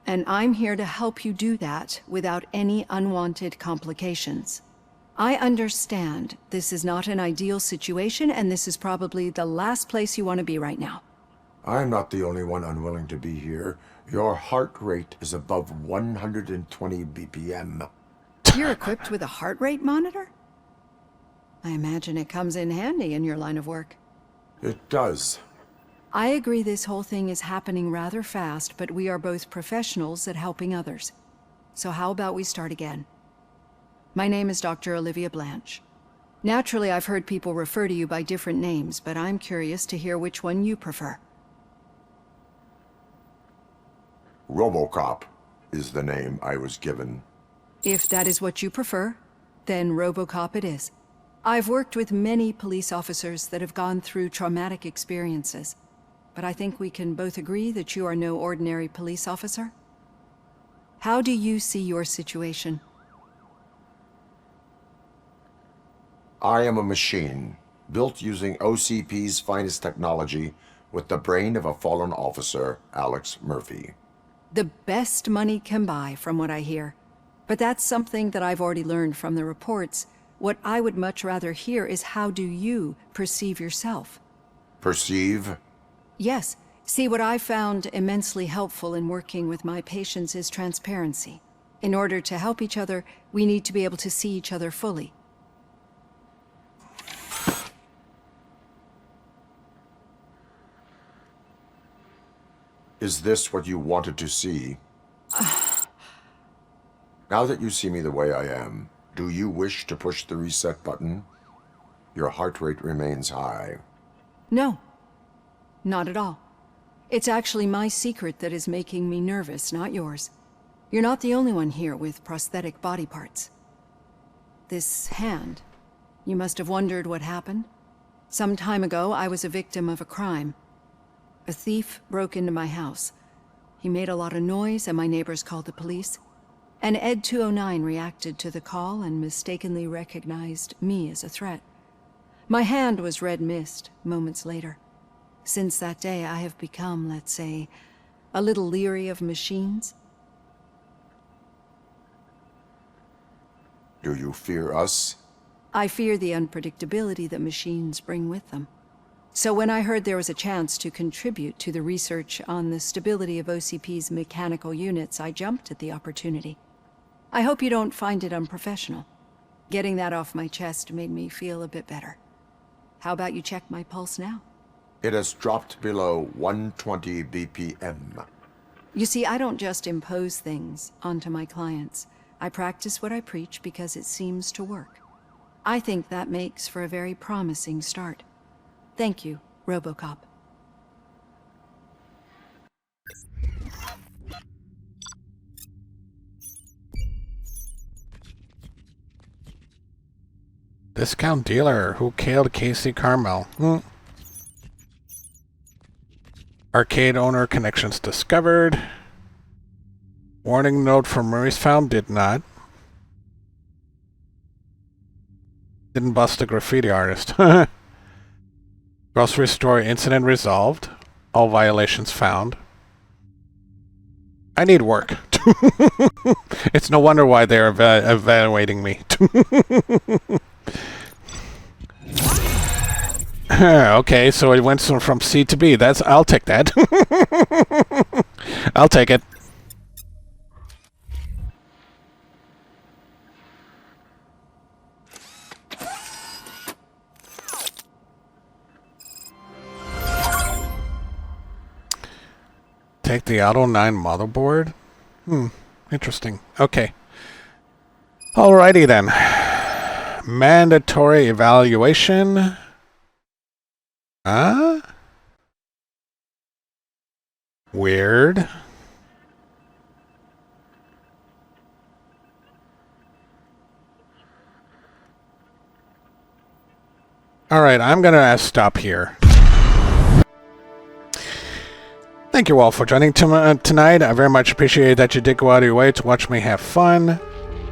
And I'm here to help you do that without any unwanted complications. I understand this is not an ideal situation, and this is probably the last place you want to be right now. I'm not the only one unwilling to be here. Your heart rate is above 120 BPM. You're equipped with a heart rate monitor? I imagine it comes in handy in your line of work. It does. I agree this whole thing is happening rather fast, but we are both professionals at helping others. So how about we start again? My name is Dr. Olivia Blanche. Naturally, I've heard people refer to you by different names, but I'm curious to hear which one you prefer. Robocop is the name I was given. If that is what you prefer, then Robocop it is. I've worked with many police officers that have gone through traumatic experiences, but I think we can both agree that you are no ordinary police officer. How do you see your situation? I am a machine, built using OCP's finest technology with the brain of a fallen officer, Alex Murphy. The best money can buy, from what I hear. But that's something that I've already learned from the reports. What I would much rather hear is how do you perceive yourself? Perceive? Yes. See, what I found immensely helpful in working with my patients is transparency. In order to help each other, we need to be able to see each other fully. Is this what you wanted to see? Now that you see me the way I am, do you wish to push the reset button? Your heart rate remains high. No. Not at all. It's actually my secret that is making me nervous, not yours. You're not the only one here with prosthetic body parts. This hand. You must have wondered what happened. Some time ago, I was a victim of a crime. A thief broke into my house. He made a lot of noise and my neighbors called the police. And Ed 209 reacted to the call and mistakenly recognized me as a threat. My hand was red mist moments later. Since that day, I have become, let's say, a little leery of machines. Do you fear us? I fear the unpredictability that machines bring with them. So when I heard there was a chance to contribute to the research on the stability of OCP's mechanical units, I jumped at the opportunity. I hope you don't find it unprofessional. Getting that off my chest made me feel a bit better. How about you check my pulse now? It has dropped below 120 BPM. You see, I don't just impose things onto my clients. I practice what I preach because it seems to work. I think that makes for a very promising start. Thank you, Robocop. Discount dealer who killed Casey Carmel. Arcade owner connections discovered. Warning note from Murray's found, did not. Didn't bust a graffiti artist. Grocery store incident resolved. All violations found. I need work. It's no wonder why they're evaluating me. Okay, so it went from C to B. I'll take that. I'll take it. Take the Auto 9 motherboard? Interesting. Okay. Alrighty then. Mandatory evaluation. Weird. Alright, I'm gonna stop here. Thank you all for joining tonight. I very much appreciate that you did go out of your way to watch me have fun.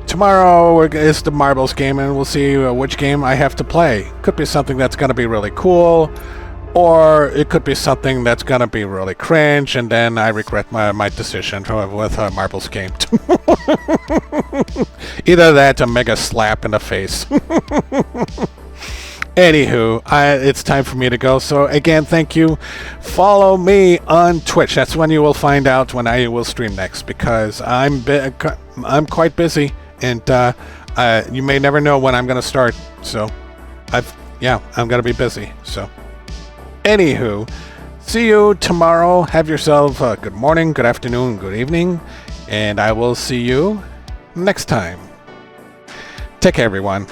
Tomorrow is the marbles game, and we'll see which game I have to play. Could be something that's going to be really cool, or it could be something that's going to be really cringe, and then I regret my decision with a marbles game. Either that or mega slap in the face. Anywho, it's time for me to go. So again, thank you. Follow me on Twitch. That's when you will find out when I will stream next, because I'm quite busy, and you may never know when I'm going to start. So I'm going to be busy. So anywho, see you tomorrow. Have yourself a good morning, good afternoon, good evening, and I will see you next time. Take care, everyone.